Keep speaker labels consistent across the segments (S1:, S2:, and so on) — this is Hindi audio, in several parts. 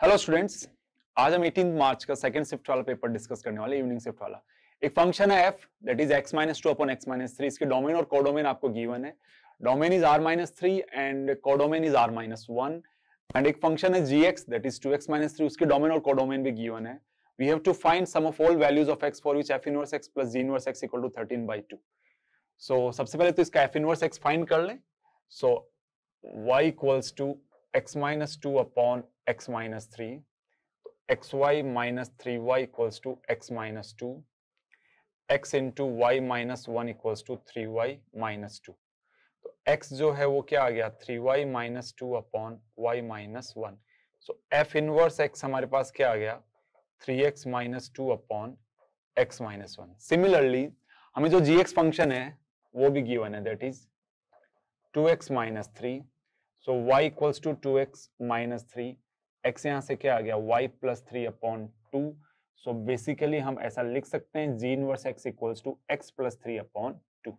S1: हेलो स्टूडेंट्स, आज हम 18 मार्च का सेकंड शिफ्ट वाला पेपर डिस्कस करने वाले, इवनिंग शिफ्ट वाला। एक फंक्शन है f that is x - 2 upon x - 3। इसके डोमेन और कोडोमेन आपको गिवन है। Domain is r - 3 and codomain is r - 1 and एक फंक्शन है gx दैट इज 2x - 3। उसके डोमेन और कोडोमेन भी गिवन है। We have to find sum of all values of x for which f inverse x plus g inverse x equal to 13/2। So सबसे पहले तो इसका f इनवर्स x फाइंड कर लें। So y equals to x - 2 upon x - 3, xy minus 3y equals to x minus 2, x into y minus 1 equals to 3y minus 2। तो x जो है वो क्या आ गया 3y minus 2 upon y minus 1। सो f इनवर्स x हमारे पास क्या आ गया 3x minus 2 upon x minus 1। Similarly हमें जो gx फंक्शन है वो भी गिवन है that is 2x minus 3। So y equals to 2x minus 3, x यहां से क्या आ गया y plus 3 upon 2। So basically हम ऐसा लिख सकते हैं g inverse x equals to x plus 3 upon 2।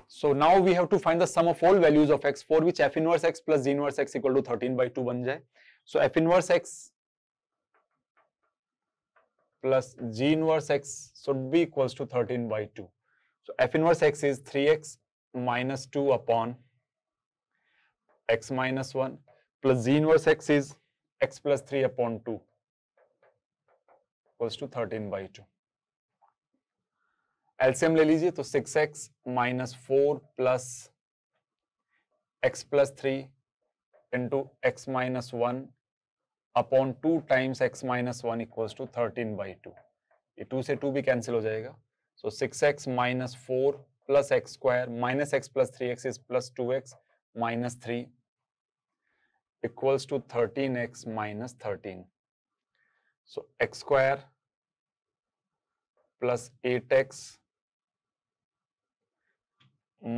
S1: So now we have to find the sum of all values of x for which f inverse x plus g inverse x equal to 13/2 बन जाए। So f inverse x plus g inverse x should be equals to 13/2। So f inverse x is 3x minus 2 upon x minus 1 plus g inverse x is x plus 3 upon 2 equals to 13/2। LCM ले लीजिए तो 6x minus 4 plus x plus 3 into x minus 1 upon 2 times x minus 1 equals to 13/2। ये 2 से 2 भी कैंसिल हो जाएगा। सो 6x minus 4 plus x square minus x plus 3x is plus 2x minus 3 equals to 13x minus 13। So x square plus 8x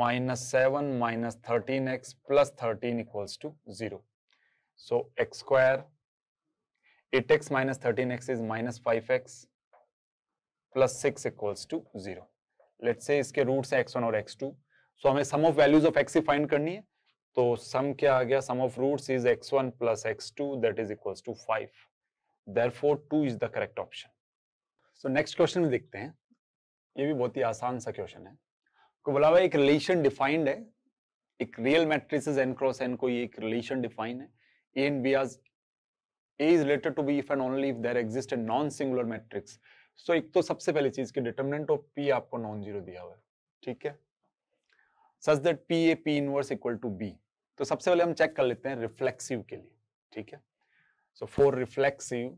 S1: minus 7 minus 13x plus 13 equals to 0। So x square 8x minus 13x is minus 5x plus 6 equals to 0। Let's say इसके रूट्स हैं x1 और x2। So हमें sum of values of x ही फाइंड करनी है। तो सम क्या आ गया sum of roots is x1 plus x2 that is equals to 5। Therefore 2 is the correct option. So next question में देखते हैं। ये भी बहुत ही आसान सा क्वेश्चन है। को बोला हुआ एक रिलेशन डिफाइंड है, एक real matrices n cross n कोई एक रिलेशन डिफाइन है a and b as a is related to b if and only if there exists a non singular matrix। So एक तो सबसे पहली चीज की डिटरमिनेंट ऑफ p आपको नॉन जीरो दिया हुआ है, ठीक है, such that PA P inverse equal to B। तो सबसे पहले हम चेक कर लेते हैं रिफ्लेक्सिव के लिए, ठीक है। So for reflexive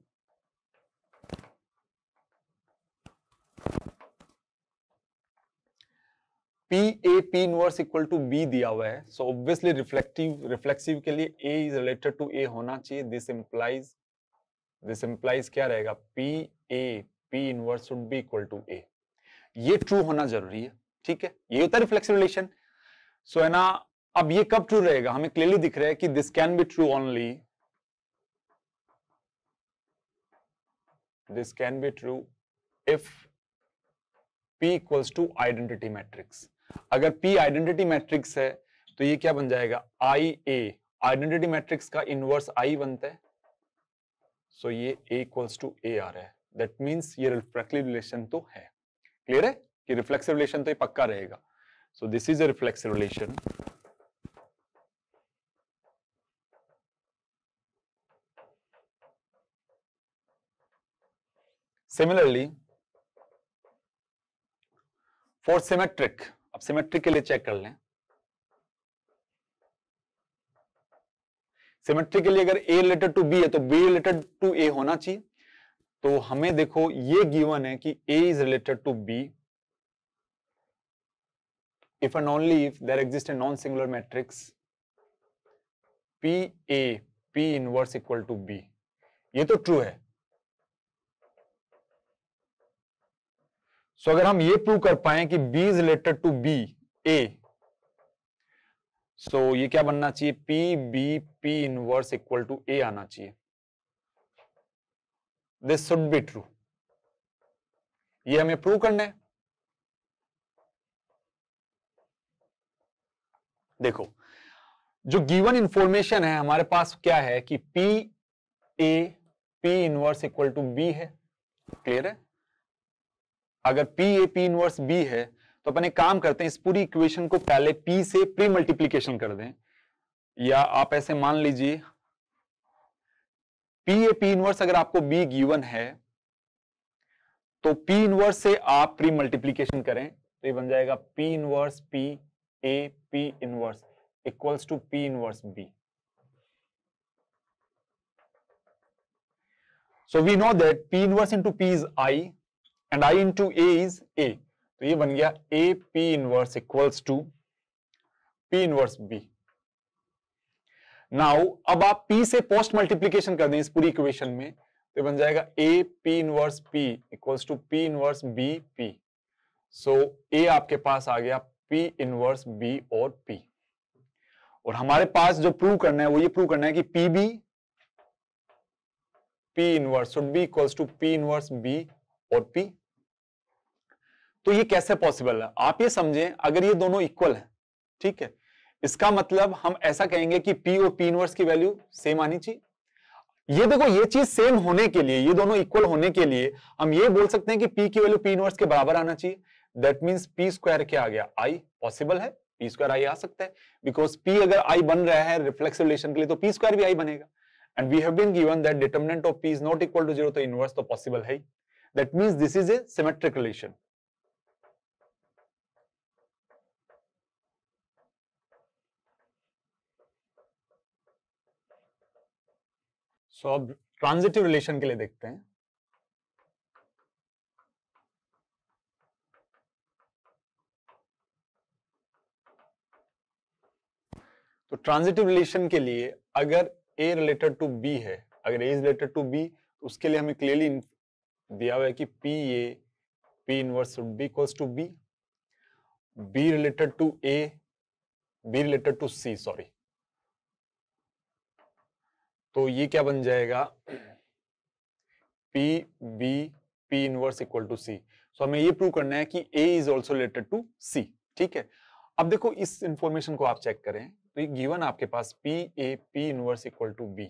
S1: PA P inverse equal to B दिया हुआ है। सो ऑब्वियसली रिफ्लेक्सिव के लिए A is related to A होना चाहिए। दिस इंप्लाइज क्या रहेगा PA P inverse should be equal to A। ये ट्रू होना जरूरी है, ठीक है। ये होता है रिफ्लेक्सिव रिलेशन। सो है ना, अब ये कब ट्रू रहेगा हमें क्लियरली दिख रहा है कि this can be true only, this can be true if P equals to identity matrix. अगर P आइडेंटिटी मैट्रिक्स है तो ये क्या बन जाएगा IA। आइडेंटिटी मैट्रिक्स का इनवर्स I बनता है। सो ये A इक्वल्स टू A आ रहा है। दैट मीन्स ये रिफ्लेक्सिव रिलेशन तो है। क्लियर है कि रिफ्लेक्सिव रिलेशन तो ये पक्का रहेगा। So this is a reflexive relation। Similarly, for symmetric, अब सिमेट्रिक के लिए चेक कर लें। सिमेट्रिक के लिए अगर A रिलेटेड टू B है तो B रिलेटेड टू A होना चाहिए। तो हमें देखो ये गिवन है कि A is related to B if and only if there exists a non-singular matrix PA P inverse equal to B। ये तो ट्रू है। सो अगर हम ये प्रूव कर पाए कि B is related to B A, सो ये क्या बनना चाहिए P B P inverse equal to A आना चाहिए। This should be true. ये हमें प्रूव करना है। देखो जो गिवन इंफॉर्मेशन है हमारे पास क्या है कि P A P inverse equal to B है। क्लियर है? अगर P इनवर्स B है तो अपन एक काम करते हैं, इस पूरी इक्वेशन को पहले P से प्री मल्टीप्लीकेशन कर दें, या आप ऐसे मान लीजिए P इनवर्स अगर आपको B गिवन है तो P इनवर्स से आप प्री मल्टीप्लीकेशन करें तो ये बन जाएगा P inverse P inverse equals to P inverse B। So we know that P inverse into P is I and I into A is A. तो ये बन गया A P inverse equals to P inverse B. Now अब आप P से पोस्ट मल्टीप्लीकेशन कर दें इस पूरी इक्वेशन में तो ये बन जाएगा A P inverse P equals to P inverse B P. So A आपके पास आ गया P inverse B और P। और हमारे पास जो प्रूव करना है वो ये प्रूव करना है कि PB P inverse should be equals to P inverse B और P। तो ये कैसे पॉसिबल है? आप ये समझें, अगर ये दोनों इक्वल है, ठीक है, इसका मतलब हम ऐसा कहेंगे कि P और P इनवर्स की वैल्यू सेम आनी चाहिए। ये देखो, ये चीज सेम होने के लिए, ये दोनों इक्वल होने के लिए हम ये बोल सकते हैं कि P की वैल्यू P इनवर्स के बराबर आना चाहिए। दैट मींस P स्क्वायर क्या आ गया? I। पॉसिबल है, P स्क्वायर I आ सकता है, बिकॉज P अगर I बन रहा है रिफ्लेक्सिव रिलेशन के लिए तो P स्क्वायर भी I बनेगा। And we have been given that determinant of P is not equal to 0, तो inverse तो possible है। That means this is a symmetric relation. So अब transitive relation के लिए देखते हैं। तो transitive relation के लिए अगर A related to B है, अगर A is related to B, तो उसके लिए हमें क्लियरली दिया हुआ है कि P inverse should be equals to B, B related to A, B related to C, sorry, तो ये क्या बन जाएगा? P inverse equal to C। So हमें ये प्रूव करना है कि A is also related to C। ठीक है, अब देखो इस इंफॉर्मेशन को आप चेक करें तो ये गिवन आपके पास P inverse equal to B।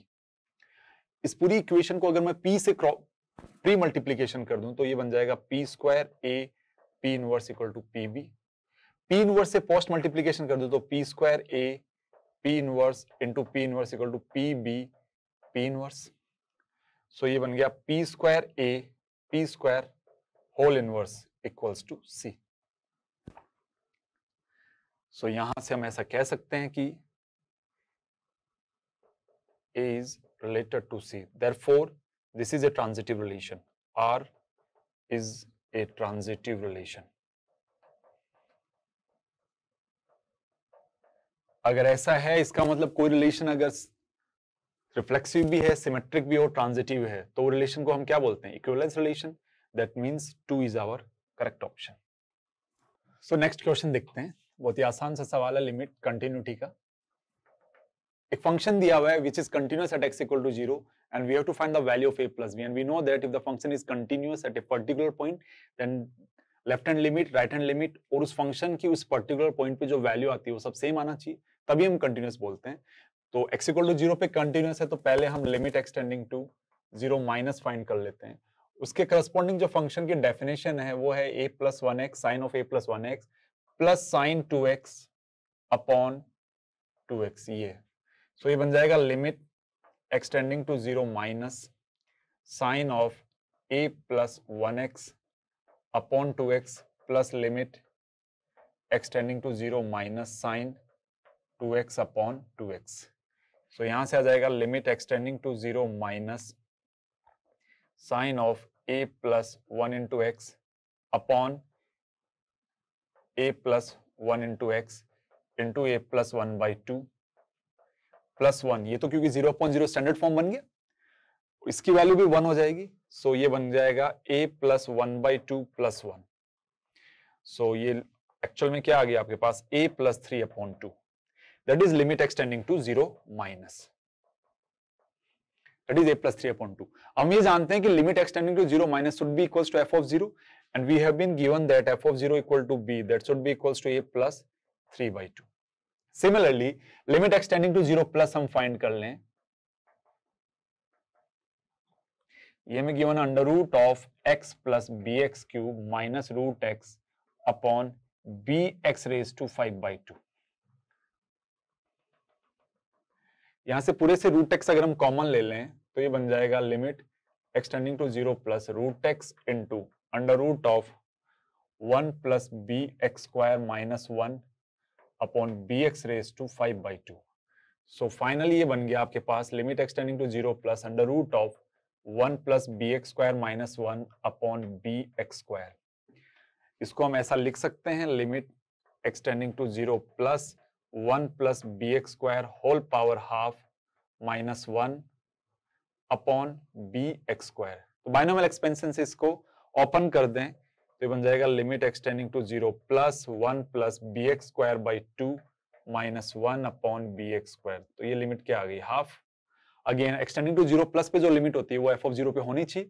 S1: इस पूरी इक्वेशन को अगर मैं P से प्री मल्टीप्लीकेशन कर दूं तो ये बन जाएगा P square A P inverse equal to PB। P inverse से पोस्ट मल्टीप्लीकेशन कर दूं तो P square A P inverse into P inverse equal to PB P inverse. So ये बन गया P square A P square whole inverse equals to C। So यहां से हम ऐसा कह सकते हैं कि A is related to C. Therefore, this is a transitive relation. R is a transitive relation. अगर ऐसा है, इसका मतलब कोई रिलेशन अगर रिफ्लेक्सिव भी है, सिमेट्रिक भी और ट्रांजिटिव है, तो रिलेशन को हम क्या बोलते हैं? Equivalence relation. That means 2 is our correct option. So next question देखते हैं, बहुत ही आसान सा सवाल है लिमिट कंटिन्यूटी का। एक फंक्शन दिया हुआ है which is continuous at x equal to 0 and we have to find the value of a plus b, and we know that if the function is continuous at a particular point then left hand limit right hand limit और उस फंक्शन की उस पर्टिकुलर पॉइंट पे जो वैल्यू आती है वो सब सेम आना चाहिए, तभी हम कंटिन्यूस बोलते हैं। तो x इक्वल टू 0 पे कंटिन्यूस है तो पहले हम limit extending to 0 minus find कर लेते हैं। उसके करस्पॉन्डिंग जो फंक्शन की डेफिनेशन है वो है a plus 1x sine of a plus 1x plus sine 2x upon 2x। ये सो ये बन जाएगा limit extending to 0 minus sine of a plus 1x upon 2x plus limit extending to 0 minus sine 2x upon 2x। So यहां से आ जाएगा limit extending to 0 minus sine of a plus 1 into x upon a plus 1 into x into a plus 1 by 2 plus 1। ये तो क्योंकि 0.0 स्टैंडर्ड फॉर्म बन गया, इसकी वैल्यू भी 1 हो जाएगी। सो ये बन जाएगा a plus 1 by 2 plus 1। So ये एक्चुअल में क्या आ गया आपके पास? a plus 3 upon 2, that is limit extending to 0 minus, that is a plus 3 upon 2। हम ये जानते हैं कि limit extending to 0 minus should be equals to f of 0 and we have been given that f of 0 equal to b, that should be equals to a plus 3 by 2। Similarly limit extending to 0 plus हम फाइंड कर लें ये में given under root of x plus b x cube minus root x upon b x raise to 5/2। यहां से पूरे से रूट एक्स अगर हम कॉमन ले लें तो ये बन जाएगा limit x tending to 0 plus root x into under root of 1 plus b x square minus 1 upon b x raise to 5/2। So finally ये बन गया आपके पास limit x tending to 0 plus under root of 1 plus b x square minus 1 upon b x square. इसको हम ऐसा लिख सकते हैं limit x tending to 0 plus 1 plus b x square whole power half minus 1 upon b x square. तो बाइनोमियल एक्सपेंशन से इसको ओपन कर दें तो ये बन जाएगा limit x tending to 0 plus 1 plus b x square by 2 minus 1 upon b x square. तो ये लिमिट क्या आ गई, half. Again x tending to 0 plus पे जो लिमिट होती है वो f ऑफ 0 पे होनी चाहिए।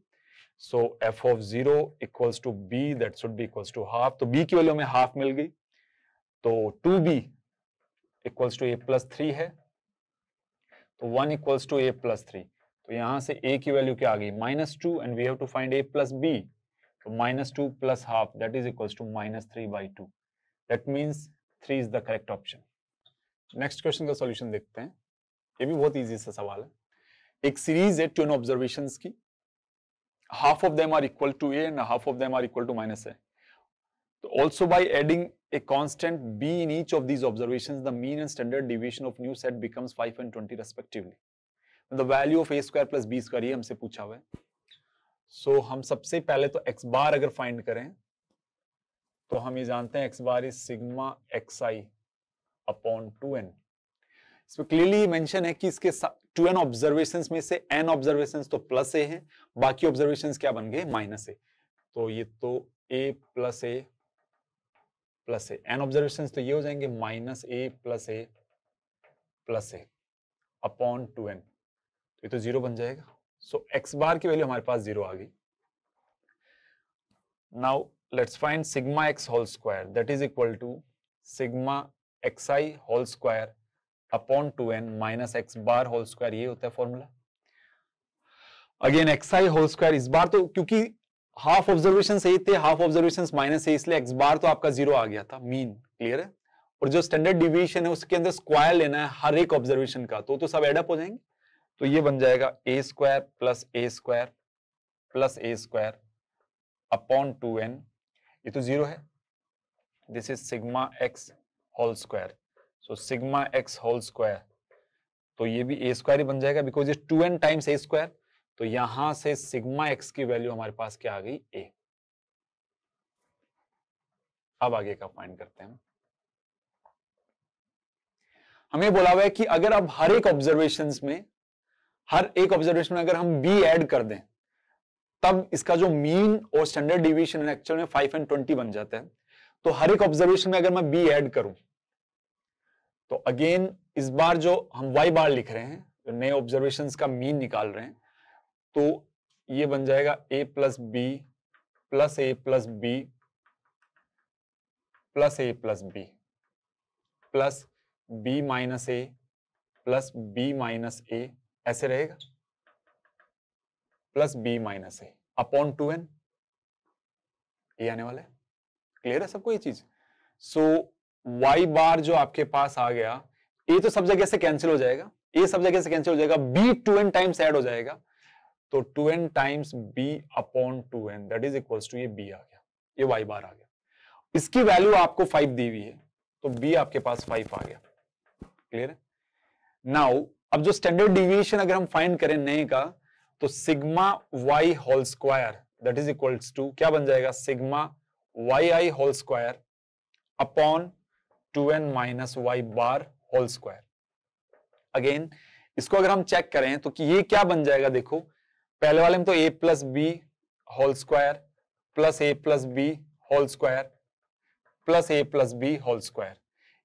S1: So f of 0 equals to b, that should be equals to half. तो b की वैल्यू में हाफ मिल गई, तो 2b equals to a plus 3 है, तो 1 इक्वल्स टू a प्लस 3। तो यहां से a की वैल्यू क्या आ गई, -2, and we have to find a plus b। तो -2 plus half that is equals to -3/2। That means 3 is the correct option. Next question का सॉल्यूशन देखते हैं। ये भी बहुत इजी सा सवाल है। एक सीरीज है ट्विन ऑब्जर्वेशंस की, half of them are equal to a and half of them are equal to -a। So also by adding a constant b in each of these observations, the mean and standard deviation of new set becomes 5 and 20 respectively. The value of a square plus b square ये हमसे पूछा हुआ है। So हम सबसे पहले तो x बार अगर फाइंड करें तो हम ये जानते हैं x bar is sigma xi upon 2n। इसमें क्लियरली मेंशन है कि इसके 2n ऑब्जर्वेशंस में से n ऑब्जर्वेशंस तो प्लस a हैं, बाकी ऑब्जर्वेशंस क्या बन गए, -a। तो ये तो a plus a plus a, n observation तो ये हो जाएंगे -a plus a plus a upon 2n। तो ये तो 0 बन जाएगा। सो x बार की वैल्यू हमारे पास 0 आ गई। Now let's find sigma x whole square that is equal to sigma xi whole square upon 2n minus x bar whole square, ये होता है formula. Again xi whole square, इस बार तो क्योंकि हाफ ऑब्जर्वेशन सही थे, हाफ ऑब्जर्वेशन माइनस है, इसलिए x बार तो आपका 0 आ गया था, मीन क्लियर है। और जो स्टैंडर्ड डिविएशन है उसके अंदर स्क्वायर लेना है हर एक ऑब्जर्वेशन का, तो सब एडअप हो जाएंगे। तो ये बन जाएगा a square plus a square plus a square upon 2n, ये तो 0 है। This is sigma x whole square. So sigma x whole square, तो ये भी a स्क्वायर ही बन जाएगा बिकॉज ये 2n टाइम्स a स्क्वायर। तो यहां से सिग्मा x की वैल्यू हमारे पास क्या आ गई, a। अब आगे का फाइंड करते हैं। हमें बोला हुआ है कि अगर अब हर एक ऑब्जर्वेशन में अगर हम b ऐड कर दें तब इसका जो मीन और स्टैंडर्ड डिवीएशन है एक्चुअल में 5 and 20 बन जाता है। तो हर एक ऑब्जर्वेशन में अगर मैं b ऐड करूं तो अगेन इस बार जो हम y बार लिख रहे हैं, जो नए ऑब्जर्वेशन का मीन निकाल रहे हैं, तो ये बन जाएगा a plus b plus a plus b plus a plus b plus b minus a plus b minus a, ऐसे रहेगा, plus b minus a upon 2n, ये आने वाला है। क्लियर है सबको ये चीज। सो y बार जो आपके पास आ गया, a तो सब जगह से कैंसिल हो जाएगा, a सब जगह से कैंसिल हो जाएगा, b 2n टाइम्स ऐड हो जाएगा, तो 2n times b upon 2n that is equals to ये b आ गया, ये y बार आ गया। इसकी वैल्यू आपको 5 दी हुई है, तो b आपके पास 5 आ गया। क्लियर है। नाउ अब जो स्टैंडर्ड डिविएशन अगर हम फाइंड करें नए का, तो sigma y whole square that is equals to क्या बन जाएगा, sigma yi whole square upon 2n minus y bar whole square. Again इसको अगर हम चेक करें तो कि ये क्या बन जाएगा, देखो पहले वाले में तो a plus b whole square plus a plus b whole square plus a plus b whole square,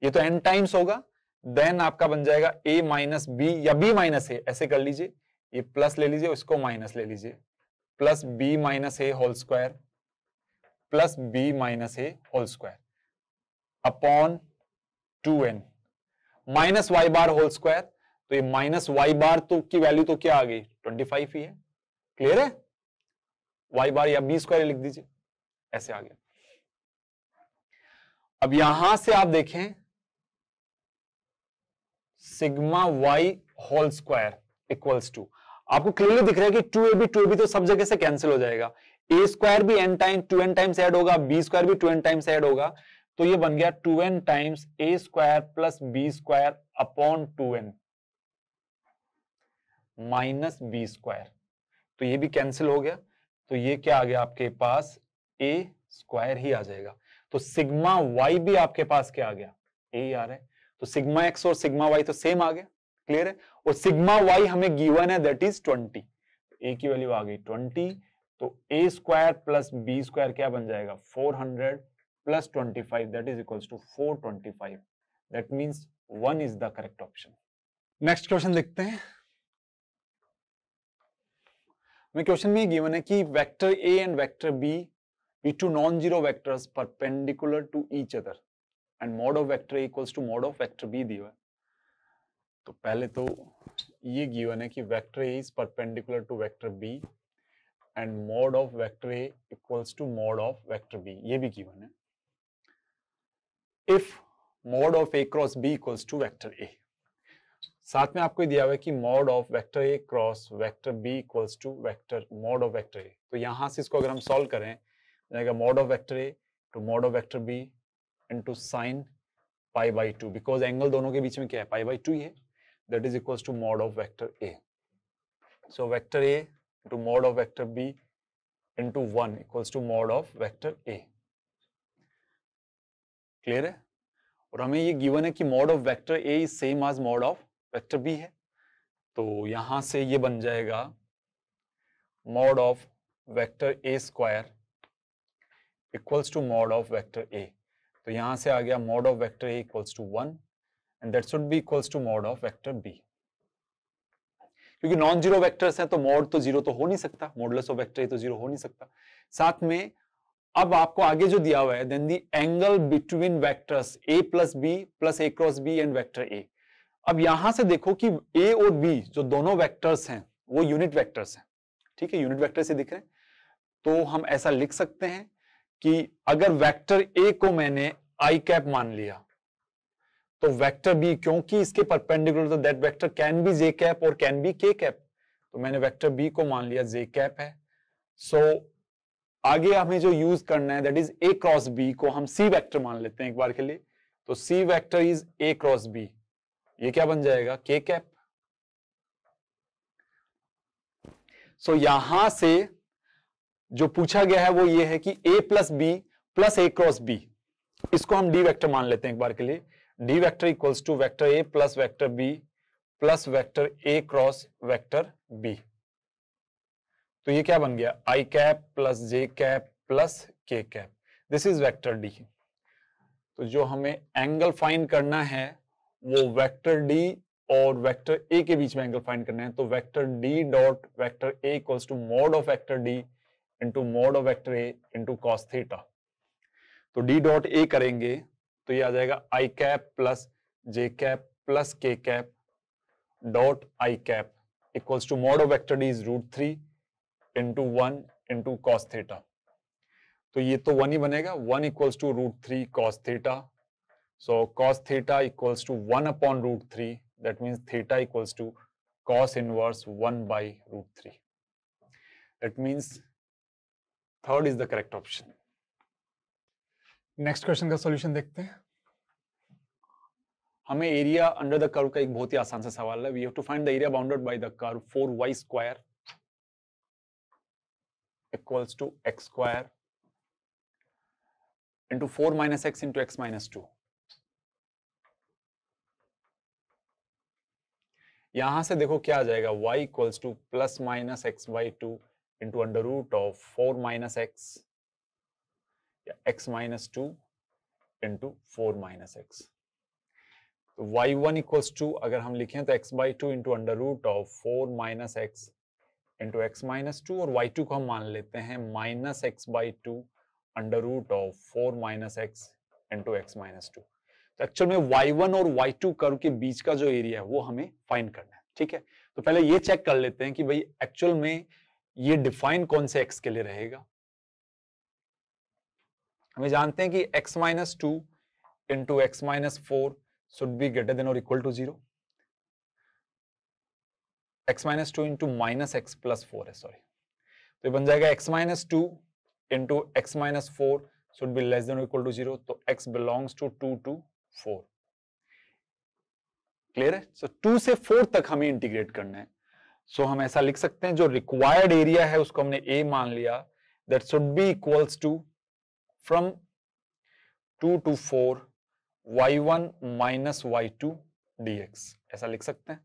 S1: ये तो n टाइम्स होगा। देन आपका बन जाएगा a माइनस बी या b माइनस a, ऐसे कर लीजिए, ये प्लस ले लीजिए, इसको माइनस ले लीजिए, plus b minus a whole square plus b minus a whole square upon 2n minus y bar whole square. तो ये माइनस y बार तो की वैल्यू तो क्या आ गई, 25 ही है। क्लियर है, y बार या b स्क्वायर लिख दीजिए, ऐसे आ गया। अब यहां से आप देखें sigma y whole square equals to, आपको क्लियरली दिख रहा है कि 2ab तो सब जगह से कैंसिल हो जाएगा, a स्क्वायर भी n time 2n times add होगा, b स्क्वायर भी 2n टाइम्स ऐड होगा, तो ये बन गया 2n times a square plus b square upon 2n minus b square, तो ये भी कैंसिल हो गया, तो ये क्या आ गया आपके पास a स्क्वायर ही आ जाएगा। तो सिग्मा y भी आपके पास क्या आ गया, a आ रहा है, तो सिग्मा x और सिग्मा y तो सेम आ गया, क्लियर है। और सिग्मा y हमें गिवन है दैट इज 20, a की वैल्यू आ गई 20, तो a square plus b square क्या बन जाएगा 400 plus 25 that is equals to 425, that means 1 is the correct option. Next question देखते हैं। हमें क्वेश्चन में गिवन है कि vector a and vector b be two non-zero vectors perpendicular to each other and mod of vector a equals to mod of vector b दिया है। तो पहले तो ये गिवन है कि vector a is perpendicular to vector b and mod of vector a equals to mod of vector b, ये भी गिवन है। if mod of a cross b equals to vector a, साथ में आपको दिया हुआ है कि mod of vector a cross vector b equals to vector mod of vector a, तो यहां से इसको अगर हम सॉल्व करें जाएगा mod of vector a to mod of vector b into sin pi by 2, because angle दोनों के बीच में क्या है pi by 2 ही है, that is equals to mod of vector a, so vector a into mod of vector b into 1 equals to mod of vector a, clear है। और हमें ये गिवन है कि mod of vector a is same as mod of vector b है, तो यहां से ये बन जाएगा mod of vector a square equals to mod of vector a, तो यहां से आ गया mod of vector a equals to 1 and that should be equals to mod of vector b, क्योंकि नॉन जीरो वेक्टर्स हैं तो मॉड तो जीरो तो हो नहीं सकता, मॉडुलस ऑफ वेक्टर a तो जीरो हो नहीं सकता। साथ में अब आपको आगे जो दिया हुआ है then the angle between vectors a plus b plus a cross b and vector a, अब यहां से देखो कि a और b जो दोनों वेक्टर्स हैं वो यूनिट वेक्टर्स हैं, ठीक है, यूनिट वेक्टर से दिख रहे हैं, तो हम ऐसा लिख सकते हैं कि अगर वेक्टर a को मैंने i कैप मान लिया तो वेक्टर b क्योंकि इसके परपेंडिकुलर तो that vector can be j cap और कैन बी k कैप, तो मैंने वेक्टर b को मान लिया j कैप है। सो आगे हमें जो यूज करना है that is a cross b को हम c वेक्टर मान लेते हैं एक बार के लिए, तो c vector is a cross b, ये क्या बन जाएगा k कैप। सो यहां से जो पूछा गया है वो ये है कि a plus b plus a cross b, इसको हम डी वेक्टर मान लेते हैं एक बार के लिए, d vector equals to vector a plus vector b plus vector a cross vector b, तो ये क्या बन गया i cap plus j cap plus k cap, this is vector d। तो जो हमें एंगल फाइंड करना है वो वेक्टर d और वेक्टर a के बीच में एंगल फाइंड करना है, तो vector d dot vector a equals to mod of vector d into mod of vector a into cos theta, तो d डॉट a करेंगे तो ये आ जाएगा i cap plus j cap plus k cap dot i cap equals to mod of vector d is √3 into 1 into cos theta, तो ये तो 1 ही बनेगा, 1 equals to √3 cos theta, so cos theta equals to 1 upon √3, that means theta equals to cos inverse 1 by √3, that means third is the correct option. Next question का सॉल्यूशन देखते हैं। हमें एरिया अंडर द कर्व का एक बहुत ही आसान सा सवाल है, we have to find the area bounded by the curve 4y square equals to x स्क्वायर into 4 minus x into x minus 2। यहां से देखो क्या आ जाएगा y equals to plus minus x by 2 into under root of 4 minus x या x minus 2 into 4 minus x, तो y1 इक्वल्स टू अगर हम लिखें तो x by 2 into under root of 4 minus x into x minus 2, और y2 को हम मान लेते हैं minus x by 2 under root of 4 minus x into x minus 2। तो एक्चुअल में y1 और y2 कर्व के बीच का जो एरिया है वो हमें फाइंड करना है, ठीक है। तो पहले ये चेक कर लेते हैं कि भाई एक्चुअल में ये डिफाइन कौन से x के लिए रहेगा? हमें जानते हैं कि x minus 2 into x minus 4 should be greater than और equal to 0. x minus 2 into minus x plus 4 है, सॉरी. तो ये बन जाएगा x minus 2 into x minus 4 should be less than और इक्वल टू 0. तो x belongs to 2 to 4. Clear है? सो 2 से 4 तक हमें इंटीग्रेट करना है. सो हम ऐसा लिख सकते हैं, जो रिक्वायर्ड एरिया है उसको हमने a मान लिया, that should be equals to from 2 to 4 y1 minus y2 dx. ऐसा लिख सकते हैं.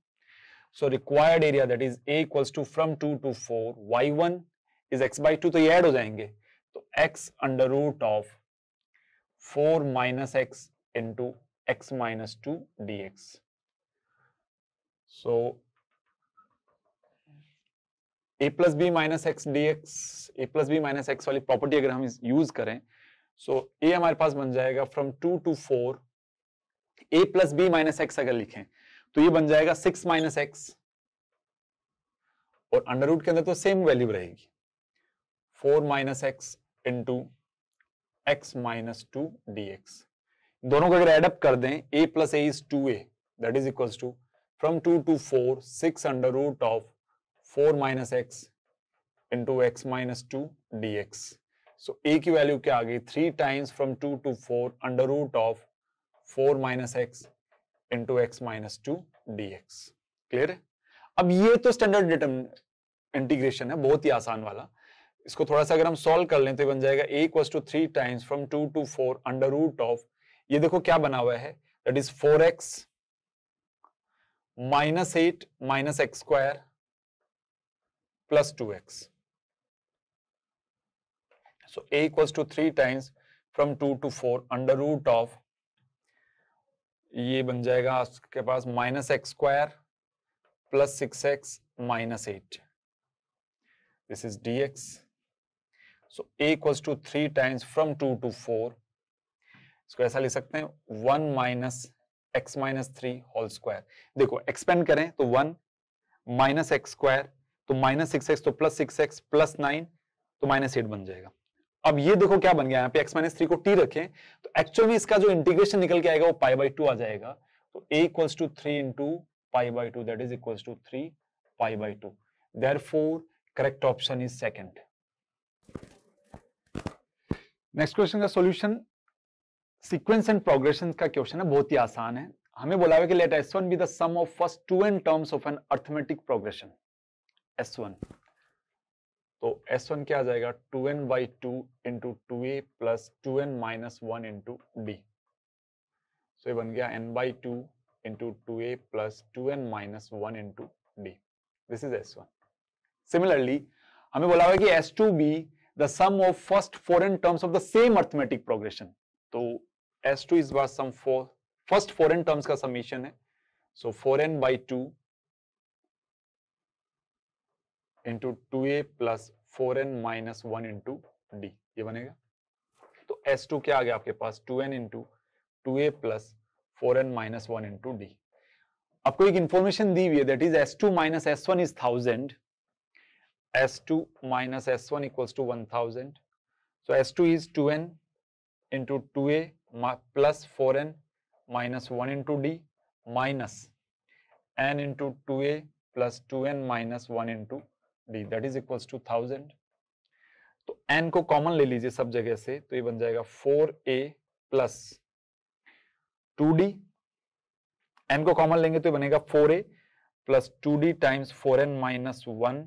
S1: So required area that is a equals to from 2 to 4 y1 is x by 2, तो ये ऐड हो जाएंगे. तो x under root of 4 minus x into x minus 2 dx. So a plus b minus x d x, a plus b minus x वाली प्रॉपर्टी अगर हम यूज करें, सो a हमारे पास बन जाएगा from 2 to 4 a plus b minus x अगर लिखें तो ये बन जाएगा 6 माइनस एक्स, और अंडर रूट के अंदर तो सेम वैल्यू रहेगी 4 minus x into x minus 2 dx. दोनों को अगर एडअप कर दें, a plus a is 2a, that is equals to from 2 to 4 6 under root of 4 minus x into x minus 2 dx. So a की वैल्यू क्या आ गई? 3 times from 2 to 4 under root of 4 minus x into x minus 2 dx. Clear है? अब ये तो स्टैंडर्ड इंटीग्रेशन है, बहुत ही आसान वाला. इसको थोड़ा सा अगर हम सॉल्व कर लें तो बन जाएगा a equals to 3 times from 2 to 4 under root of, ये देखो क्या बना हुआ है, that is 4x minus 8 minus x square plus 2x. So a equals to 3 times from 2 to 4 under root of, ये बन जाएगा आपके पास minus x square plus 6x minus 8. This is dx. So a equals to 3 times from 2 to 4, इसको ऐसा लिख सकते हैं 1 minus x minus 3 whole square. देखो एक्सपेंड करें तो 1 माइनस एक्स स्क्वायर तो माइनस 6x तो प्लस 6x प्लस 9 तो माइनस 8 बन जाएगा. अब ये देखो क्या बन गया, यहाँ पे x माइनस 3 को t रखें तो एक्चुअल में इसका जो इंटीग्रेशन निकल के आएगा वो पाई बाई 2 आ जाएगा. तो a equals to 3 into pi by 2, that is equals to 3 pi by 2. Therefore correct option is second. Next question का सॉल्यूशन सीक्वेंस एंड प्रोग्रेशन का क्वेश्चन है, बहुत ही आसान है. हमें बोला हुआ कि let S1 be the sum of first 2n terms of an arithmetic progression. S1, तो S1 क्या आ जाएगा? 2n by 2 into 2a plus 2n minus 1 into d. So ये बन गया n by 2 into 2a plus 2n minus 1 into d. This is S1. Similarly हमें बोला हुआ कि S2 be the sum of first 4n terms of the same arithmetic progression. तो S2 इस बार सम फर्स्ट 4n टर्म्स का समीशन है. So 4n by 2 into 2a plus 4n minus 1 into d, ये बनेगा. तो S2 क्या आ गया आपके पास? 2n into 2a plus 4n minus 1 into d. आपको एक इंफॉर्मेशन दी हुई है, that is S2 minus S1 is 1000. S2 minus S1 equals to 1000. So S2 is 2n into 2a plus 4n minus 1 into d minus n into 2a plus 2n minus 1 into d, that is equals to 1000. तो n को कॉमन ले लीजिए सब जगह से, तो ये बन जाएगा 4a प्लस 2d. n को कॉमन लेंगे तो ये बनेगा 4a plus 2d times 4n minus 1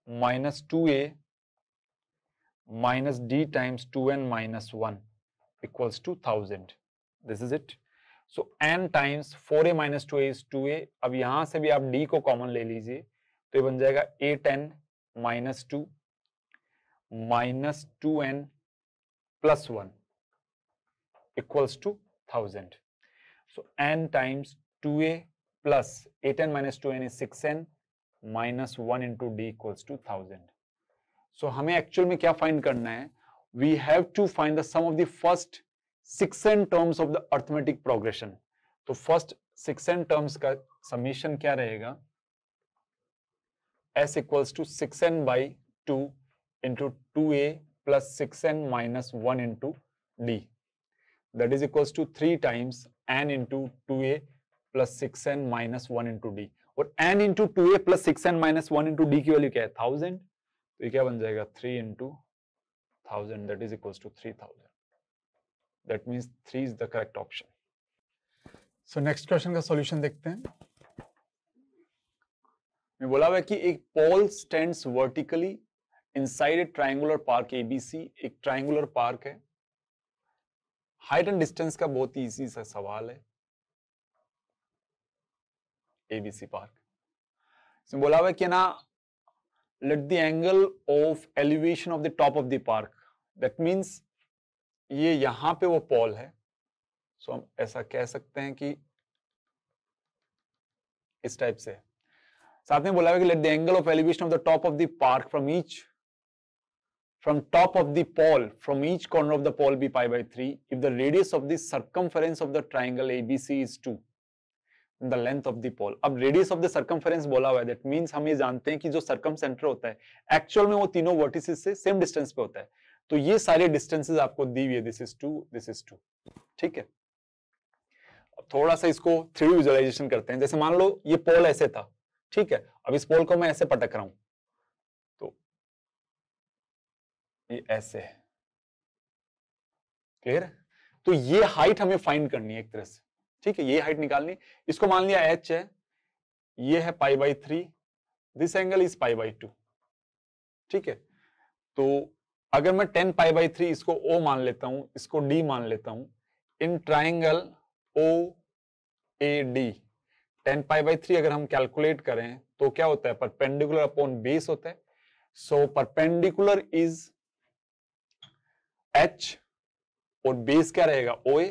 S1: minus 2a minus d times 2n minus 1 equals to 1000. This is it. So n times 4a minus 2a is 2a. अब यहां से भी आप d को कॉमन ले लीजिए तो ये बन जाएगा 8n minus 2 minus 2n plus 1 equals to 1000. So n times 2a plus 8n minus 2n is 6n minus 1 into d equals to 1000. So हमें एक्चुअल में क्या फाइंड करना है? We have to find the sum of the first 6n terms of the arithmetic progression. तो फर्स्ट 6n टर्म्स का समीशन क्या रहेगा? S equals to 6n by 2 into 2a plus 6n minus 1 into d. That is equals to 3 times n into 2a plus 6n minus 1 into d. और n into 2a plus 6n minus 1 into d की वैल्यू क्या है 1000. तो ये क्या बन जाएगा 3 into 1000 that is equals to 3000. That means 3 is the correct option.
S2: So next question का solution देखते हैं.
S1: मैं बोला हुआ है कि एक pole stands vertically inside a triangular park ABC. एक ट्रायंगुलर पार्क है. हाइट एंड डिस्टेंस का बहुत ही इजी सा सवाल है. ABC park. इसमें बोला हुआ है कि ना let the angle of elevation of the top of the park. That means ये यहां पे वो पोल है. सो हम ऐसा कह सकते हैं कि इस टाइप से. साथ में बोला हुआ है कि late the angle of elevation of the top of the park from top of the pole from each corner of the pole be pi by 3 if the radius of the circumference of the triangle ABC is 2 the length of the pole. अब radius of the circumference बोला हुआ है. that means हम ये जानते हैं कि जो circumcenter होता है एक्चुअल में वो तीनों वर्टिसेस से सेम डिस्टेंस पे होता है. तो ये सारे डिस्टेंसेस आपको दी हुई है. This is 2 this is 2. ठीक है. अब थोड़ा सा इसको 3D विजुअलाइजेशन करते हैं. जैसे मान लो ये पोल ऐसे था. ठीक है. अब इस पोल को मैं ऐसे पटक रहा हूं तो ये ऐसे है. क्लियर. तो ये हाइट हमें फाइंड करनी है एक तरह से. ठीक है. ये हाइट निकालनी. इसको मान लिया h है. ये है पाई by 3. This angle is pi by 2. ठीक है. तो अगर मैं 10 पाई बाई 3 इसको O मान लेता हूं, इसको D मान लेता हूं. In triangle OAD 10 pi by 3 अगर हम कैलकुलेट करें तो क्या होता है परपेंडिकुलर अपॉन बेस होता है. सो परपेंडिकुलर इज h और बेस क्या रहेगा OA.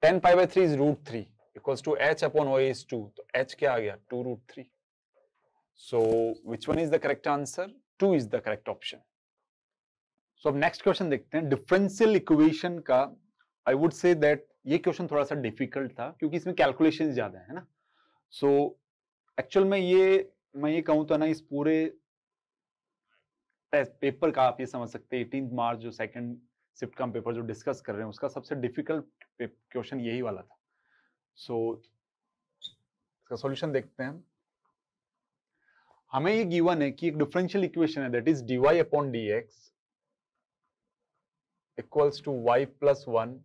S1: 10 pi by 3 is root 3 equals to h upon OA is 2. तो h क्या आ गया 2 root 3. So which one is the correct answer. 2 is the correct option. So अब नेक्स्ट क्वेश्चन देखते हैं. डिफरेंशियल इक्वेशन का आई वुड से दैट ये क्वेश्चन थोड़ा सा डिफिकल्ट था क्योंकि इसमें कैलकुलेशन ज्यादा है ना. सो एक्चुअल में ये मैं ये कहूं तो ना इस पूरे पेपर का आप ये समझ सकते हैं 18 मार्च जो सेकंड शिफ्ट का पेपर जो डिस्कस कर रहे हैं उसका सबसे डिफिकल्ट क्वेश्चन यही वाला था. सो इसका सॉल्यूशन देखते हैं. हमें ये गिवन है कि एक डिफरेंशियल इक्वेशन है that is dy upon dx equals to y plus 1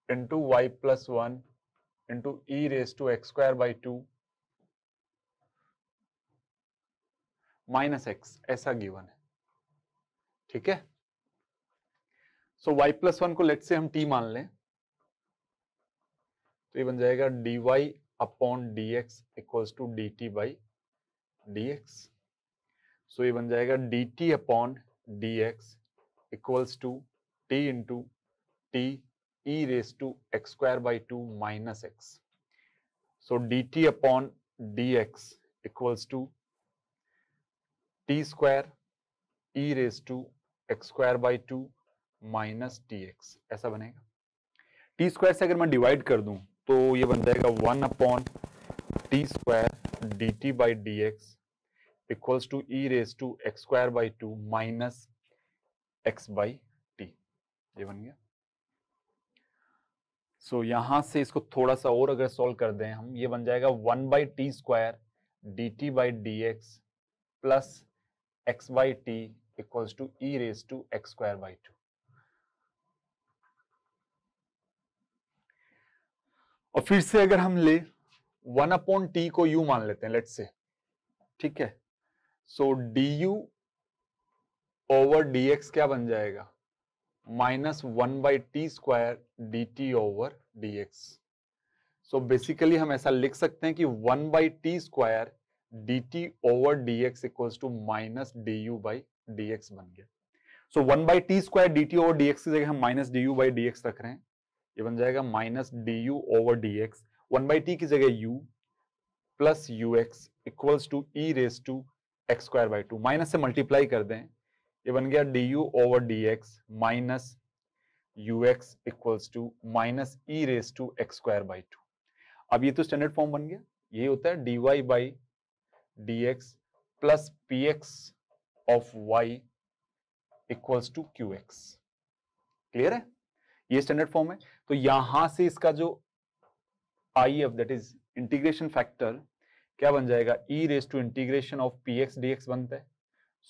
S1: into y plus 1 into e raise to x square by 2 minus x. ऐसा गिवन है. ठीक है. सो y प्लस 1 को लेट से हम t मान लें तो ये बन जाएगा dy upon dx equals to dt by dx. So ये बन जाएगा dt upon dx equals to t into t e raise to x square by 2 minus x. So dt upon dx equals to t square e raise to x square by 2 minus dx. ऐसा बनेगा. t स्क्वायर से अगर मैं डिवाइड कर दूं तो ये बन जाएगा 1 upon t square d t by d x equals to e raise to x square by 2 minus x by t. ये बन गया. सो यहां से इसको थोड़ा सा और अगर सॉल्व कर दें हम, ये बन जाएगा 1 by t square d t by d x plus x by t equals to e raise to x square by 2. और फिर से अगर हम ले 1 अपॉन टी को u मान लेते हैं लेट्स से. ठीक है. So d u over d x क्या बन जाएगा minus 1 by t square d t over d x. So basically हम ऐसा लिख सकते हैं कि 1 by t square d t over d x equals to minus d u by d x बन गया. So 1 by t square d t over d x की जगह हम minus d u by d x रख रहे हैं. ये बन जाएगा minus d u over d x. 1 by t की जगह u plus u x equals to e raise to x square by 2. Minus से मल्टीप्लाई कर दें, ये बन गया d u over d x minus u x equals to minus e raise to x square by 2. अब ये तो स्टैंडर्ड फॉर्म बन गया. ये होता है d y by d x plus p x of y equals to qx। Clear है, ये स्टैंडर्ड फॉर्म है। तो यहां से इसका जो IF that is integration factor क्या बन जाएगा, e raise to integration of px dx बनता है।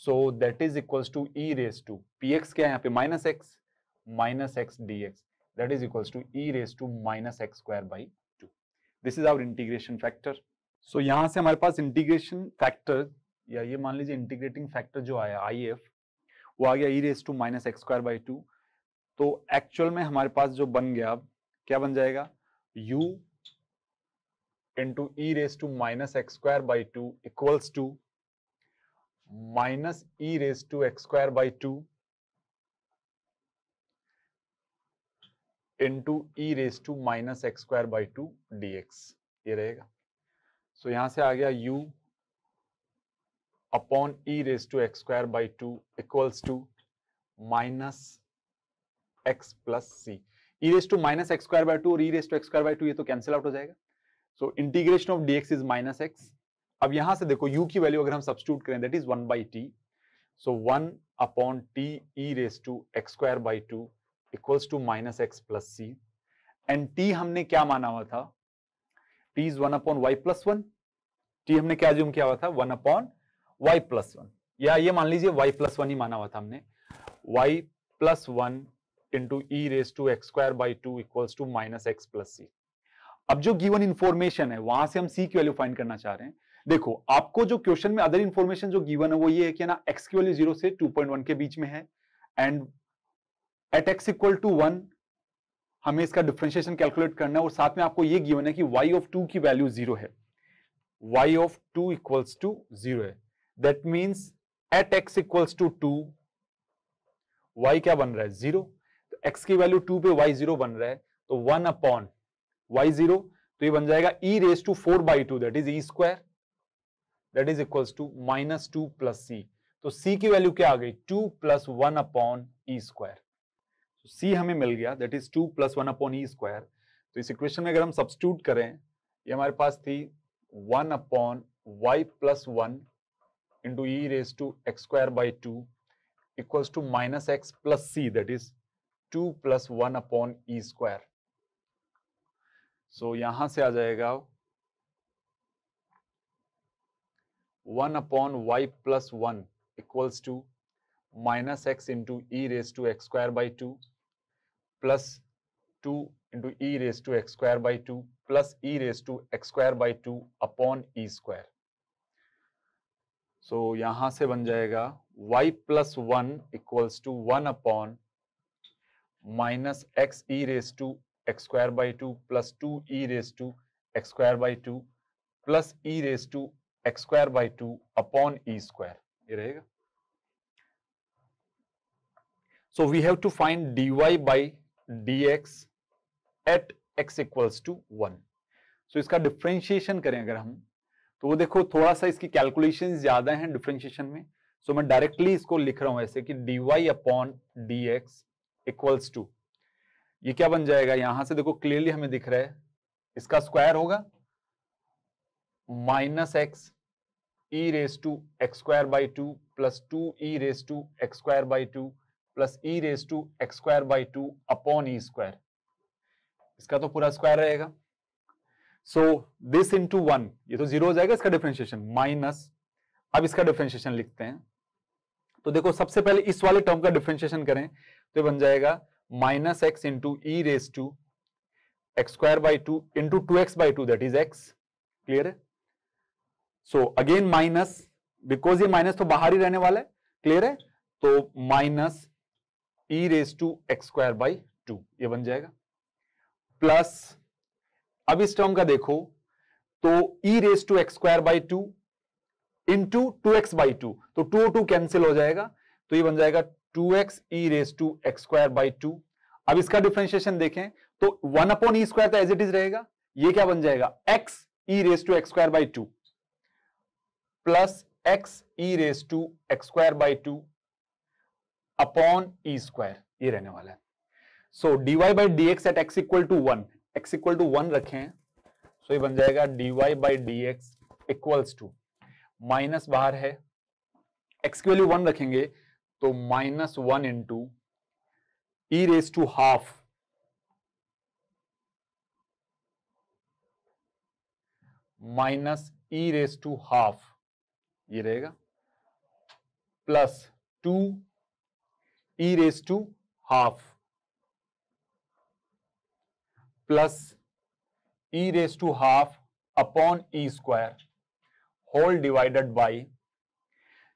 S1: So that is equals to e raise to px क्या है यहाँ पे minus x dx that is equals to e raise to minus x square by 2। This is our integration factor. So यहां से हमारे पास इंटीग्रेशन फैक्टर या ये मान लीजिए इंटीग्रेटिंग फैक्टर जो आया IF वो आ गया e raise to minus x square by 2। तो एक्चुअल में हमारे पास जो बन गया अब क्या बन जाएगा, u into e raise to minus x square by 2 equals to minus e raise to x square by 2 into e raise to minus x square by 2 dx, ये रहेगा। सो यहां से आ गया u upon e raise to x square by 2 equals to minus x plus c. E raise to minus x square by 2 और e raise to x square by 2 ये तो कैंसिल आउट हो जाएगा। So integration of dx is minus x. अब यहां से देखो u की वैल्यू अगर हम सब्स्टिट्यूट करें that is 1 by t. So 1 upon t e raise to x square by 2 equals to minus x plus c. And t हमने क्या माना हुआ था, t is 1 upon y plus 1। t हमने क्या ज्यूम किया हुआ था, 1 अपॉन वाई प्लस 1, या ये मान लीजिए वाई प्लस 1 ही माना हुआ था हमने। Y plus 1 into e raise to x square by 2 equals to minus x plus c. अब जो गिवन इंफॉर्मेशन है वहां से हम c की वैल्यू फाइंड करना चाह रहे हैं। देखो आपको जो क्वेश्चन में अदर इंफॉर्मेशन जो गिवन है वो ये है कि ना x की वैल्यू 0 से 2.1 के बीच में है and at x equal to 1 हमें इसका डिफरेंशिएशन कैलकुलेट करना है और साथ में आपको ये गिवन है कि y ऑफ 2 की वैल्यू 0 है, y ऑफ 2 इक्वल्स टू 0 है। That means at x equals to 2 y क्या बन रहा है 0, तो x की वैल्यू 2 पे y 0 बन रहा है, तो 1 अपॉन y0 तो ये बन जाएगा e raise to 4 by 2 that is e square that is equals to minus 2 plus c। तो c की वैल्यू क्या आ गई 2 plus 1 upon e square. c हमें मिल गया that is 2 plus 1 upon e square. तो इस इक्वेशन में अगर हम सब्स्टिट्यूट करें ये हमारे पास थी 1 upon y plus 1 into e raise to x square by 2 equals to minus x plus c that is 2 plus 1 upon e square. So यहां से आ जाएगा 1 upon y plus 1 equals to minus x into e raise to x square by 2 plus 2 into e raise to x square by 2 plus e raise to x square by 2 upon e square. So यहां से बन जाएगा y plus 1 equals to 1 upon minus x e raise to x square by 2 plus 2 e raise to x square by 2 plus e raise to x square by 2 upon e square, ये रहेगा। So we have to find dy by dx at x equals to 1। सो इसका डिफरेंशिएशन करें अगर हम तो वो देखो थोड़ा सा इसकी कैलकुलेशन ज्यादा है डिफरेंशिएशन में। सो मैं डायरेक्टली इसको लिख रहा हूं ऐसे कि dy upon dx equals to ये क्या बन जाएगा, यहां से देखो क्लियरली हमें दिख रहा है इसका स्क्वायर होगा minus x e raise to x square by 2 plus 2 e raise to x square by 2 plus e raise to x square by 2 upon e square, इसका तो पूरा स्क्वायर रहेगा। सो दिस इंटू 1 ये तो 0 हो जाएगा इसका डिफरेंशिएशन माइनस, अब इसका डिफरेंशिएशन लिखते हैं। तो देखो सबसे पहले इस वाले टर्म का डिफरेंशिएशन करें तो ये बन जाएगा minus x into e raise to x square by 2 into 2x by 2 that is x। Clear है। सो अगेन माइनस, बिकॉज ये माइनस तो बाहर ही रहने वाला है, क्लियर है, तो minus e raise to x square by 2 ये बन जाएगा प्लस, अब इस टर्म का देखो तो e raise to x square by 2 into 2x by 2, तो 2 2 कैंसिल हो जाएगा तो ये बन जाएगा 2x e raise to x square by 2। अब इसका डिफरेंशिएशन देखें तो 1 अपॉन ई स्क्वायर तो एज इट इज रहेगा, ये क्या बन जाएगा x e raise to x square by 2 plus x e raise to x square by 2 upon e square, ये रहने वाला है। So dy by d x at x equal to 1, x equal to 1 रखें सो ये बन जाएगा dy by d x equals to minus बाहर है x की वैल्यू 1 रखेंगे तो -1 into e raise to half minus e raise to half ये रहेगा, plus 2 e raise to half plus e raise to half upon e square whole divided by,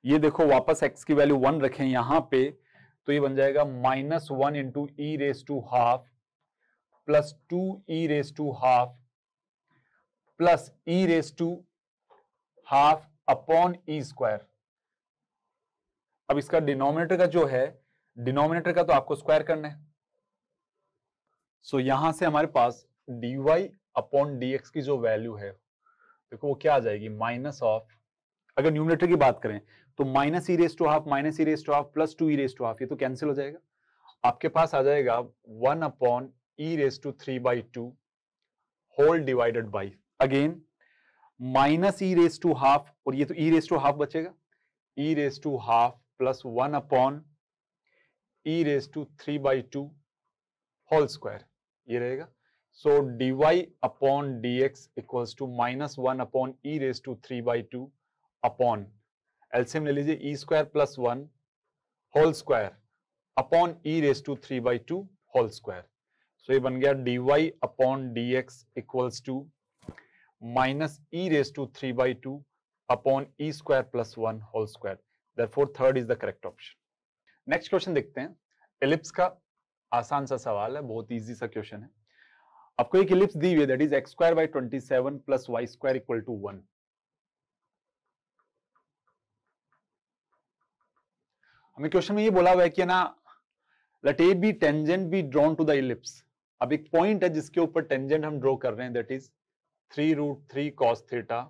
S1: ये देखो वापस x की वैल्यू 1 रखें यहां पे तो ये बन जाएगा -1 into e raise to half plus 2 e raise to half plus e raise to half upon e square. अब इसका डिनोमिनेटर का जो है, डिनोमिनेटर का तो आपको स्क्वायर करना है। सो यहां से हमारे पास dy अपॉन dx की जो वैल्यू है देखो वो क्या आ जाएगी, माइनस ऑफ, अगर न्यूमरेटर की बात करें तो minus e raise to half plus 2 e raise to half, ये तो कैंसिल हो जाएगा। आपके पास आ जाएगा 1 upon e raise to 3/2 whole divided by, again minus e raise to half और ये तो ई रेस टू हाफ बचेगा, e raise to half plus 1 upon e raise to 3/2 whole square ये रहेगा। So dy upon dx equals to -1 upon e raise to 3/2 upon, LCM ले लीजिए, e square plus 1 whole square upon e raise to 3/2 whole square. सो ये बन गया dy upon dx equals to minus e raise to 3/2 upon e square plus 1 whole square. Therefore third is the correct option. Next question देखते हैं। एलिप्स का आसान सा सवाल है, बहुत इजी सा क्वेश्चन है। आपको एक एलिप्स दी हुई है, that is x²/27 plus y² equal to 1। हमें क्वेश्चन में ये बोला हुआ है कि ना, let A B tangent be drawn to the ellipse. अब एक पॉइंट है जिसके ऊपर टेंजेंट हम ड्रॉ कर रहे हैं, that is 3√3 cos theta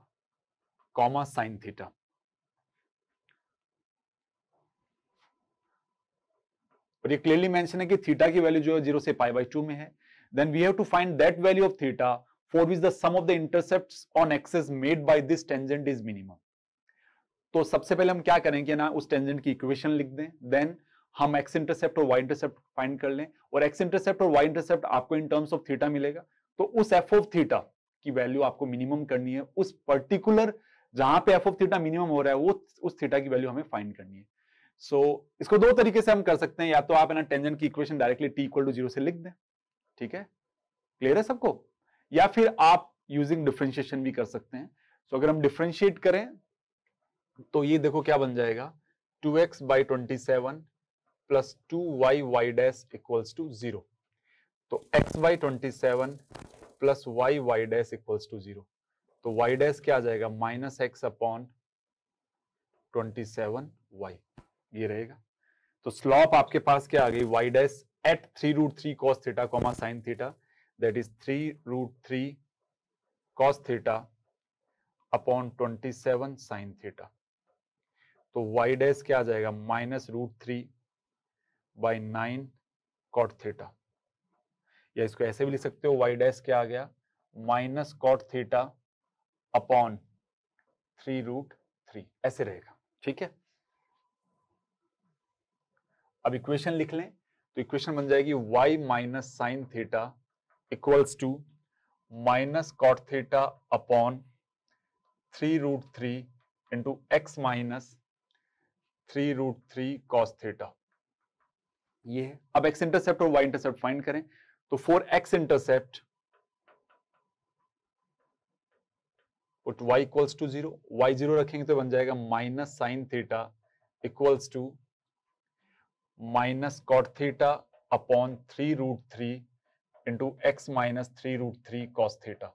S1: comma sine theta. और ये क्लियरली मेंशन है कि थीटा की वैल्यू जो है 0 से π/2 में है। Then we have to find that value of theta for which the sum of the intercepts on axis made by this tangent is minimum. तो सबसे पहले हम क्या करेंगे ना, उस टेंजेंट की इक्वेशन लिख दें, देन हम x इंटरसेप्ट और y इंटरसेप्ट फाइंड कर लें, और x इंटरसेप्ट और y इंटरसेप्ट आपको इन टर्म्स ऑफ थीटा मिलेगा। तो उस f ऑफ थीटा की वैल्यू आपको मिनिमम करनी है, उस पर्टिकुलर जहां पे f ऑफ थीटा मिनिमम हो रहा है वो उस थीटा की वैल्यू हमें फाइंड करनी है। सो इसको दो तरीके से हम कर सकते हैं, या तो आप ना टेंजेंट की इक्वेशन डायरेक्टली t = 0 से लिख दें, ठीक है, क्लियर है सबको, या फिर आप यूजिंग डिफरेंशिएशन भी कर सकते हैं। सो अगर हम डिफरेंशिएट करें तो ये देखो क्या बन जाएगा, 2x/27 plus 2y dash equals to 0। तो x/27 plus y dash equals to 0, तो y डैश क्या आ जाएगा, -x अपॉन 27y ये रहेगा। तो स्लॉप आपके पास क्या आ गई, y dash at 3√3 cos theta comma sine theta, that is 3√3 cos theta upon 27 sine theta. तो y डैश क्या आ जाएगा, -√3/9 cot थीटा, या इसको ऐसे भी लिख सकते हो, y डैश क्या आ गया, -cot थीटा अपॉन 3√3, ऐसे रहेगा, ठीक है। अब इक्वेशन लिख लें, तो इक्वेशन बन जाएगी y minus sine theta equals to minus cot theta upon 3√3 into x minus 3√3 cos theta. ये है। अब x इंटरसेप्ट और y इंटरसेप्ट फाइंड करें, तो for x intercept put y equals to 0, y 0 रखेंगे तो बन जाएगा minus sine theta equals to minus cot theta upon 3√3 into x minus 3√3 cos theta.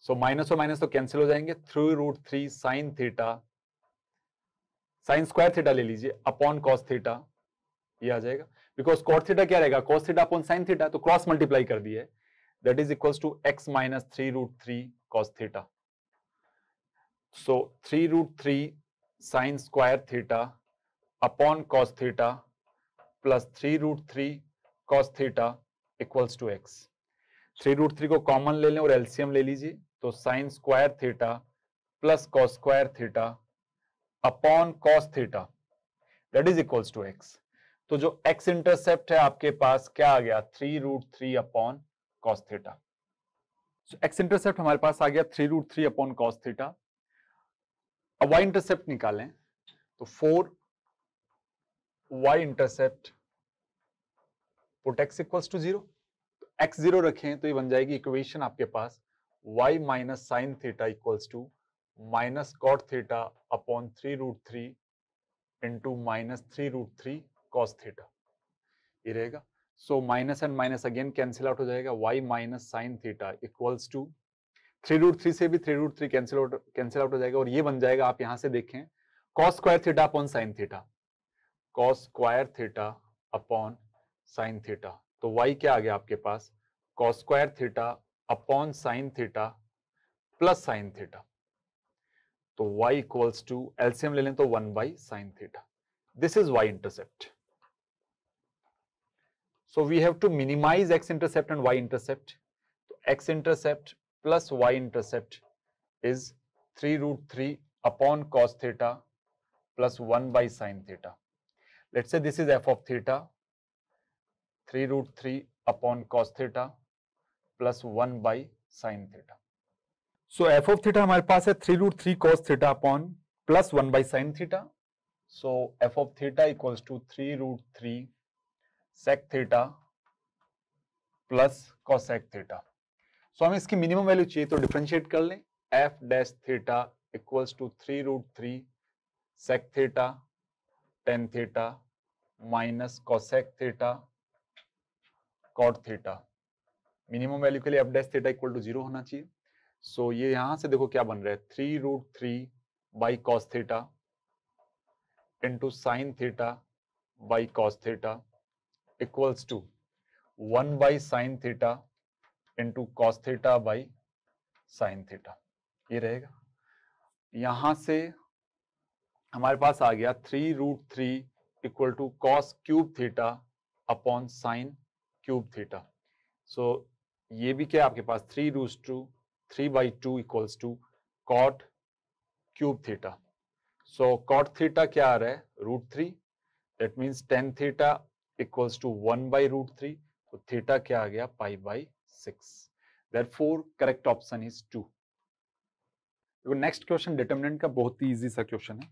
S1: So minus और माइनस तो कैंसिल हो जाएंगे, 3√3 sine theta, sign square theta ले लीजिए अपॉन cos थीटा, ये आ जाएगा, बिकॉज cot थीटा क्या रहेगा, cos theta upon sine theta, तो क्रॉस मल्टीप्लाई कर दिया है, that is equals to x minus 3√3 cos theta. So 3√3 sine square theta upon cos theta plus 3√3 cos theta equals to x। 3√3 को कॉमन ले लें और एलसीएम ले लीजिए, तो sine square theta plus cos square theta upon cos theta that is equals to x. तो जो एक्स इंटरसेप्ट है आपके पास क्या आ गया 3√3 upon cos theta. X intercept हमारे पास आ गया 3√3 अपॉन कॉस थीटा। अब वाई इंटरसेप्ट निकालें तो 4 y intercept put x equals to 0, x 0 रखें तो ये बन जाएगी इक्वेशन आपके पास y minus sine theta equals to minus cot theta upon 3√3 into minus 3√3 cos theta, ये रहेगा। So minus and minus again cancel out हो जाएगा, y minus sine theta equals to 3√3 से भी 3√3 कैंसिल आउट हो जाएगा और ये बन जाएगा, आप यहां से देखें, cos square theta upon sine theta, cos square theta upon sine theta. तो y क्या आ गया आपके पास cos square theta upon sine theta plus sine theta. तो y इक्वल्स टू एलसीएम ले लें तो 1 by sine theta. This is y intercept. So we have to minimise x intercept and y intercept. तो x intercept plus y intercept is 3√3 upon cos theta plus 1 by sine theta. Let's say this is f of theta 3√3 upon cos theta plus 1 by sine theta. So f of theta हमारे पास है 3√3 cos theta upon plus 1 by sine theta. So f of theta equals to 3√3 sec theta plus cosec theta. So हमें इसकी मिनिमम वैल्यू चाहिए तो डिफरेंशिएट कर लें, f dash theta equals to 3√3 sec theta tan theta minus cosec theta cot theta. Minimum value के लिए f dash theta equal to 0 होना चाहिए। सो ये यहां से देखो क्या बन रहा है 3√3 by cos theta into sine theta by cos theta equals to 1 by sine theta into cos theta by sine theta, ये रहेगा। यहां से हमारे पास आ गया 3√3 equal to cos cube theta upon sine cube theta. So ये भी क्या आपके पास 3√3/2 equals to cot cube theta. So cot theta क्या आ रहा है √3, that means tan theta equals to 1/√3, तो थीटा क्या आ गया π/6। Therefore correct option is 2। Next question determinant का बहुत ही इजी सा क्वेश्चन है।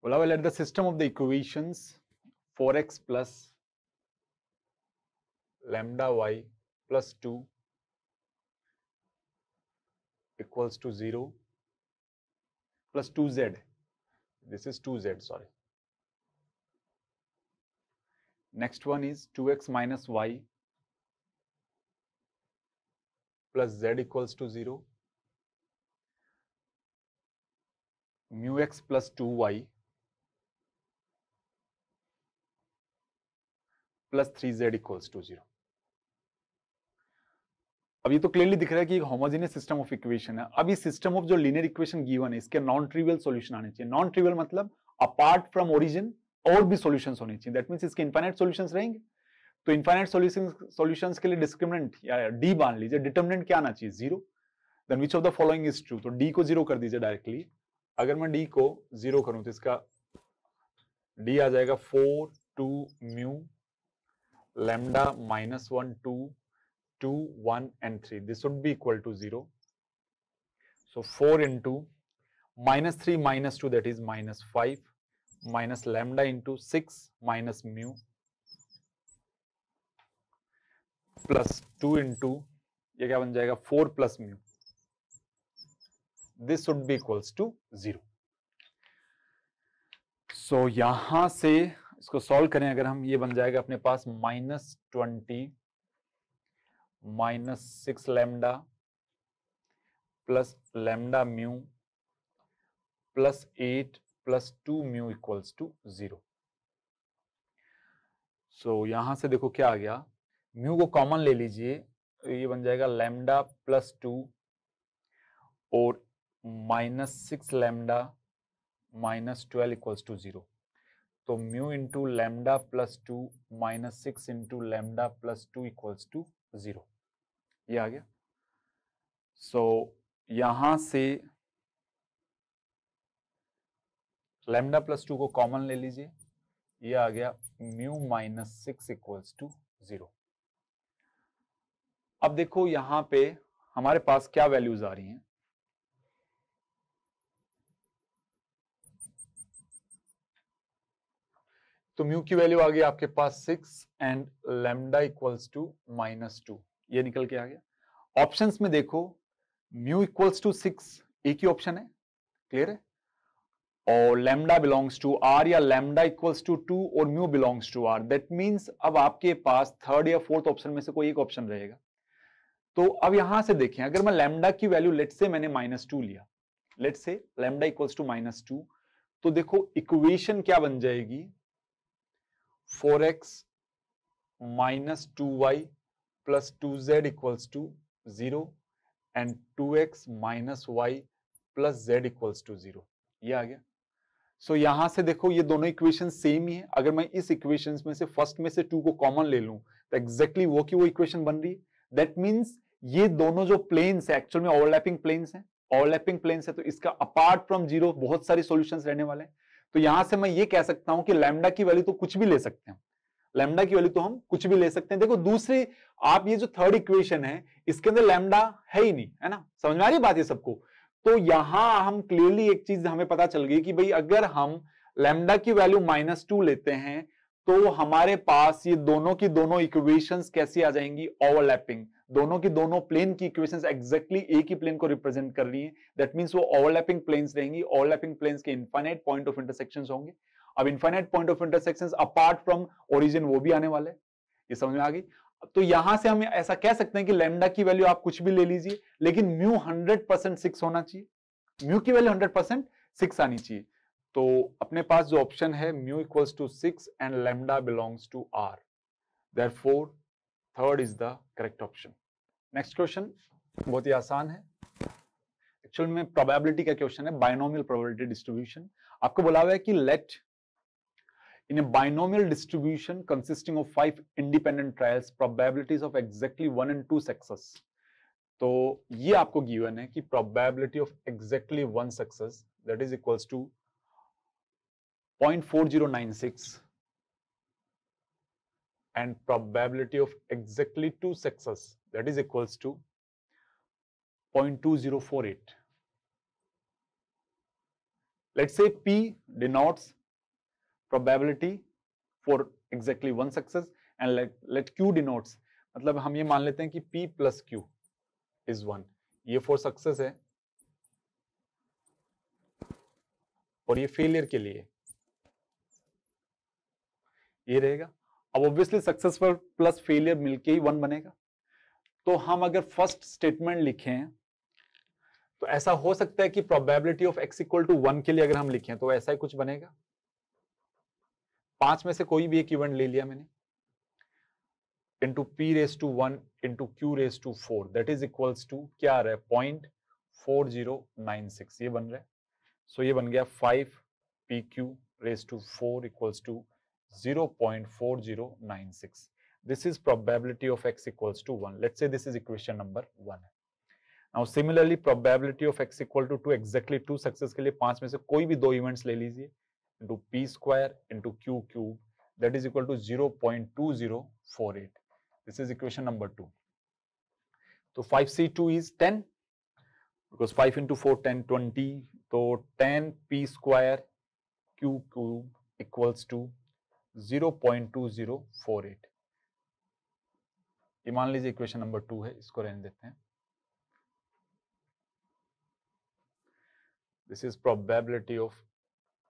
S1: बोला let the system of the equations 4x plus lambda y plus 2 equals to 0 plus 2z, this is 2z, sorry. Next one is 2x minus y plus z equals to 0, mu x plus 2y plus 3z equals to 0। अब ये तो क्लियरली दिख रहा है कि एक होमोजेनियस सिस्टम ऑफ इक्वेशन है। अब इस सिस्टम ऑफ जो लीनियर इक्वेशन गिवन है इसके नॉन ट्रिवियल सॉल्यूशन आने चाहिए। नॉन ट्रिवियल मतलब अपार्ट फ्रॉम ओरिजिन और भी सॉल्यूशंस होने चाहिए, दैट मींस इसके इनफाइनाइट सॉल्यूशंस रहेंगे। तो इनफाइनाइट सॉल्यूशंस के लिए डिस्क्रिमिनेंट या डी मान लीजिए, डिटरमिनेंट क्या आना चाहिए 0। Then which of the following is true, तो डी को 0 कर दीजिए डायरेक्टली। अगर मैं डी को 0 करूं तो इसका डी आ जाएगा 4 2 mu lambda -1 2 2 1 and 3, this would be equal to 0. So 4 into -3 -2 that is -5 minus lambda into 6 minus mu plus 2 into ये क्या बन जाएगा 4 plus mu, this would be equals to 0. So यहां से इसको सॉल्व करें अगर हम, ये बन जाएगा अपने पास -20 -6 lambda plus lambda mu plus 8 plus 2 mu equals to 0। So यहां से देखो क्या आ गया, म्यू को कॉमन ले लीजिए, ये बन जाएगा लैम्डा प्लस 2 और -6 लैम्डा -12 इक्वल्स टू 0। तो mu into lambda plus 2 -6 into lambda plus 2 equals to 0, ये आ गया। सो यहां से लैम्डा प्लस 2 को कॉमन ले लीजिए, ये आ गया म्यू माइनस 6 इक्वल्स टू 0। अब देखो यहां पे हमारे पास क्या वैल्यूज आ रही हैं, तो म्यू की वैल्यू आ गई आपके पास 6 एंड लैम्डा इक्वल्स टू -2, ये निकल के आ गया। ऑप्शंस में देखो म्यू इक्वल्स टू 6 एक ही ऑप्शन है, क्लियर है, और लैम्डा बिलोंग्स टू आर या लैम्डा इक्वल्स टू 2 और mu belongs to R. That means अब आपके पास थर्ड या फोर्थ ऑप्शन में से कोई एक ऑप्शन रहेगा। तो अब यहां से देखें, अगर मैं लैम्डा की वैल्यू लेट्स से मैंने -2 लिया, let's say lambda equals to -2, तो देखो इक्वेशन क्या बन जाएगी, 4x minus 2y plus 2z equals to 0 and 2x minus y plus z equals to 0, ये आ गया। सो यहां से देखो ये दोनों इक्वेशन सेम ही है। अगर मैं इस इक्वेशन में से फर्स्ट में से 2 को कॉमन ले लूं तो एग्जैक्टली वो की वो इक्वेशन बन रही है। दैट मीन्स ये दोनों जो प्लेन्स है एक्चुअल में ओवरलैपिंग प्लेन्स हैं, ओवरलैपिंग प्लेन्स है, तो इसका अपार्ट फ्रॉम 0 बहुत सारी सॉल्यूशंस रहने वाले हैं। तो यहां से मैं ये कह सकता हूं कि लैम्डा की वैल्यू तो कुछ भी ले सकते हैं, लैम्डा की वैल्यू तो हम कुछ भी ले सकते हैं। देखो दूसरी, आप ये जो थर्ड इक्वेशन है इसके अंदर लैम्डा है ही नहीं, है ना, समझ में आ रही बात ये सबको। तो यहां हम क्लियरली एक चीज हमें पता चल गई कि भाई अगर हम लैम्डा की वैल्यू -2 लेते हैं तो हमारे पास ये दोनों की दोनों इक्वेशंस कैसी आ जाएंगी, ओवरलैपिंग। दोनों की दोनों प्लेन की इक्वेशंस एग्जैक्टली एक ही प्लेन को रिप्रेजेंट कर रही हैं। दैट मींस वो ओवरलैपिंग प्लेन्स रहेंगी। ओवरलैपिंग प्लेन्स के इनफाइनाइट पॉइंट ऑफ इंटरसेक्शंस होंगे। अब infinite point of intersections apart from origin वो भी आने वाले हैं, ये समझ में आ गई। तो यहां से हम ऐसा कह सकते हैं कि लैम्डा की वैल्यू आप कुछ भी ले लीजिए, लेकिन म्यू 100% 6 होना चाहिए, म्यू की वैल्यू 100% 6 आनी चाहिए। तो अपने पास जो ऑप्शन है mu equals to 6 and lambda belongs to R, therefore third is the correct option. Next question बहुत ही आसान है, एक्चुअल में प्रोबेबिलिटी का क्वेश्चन है, बाइनोमियल प्रोबेबिलिटी डिस्ट्रीब्यूशन। आपको बोला हुआ है कि late in a binomial distribution consisting of 5 independent trials probabilities of exactly 1 and 2 success। तो ये आपको गिवन है कि probability of exactly 1 success that is equals to 0.4096 and probability of exactly 2 success that is equals to 0.2048। let's say P denotes probability for exactly 1 success and let Q denotes, मतलब हम ये मान लेते हैं कि P plus Q is 1, ये for success है और ये फेलियर के लिए ये रहेगा। अब ऑब्वियसली सक्सेसफुल प्लस फेलियर मिलके ही 1 बनेगा। तो हम अगर फर्स्ट स्टेटमेंट लिखें तो ऐसा हो सकता है कि probability of x equal to 1 के लिए अगर हम लिखें तो ऐसा ही कुछ बनेगा। 5 में से कोई भी एक इवेंट ले लिया मैंने, into p raise to 1 into q raise to 4 that is equals to क्या आ रहा है 0.4096, ये बन रहा है। सो ये बन गया 5pq raise to 4 equals to 0.4096। This is probability of x equals to 1. Let's say this is equation number 1. Now similarly probability of x equal to 2 exactly 2 success के लिए 5 में से कोई भी 2 इवेंट्स ले लीजिए into p square into q cube that is equal to 0.2048. This is equation number 2. So 5c2 is 10 because 5 into 4 10 20, so 10 p square q cube equals to 0.2048। ये मान लीजिए इक्वेशन नंबर 2 है, इसको रहने देते हैं। This is probability of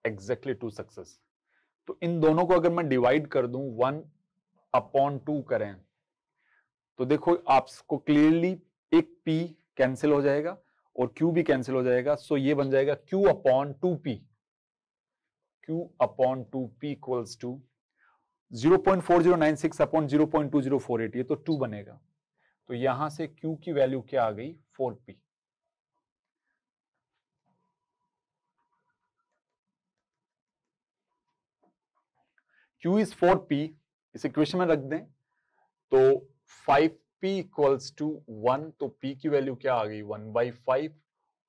S1: exactly 2 success. तो इन दोनों को अगर मैं डिवाइड कर दूं 1/2 करें तो देखो आपको क्लियरली एक p कैंसिल हो जाएगा और q भी कैंसिल हो जाएगा। सो ये बन जाएगा q/2p, q/2p equals to 0.4096 upon 0.2048, ये तो 2 बनेगा। तो यहां से q की वैल्यू क्या आ गई 4p। q इज 4p, इस इक्वेशन में रख दें तो 5 P इक्वल्स टू 1, तो P की वैल्यू क्या आ गई 1/5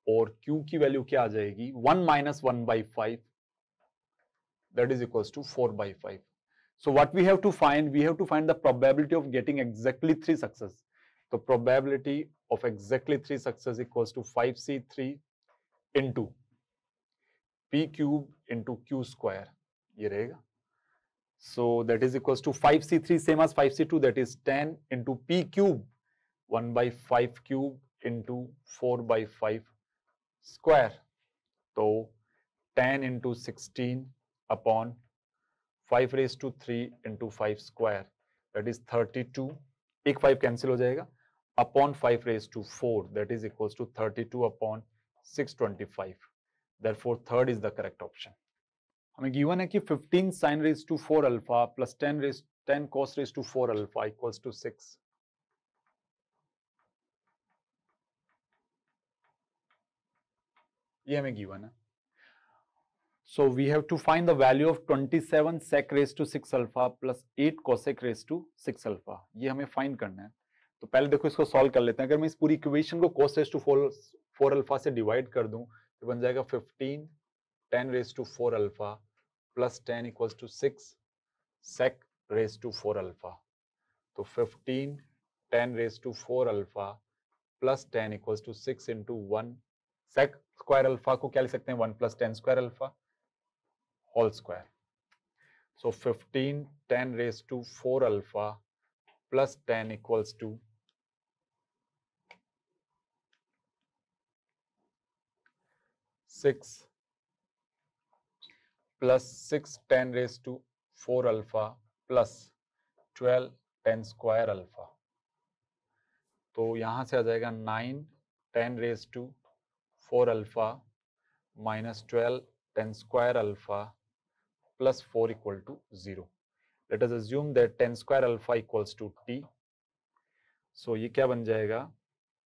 S1: और Q की वैल्यू क्या आ जाएगी 1 minus 1/5, that is equals to 4/5. So what we have to find? We have to find the probability of getting exactly 3 success. So probability of exactly 3 success equals to 5C3 into P cube into Q square. ये रहेगा. So that is equals to 5C3 same as 5C2, that is 10 into P cube 1/5 cube into 4/5 square. तो 10 into 16 upon 5 raised to 3 into 5 square, that is 32, एक 5 कैंसिल हो जाएगा, upon 5 raised to 4, that is equals to 32 upon 625. Therefore third is the correct option. हमें गिवन है कि 15 sin raised to 4 alpha plus 10 cos raised to 4 alpha equals to 6. ये हमें गिवन है. So we have to find the value of 27 sec raised to 6 alpha plus 8 cosec raised to 6 alpha. ये हमें फाइंड करना है. तो पहले देखो इसको सॉल्व कर लेते हैं. अगर मैं इस पूरी इक्वेशन को cos raised to 4 alpha से डिवाइड कर दूं तो बन जाएगा 15 10 raised to 4 alpha plus 10 equals to 6 sec raised to 4 alpha. तो 15 10 raised to 4 alpha plus 10 equals to 6 into 1 sec square alpha को क्या लिख सकते हैं 1 plus 10 square alpha whole square. So 15 10 raised to 4 alpha plus 10 equals to 6 plus 6 10 raised to 4 alpha plus 12 10 square alpha. तो यहां से आ जाएगा 9 10 raised to 4 alpha minus 12 10 square alpha plus 4 equal to 0. Let us assume that 10 square alpha equals to t. So ये क्या बन जाएगा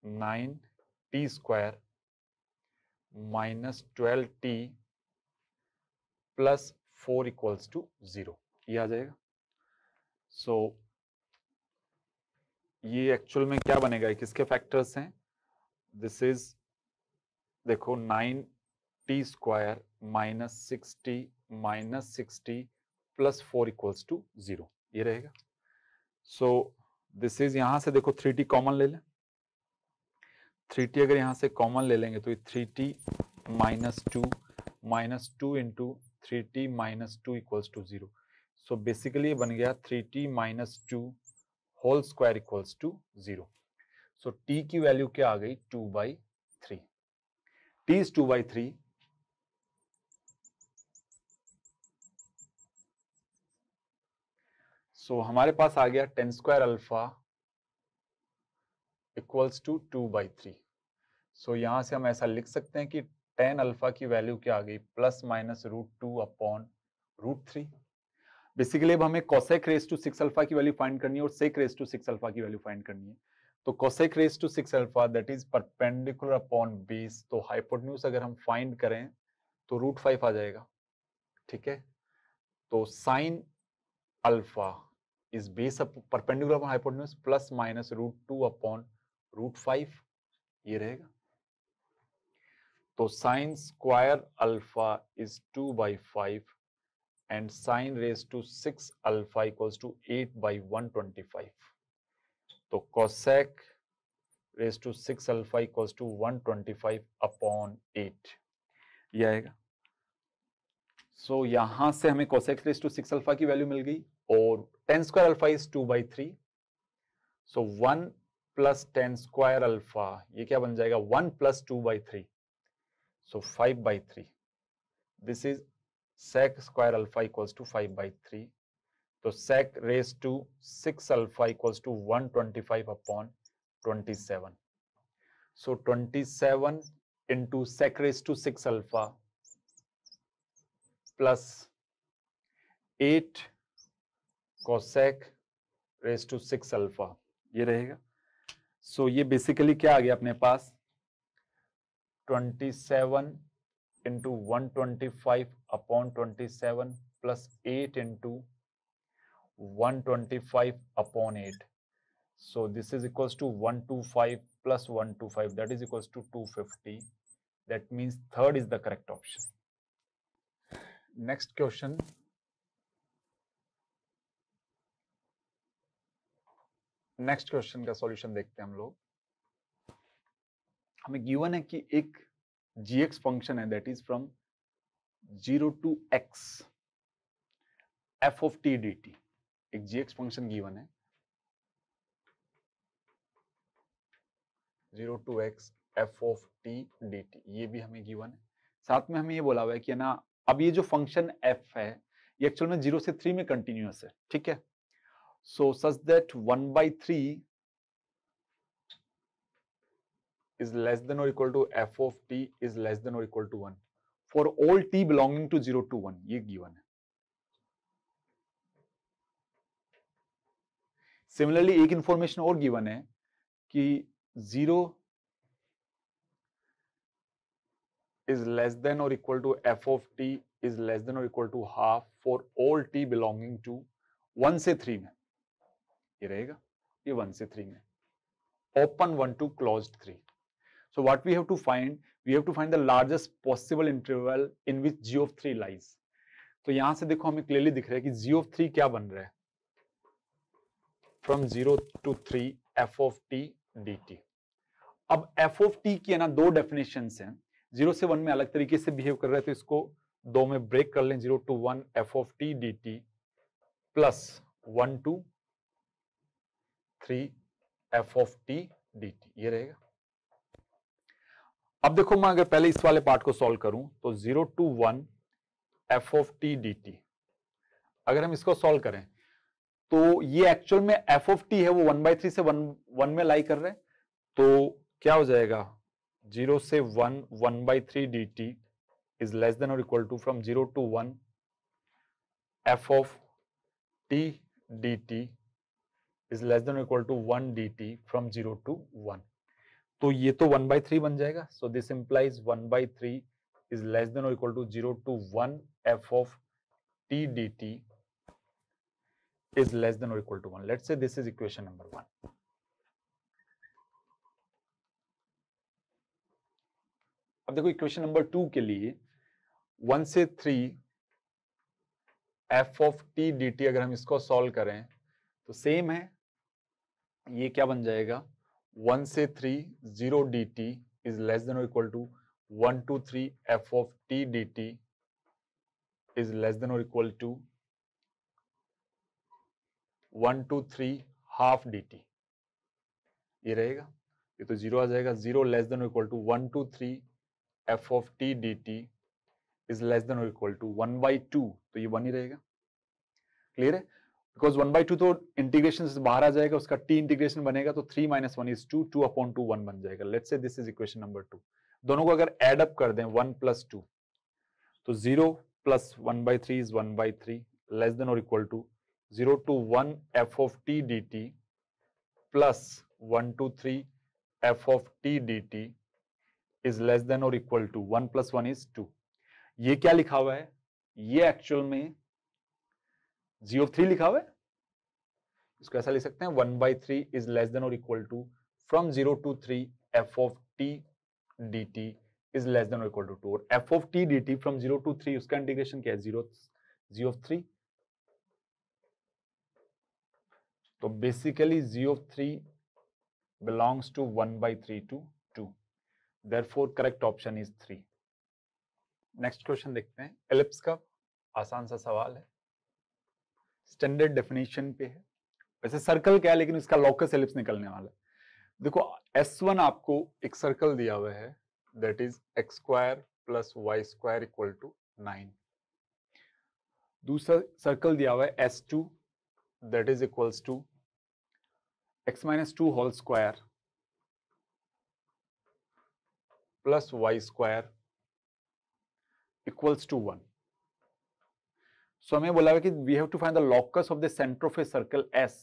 S1: 9t square minus 12t plus 4 equals to 0. ये आ जाएगा. So ये एक्चुअल में क्या बनेगा, किसके फैक्टर्स हैं? दिस इज देखो 9t square minus 6t plus 4 equals to 0 ये रहेगा. सो दिस इज यहां से देखो 3t कॉमन ले लें. 3t अगर यहां से कॉमन ले लेंगे तो ये 3t minus 2 into 3t minus 2 equals to 0. So basically बन गया 3t minus 2 whole square equals to 0. सो t की वैल्यू क्या आ गई 2/3. t is 2/3. सो हमारे पास आ गया 10 स्क्वायर अल्फा इक्वल्स टू 2/3. सो यहां से हम ऐसा लिख सकते हैं कि 10 अल्फा की वैल्यू क्या आ गई प्लस माइनस √2 अपॉन √3. बेसिकली अब हमें कोसेक रेज टू 6 अल्फा की वैल्यू फाइंड करनी है और सेक रेज टू 6 अल्फा की वैल्यू फाइंड करनी है. तो cosec raise to 6 alpha that is perpendicular upon base. तो हाइपोटेन्यूज अगर हम फाइंड करें तो √5 आ जाएगा. ठीक है, तो sine alpha is base perpendicular upon hypotenuse plus minus √2 upon √5 ये रहेगा. तो sine square alpha is 2/5 and sine raised to 6 alpha equals to 8/125. तो cosec raised to 6 alpha equals to 125 upon 8 ये आएगा. सो यहां से हमें cosec raised to 6 alpha की वैल्यू मिल गई और 10 square alpha is 2/3. So 1 plus 10 square alpha ये क्या बन जाएगा 1 plus 2/3. So 5/3. This is sec square alpha equals to 5/3. तो sec raised to 6 alpha equals to 125 upon 27. So 27 into sec raised to 6 alpha plus 8 cosec raised to 6 alpha ये रहेगा. So ये बेसिकली क्या आ गया अपने पास 27 into 125 upon 27 plus 8 into 125 upon 8. So this is equals to 125 plus 125, that is equals to 250. That means third is the correct option.
S2: Next question, next question का सॉल्यूशन देखते हैं हम लोग। हमें गिवन है कि एक gx फंक्शन है that is from 0 to x f of t dt। एक gx फंक्शन गिवन है 0 to x f of t dt, ये भी हमें गिवन है। साथ में हमें ये बोला हुआ है कि ना अब ये जो फंक्शन f है ये एक्चुअल में 0 से 3 में कंटिन्यूअस है, ठीक है। सो such that 1/3 is less than or equal to f of t is less than or equal to 1 for all t belonging to 0 to 1, ये गिवन है। सिमिलरली एक इंफॉर्मेशन और गिवन है कि 0 is less than or equal to f of t is less than or equal to half for all t belonging to 1 से 3 में, ये रहेगा, ये 1 से 3 में, open 1 to closed 3। So what we have to find? We have to find the largest possible interval in which g of 3 lies. तो यहां से देखो हमें क्लियरली दिख रहा है कि g of 3 क्या बन रहा है, from 0 to 3 f of t dt। अब f of t की है ना दो डेफिनेशंस हैं, 0 से 1 में अलग तरीके से बिहेव कर रहा है, तो इसको दो में ब्रेक कर लें, 0 to 1 f of t dt plus 1 to 3 f of t dt, ये रहेगा। अब देखो मैं अगर पहले इस वाले पार्ट को सॉल्व करूं तो 0 to 1 f of t dt, अगर हम इसको सॉल्व करें तो ये एक्चुअल में f of t है वो 1/3 से 1 में लाई कर रहे हैं, तो क्या हो जाएगा 0 से 1 1/3 dt is less than or equal to from 0 to 1 f of t dt is less than or equal to 1 dt from 0 to 1। तो ये तो 1/3 बन जाएगा, so this implies 1/3 is less than or equal to 0 to 1 f of t dt is less than or equal to 1। Let's say this is equation number 1। अब देखो इक्वेशन नंबर 2 के लिए 1 से 3 f of t dt अगर हम इसको सॉल्व करें तो सेम है, ये क्या बन जाएगा 1 से 3 0 dt is less than or equal to 1 to 3 f of t dt is less than or equal to 1 to 3 half dt, ये रहेगा, ये तो 0 आ जाएगा, 0 less than or equal to 1 to 3 f of t dt is less than or equal to 1/2, तो ये 1 ही रहेगा। क्लियर है, बिकॉज 1/2 तो इंटीग्रेशन से बाहर आ जाएगा, उसका t इंटीग्रेशन बनेगा तो 3 - 1 is 2, 2/2 1 बन जाएगा। Let's say this is equation number 2। दोनों को अगर एड अप कर दें 1 + 2 तो 0 + 1/3 is 1/3 लेस देन और equal to 0 to 1 f of t dt plus 1 to 3 f of t dt is less than or equal to 1 + 1 is 2। ये क्या लिखा हुआ है, ये एक्चुअल में g of 3 लिखा हुआ है, इसको ऐसा लिख सकते हैं 1/3 is less than or equal to from 0 to 3 f of t dt is less than or equal to 2, और f of t dt from 0 to 3 उसका इंटीग्रेशन क्या है 0 g of 3, तो basically g of 3 belongs to 1/3 to 2, therefore correct option is 3। Next question देखते हैं, एलिप्स का आसान सा सवाल है, स्टैंडर्ड डेफिनेशन पे है, वैसे सर्कल क्या है लेकिन इसका लॉकस एलिप्स निकलने वाला है। देखो S1 आपको एक सर्कल दिया हुआ है दैट इज x² + y² = 9, दूसरा सर्कल दिया हुआ है S2 that is equals to x - 2 whole square plus y² equals to 1। So हमें बोला है कि we have to find the locus of the center of a circle S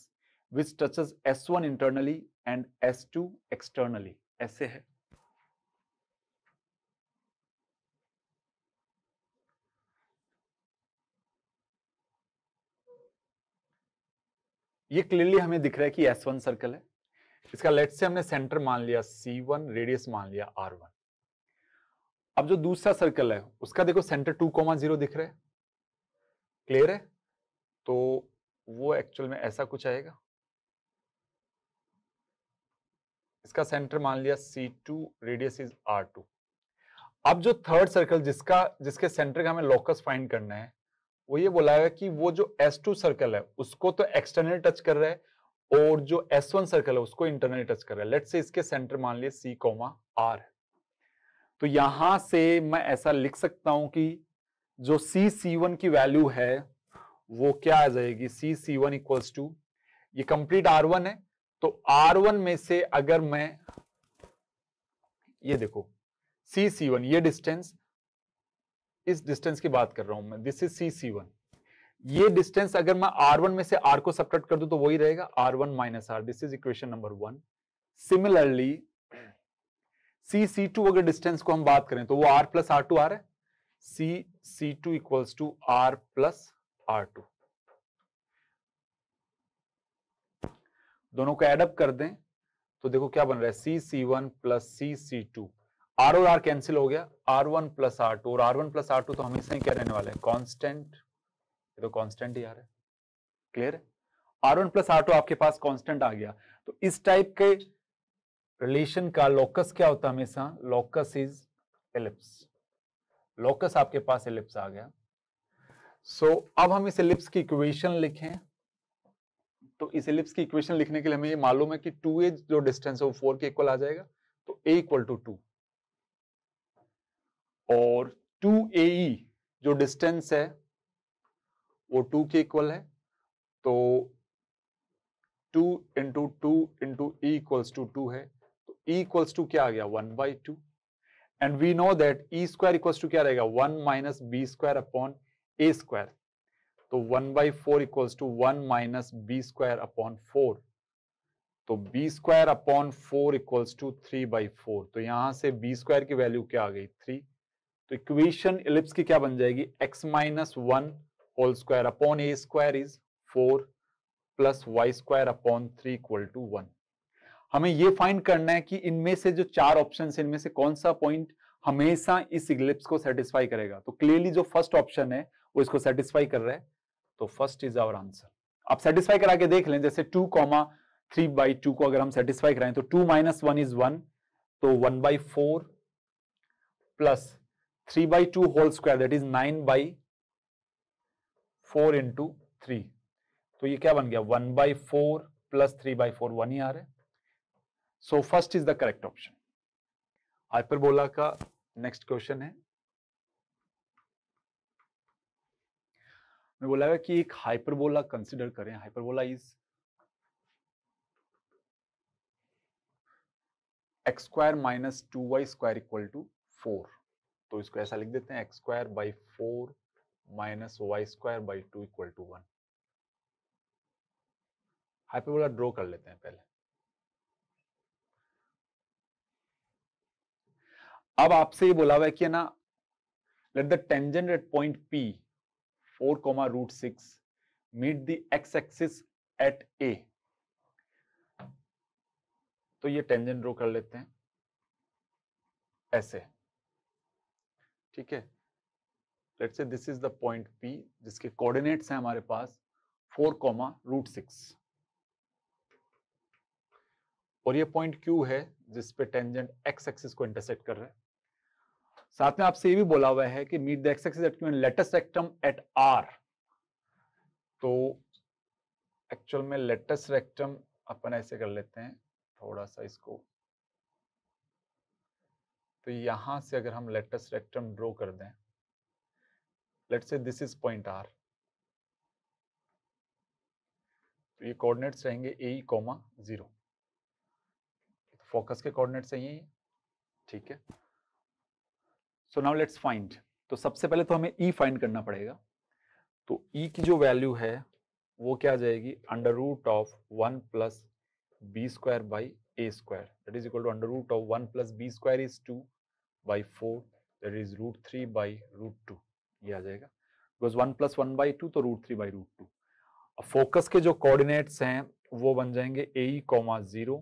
S2: which touches S1 internally and S2 externally, ऐसे है। ये क्लियरली हमें दिख रहा है कि S1 सर्कल है। इसका लेट से हमने सेंटर मान लिया C1, रेडियस मान लिया R1। अब जो दूसरा सर्कल है उसका देखो सेंटर 2,0 दिख रहा है, क्लियर है? तो वो एक्चुअल में ऐसा कुछ आएगा। इसका सेंटर मान लिया C2, रेडियस इज R2। अब जो थर्ड सर्कल जिसके सेंटर का हमें लोकस फाइंड करना है, वो ये बोला है कि वो जो S2 सर्कल है उसको तो एक्सटर्नल टच कर रहा है और जो S1 सर्कल है उसको इंटरनल टच कर रहा है। लेट्स से इसके सेंटर मान लिए C, R। तो यहां से मैं ऐसा लिख सकता हूं कि जो C1 की वैल्यू है वो क्या आ जाएगी, C1 इक्वल्स टू, ये कंप्लीट R1 है, तो R1 में से अगर मैं ये देखो C1, ये डिस्टेंस, इस डिस्टेंस की बात कर रहा हूं मैं, दिस इज C1। ये डिस्टेंस अगर मैं R1 में से R को सब्ट्रैक्ट कर दूं तो वही रहेगा R1 minus R। This is equation number 1। Similarly C2 अगर डिस्टेंस को हम बात करें तो वो R प्लस R2 आ रहा है, C2 equals to R plus R2। दोनों को एडअप कर दें तो देखो क्या बन रहा है, C1 प्लस C2। R और R कैंसिल हो गया, R1 प्लस R2, और R1 प्लस R2 तो हमेशा ही क्या रहने वाला है, कांस्टेंट। ये तो कांस्टेंट ही आ रहा है, क्लियर है? R1 प्लस R2 आपके पास कांस्टेंट आ गया। तो इस टाइप के रिलेशन का लोकस क्या होता है हमेशा, लोकस इज एलिप्स। लोकस आपके पास एलिप्स आ गया। सो अब हम इस एलिप्स की इक्वेशन लिखें, तो इस एलिप्स की इक्वेशन लिखने के लिए हमें ये मालूम है कि 2a जो डिस्टेंस है वो 4 के इक्वल आ जाएगा, तो a इक्वल टू 2, और 2ae जो डिस्टेंस है वो 2 के इक्वल है, तो 2 into 2 into e equals to 2 है, तो e इक्वल्स टू क्या आ गया, 1/2। And we know that e square equals to क्या रहेगा, 1 minus B square upon A square, तो 1/4 equals to 1 minus B square upon 4, तो B square upon 4 equals to 3/4। तो यहां से बी स्क्वायर की वैल्यू क्या आ गई, 3। तो इक्वेशन एलिप्स की क्या बन जाएगी, x minus 1 whole square upon A square is 4 plus y square upon 3 equal to 1। हमें ये फाइंड करना है कि इनमें से जो चार ऑप्शन है इनमें से कौन सा पॉइंट हमेशा इस इलिप्स को सेटिस्फाई करेगा। तो क्लियरली जो फर्स्ट ऑप्शन है वो इसको सेटिस्फाई कर रहा है, तो फर्स्ट इज आवर आंसर। आप सेटिस्फाई करा के देख लें, जैसे 2,3/2 को अगर हम सेटिस्फाई कराएं तो 2 माइनस 1 इज 1, तो 1/4 plus 3/2 whole square that is 9/4 into 3, तो ये क्या बन गया, 1/4 प्लस 3/4, 1 ही आ रहा है। So first is the correct option. Hyperbola का नेक्स्ट क्वेश्चन है, मैं बोला है कि एक हाइपरबोला कंसिडर करें। Hyperbola is x square minus 2y square equal to 4, तो इसको ऐसा लिख देते हैं, x square by 4 minus y square by 2 equal to 1। Hyperbola draw कर लेते हैं पहले। अब आपसे ये बोला हुआ है कि ना, let the tangent at point P 4,√6 meet the x axis at A। तो ये टेंजेंट ड्रॉ कर लेते हैं ऐसे, ठीक है। Let's say this is the point P जिसके कोऑर्डिनेट्स हैं हमारे पास 4,√6, और ये पॉइंट Q है जिस पे टेंजेंट x एक्सिस को इंटरसेक्ट कर रहा है। साथ में आपसे ये भी बोला हुआ है कि meet the x axis at Q and latus rectum at R। तो एक्चुअल में लेटस रेक्टम अपन ऐसे कर लेते हैं थोड़ा सा इसको, तो यहां से अगर हम लेटस रेक्टम ड्रॉ कर दें, let's say this is point R, तो ये कोऑर्डिनेट्स रहेंगे A, 0। फोकस के कोऑर्डिनेट्स हैं ये, ठीक है। So now let's find. तो सबसे पहले तो हमें E फाइंड करना पड़ेगा। तो E की जो वैल्यू है वो क्या आ जाएगी, under root of 1 plus B square by A square that is equal to under root of 1 plus B square is 2/4 that is √3/√2, ये आ जाएगा, बिकॉज 1 + 1/2 तो √3/√2। फोकस के जो कोऑर्डिनेट्स हैं वो बन जाएंगे AE, 0,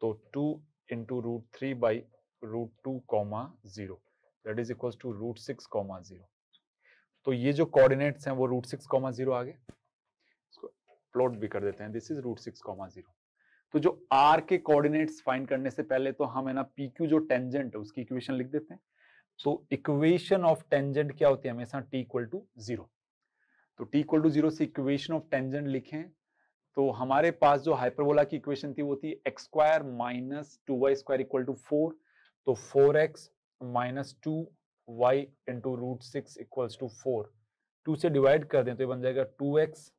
S2: तो 2 into √3 by √2, 0, that is equal to √6, 0। तो ये जो कोऑर्डिनेट्स हैं वो √6, 0 आ गए। इसको प्लॉट भी कर देते हैं, दिस इज √6, 0। तो जो R के कोऑर्डिनेट्स फाइंड करने से पहले तो हम है ना PQ जो टेंजेंट है उसकी इक्वेशन लिख देते हैं। तो इक्वेशन ऑफ टेंजेंट क्या होती है हमेशा, T इक्वल टू 0। तो T इक्वल टू 0 से इक्वेशन ऑफ टेंजेंट लिखें तो हमारे पास जो हाइपरबोला की इक्वेशन थी वो थी x² minus 2y² equal to 4। तो 4x minus 2y into √6 equals to 4। 2 से डिवाइड कर दें तो ये बन जाएगा 2x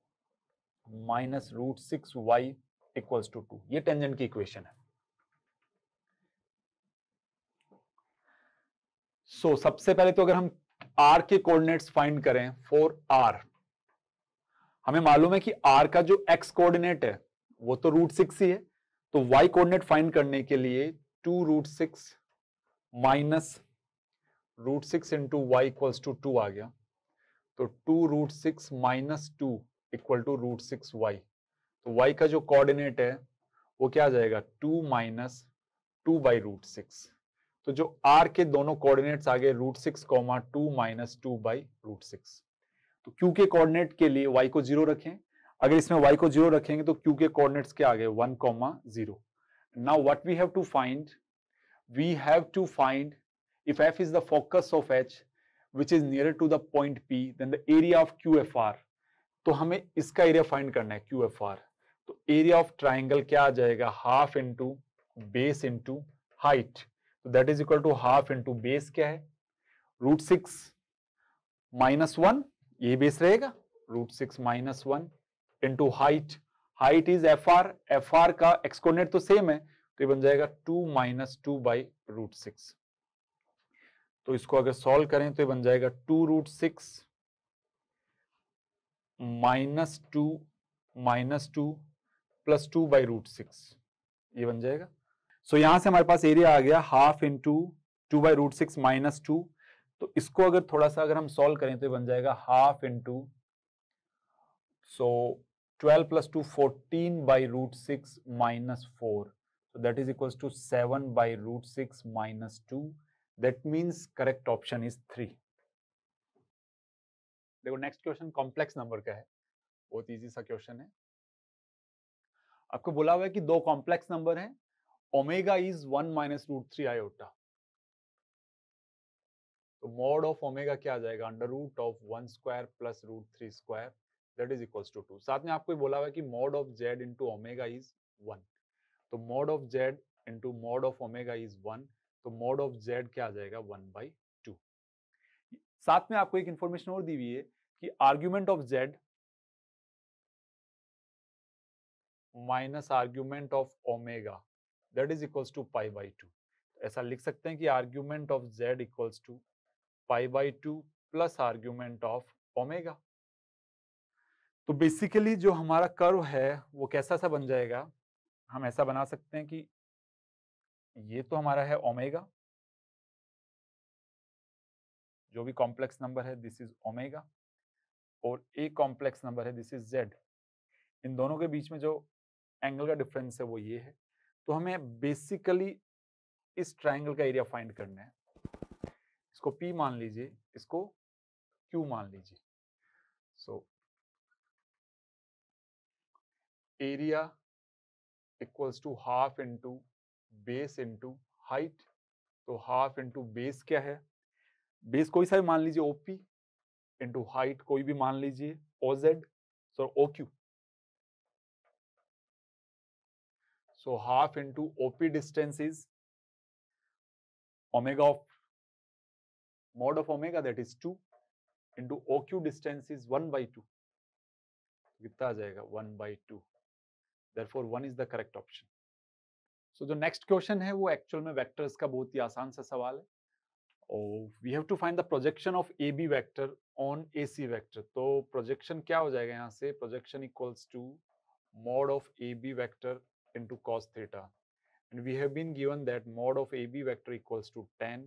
S2: minus √6y equals to 2। ये टेंजेंट की इक्वेशन है। सबसे पहले तो अगर हम r के कोऑर्डिनेट्स फाइंड करें फॉर r, हमें मालूम है कि r का जो x कोऑर्डिनेट है वो तो √6 ही है। तो y कोऑर्डिनेट फाइंड करने के लिए 2√6 minus √6 into y equals to 2 आ गया। तो 2√6 माइनस 2 इक्वल टू √6y। तो y का जो कोऑर्डिनेट है वो क्या आ जाएगा, 2 माइनस 2 बाई √6। तो जो r के दोनों कोऑर्डिनेट्स आ गए √6, 2 माइनस 2 बाई √6। तो q के कोऑर्डिनेट के लिए y को 0 रखें। अगर इसमें y को 0 रखेंगे तो q के कोऑर्डिनेट्स क्या आ गए, 1, 0। Now what we have to find, we have to find if f is the focus of h which is nearer to the point P then the area of QFR। तो हमें इसका एरिया फाइंड करना है QFR। तो एरिया ऑफ ट्राइंगल क्या आ जाएगा, half into base into height. तो that is equal to half into base क्या है, √6 माइनस 1, ये बेस रहेगा, √6 minus 1 into height. Height is FR, FR का एक्स कोऑर्डिनेट तो सेम है तो ये बन जाएगा 2 माइनस 2 बाई √6। तो इसको अगर सॉल्व करें तो ये बन जाएगा 2√6 माइनस 2 प्लस 2 बाई √6, ये बन जाएगा। सो यहां से हमारे पास एरिया आ गया हाफ इंटू 2 बाई √6 माइनस 2। तो इसको अगर थोड़ा सा अगर हम सॉल्व करें तो ये बन जाएगा half into 12 plus 2 14 by √6 minus 4। So that is equals to 7 by √6 minus 2. That means correct option is 3. देखो नेक्स्ट क्वेश्चन कॉम्प्लेक्स नंबर का है, बहुत इजी सा क्वेश्चन है। आपको बोला हुआ है कि दो कॉम्प्लेक्स नंबर हैं, ओमेगा इज 1 माइनस √3 आयोटा। तो मॉड ऑफ ओमेगा क्या आ जाएगा, under root of 1 square plus √3 square that is equals to 2। साथ में आपको बोला हुआ है कि mod of Z into omega is 1। तो mod of Z into mod of omega is 1। तो मॉड ऑफ जेड क्या आ जाएगा, 1/2। साथ में आपको एक इंफॉर्मेशन और दी हुई है कि argument of z minus argument of omega that is equals to π/2। ऐसा लिख सकते हैं कि argument of z equals to π/2 plus argument of omega. तो बेसिकली जो हमारा कर्व है वो कैसा सा बन जाएगा, हम ऐसा बना सकते हैं कि ये तो हमारा है ओमेगा, जो भी कॉम्प्लेक्स नंबर है दिस इज ओमेगा, और एक कॉम्प्लेक्स नंबर है दिस इज जेड। इन दोनों के बीच में जो एंगल का डिफरेंस है वो ये है। तो हमें बेसिकली इस ट्राइंगल का एरिया फाइंड करना है। इसको P मान लीजिए, इसको Q मान लीजिए। So area equals to half into base into height. तो हाफ इंटू बेस क्या है, बेस कोई सा भी मान लीजिए OP इंटू हाइट कोई भी मान लीजिए OZ, so OQ। So half into OP distance is omega of mod of omega that is 2 into OQ distance is 1/2। कितना आ जाएगा, 1/2। therefore 1 is the correct option। so जो नेक्स्ट क्वेश्चन है वो एक्चुअल में वेक्टर्स का बहुत ही आसान सा सवाल है। और we have to find the projection of AB vector on AC vector. तो प्रोजेक्शन क्या हो जाएगा यहाँ से, projection equals to mod of AB vector into cos theta, and we have been given that mod of AB vector equals to 10,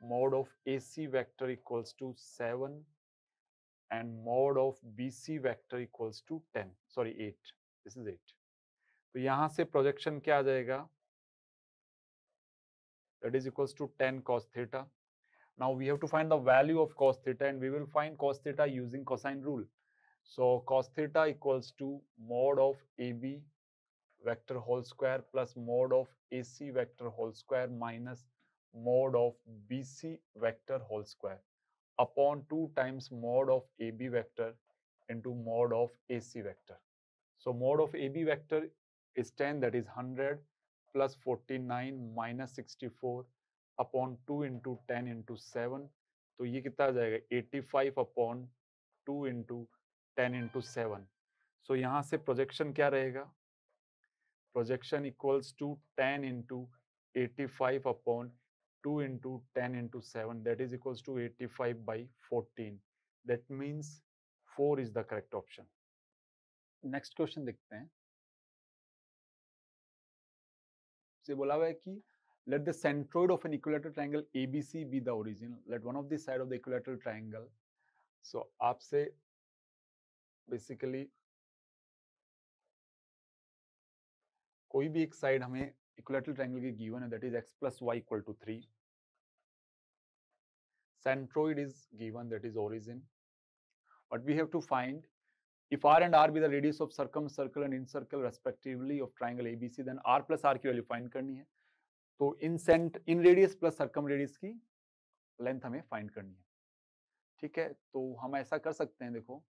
S2: mod of AC vector equals to 7, and mod of BC vector equals to 10, sorry 8, this is 8. तो यहां से प्रोजेक्शन क्या आ जाएगा, that is equals to 10 cos theta. Now we have to find the value of cos theta, and we will find cos theta using cosine rule. So cos theta equals to mod of AB vector whole square plus mod of AC vector whole square minus mod of BC vector whole square upon 2 times mod of AB vector into mod of AC vector. So mod of AB vector is 10, that is 100 plus 49 minus 64 upon 2 into 10 into 7. तो ये कितना आ जाएगा 85 upon 2 into 10 into 7. So यहाँ से प्रोजेक्शन क्या रहेगा, projection equals to 10 into 85 upon 2 into 10 into 7, that is equals to 85 by 14. That means 4 is the correct option.
S1: Next question देखते हैं। से बोला हुआ है कि let the centroid of an equilateral triangle ABC be the origin, let one of the side of the equilateral triangle.
S2: So आपसे बेसिकली कोई भी एक साइड हमें इक्विलैटरल ट्रायंगल की गिवन है, that is x plus y equal to 3. Centroid is given, that is origin. But we have to find if r and r be the radius of circumcircle and incircle respectively of triangle ABC, then r plus r की वैल्यू फाइंड करनी है। तो इन रेडियस प्लस सर्कम रेडियस की लेंथ हमें फाइंड करनी है, ठीक है। तो हम ऐसा कर सकते हैं, देखो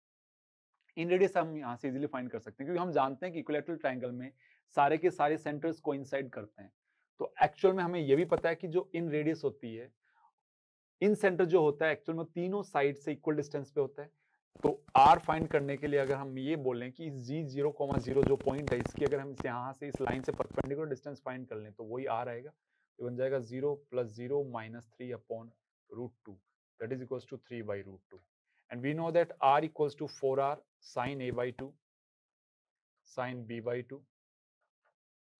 S2: इन रेडियस हम यहाँ से इजीली फाइंड कर सकते हैं, क्योंकि हम जानते हैं कि इक्विलैटरल ट्रायंगल में सारे के सारे सेंटर्स कोइंसाइड करते हैं। तो एक्चुअल में हमें यह भी पता है कि जो इन रेडियस होती है, इन सेंटर जो होता है एक्चुअल में तीनों साइड से इक्वल डिस्टेंस पे होता है। तो r फाइंड करने के लिए अगर हम ये बोलें कि G0,0 जो पॉइंट है इसकी अगर हम यहाँ से इस लाइन से परपेंडिकुलर डिस्टेंस फाइंड कर लें तो वही r आएगा। तो बन जाएगा 0 + 0 - 3 upon √2, that is equals to 3 by √2. And we know that r equals to 4r sin a/2 sin b/2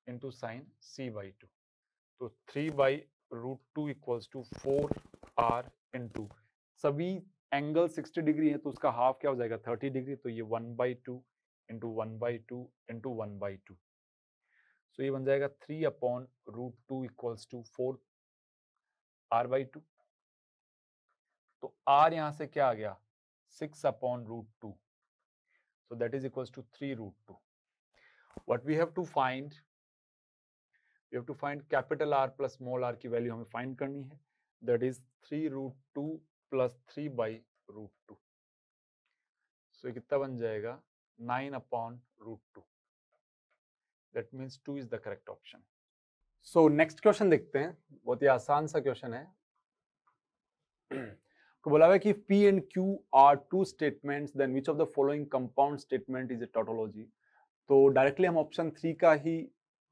S2: into sin c/2. तो 3 by √2 equals to 4r into सभी एंगल 60 डिग्री है तो उसका हाफ क्या हो जाएगा 30 डिग्री। तो ये 1/2 into 1/2 into 1/2, सो ये बन जाएगा 3 upon √2 equals to 4r/2। तो r यहां से क्या आ गया 6 upon √2, so that is equals to 3 √2. What we have to find, we have to find capital R plus small r की वैल्यू हमें फाइंड करनी है, that is 3 √2 plus 3 by √2. So ये कितना बन जाएगा 9 upon √2. That means 2 is the correct option.
S1: So next question देखते हैं, बहुत ही आसान सा क्वेश्चन है। को बोला हुआ है कि P and Q are two statements, then which of the following compound statement is a tautology? तो डायरेक्टली हम ऑप्शन 3 का ही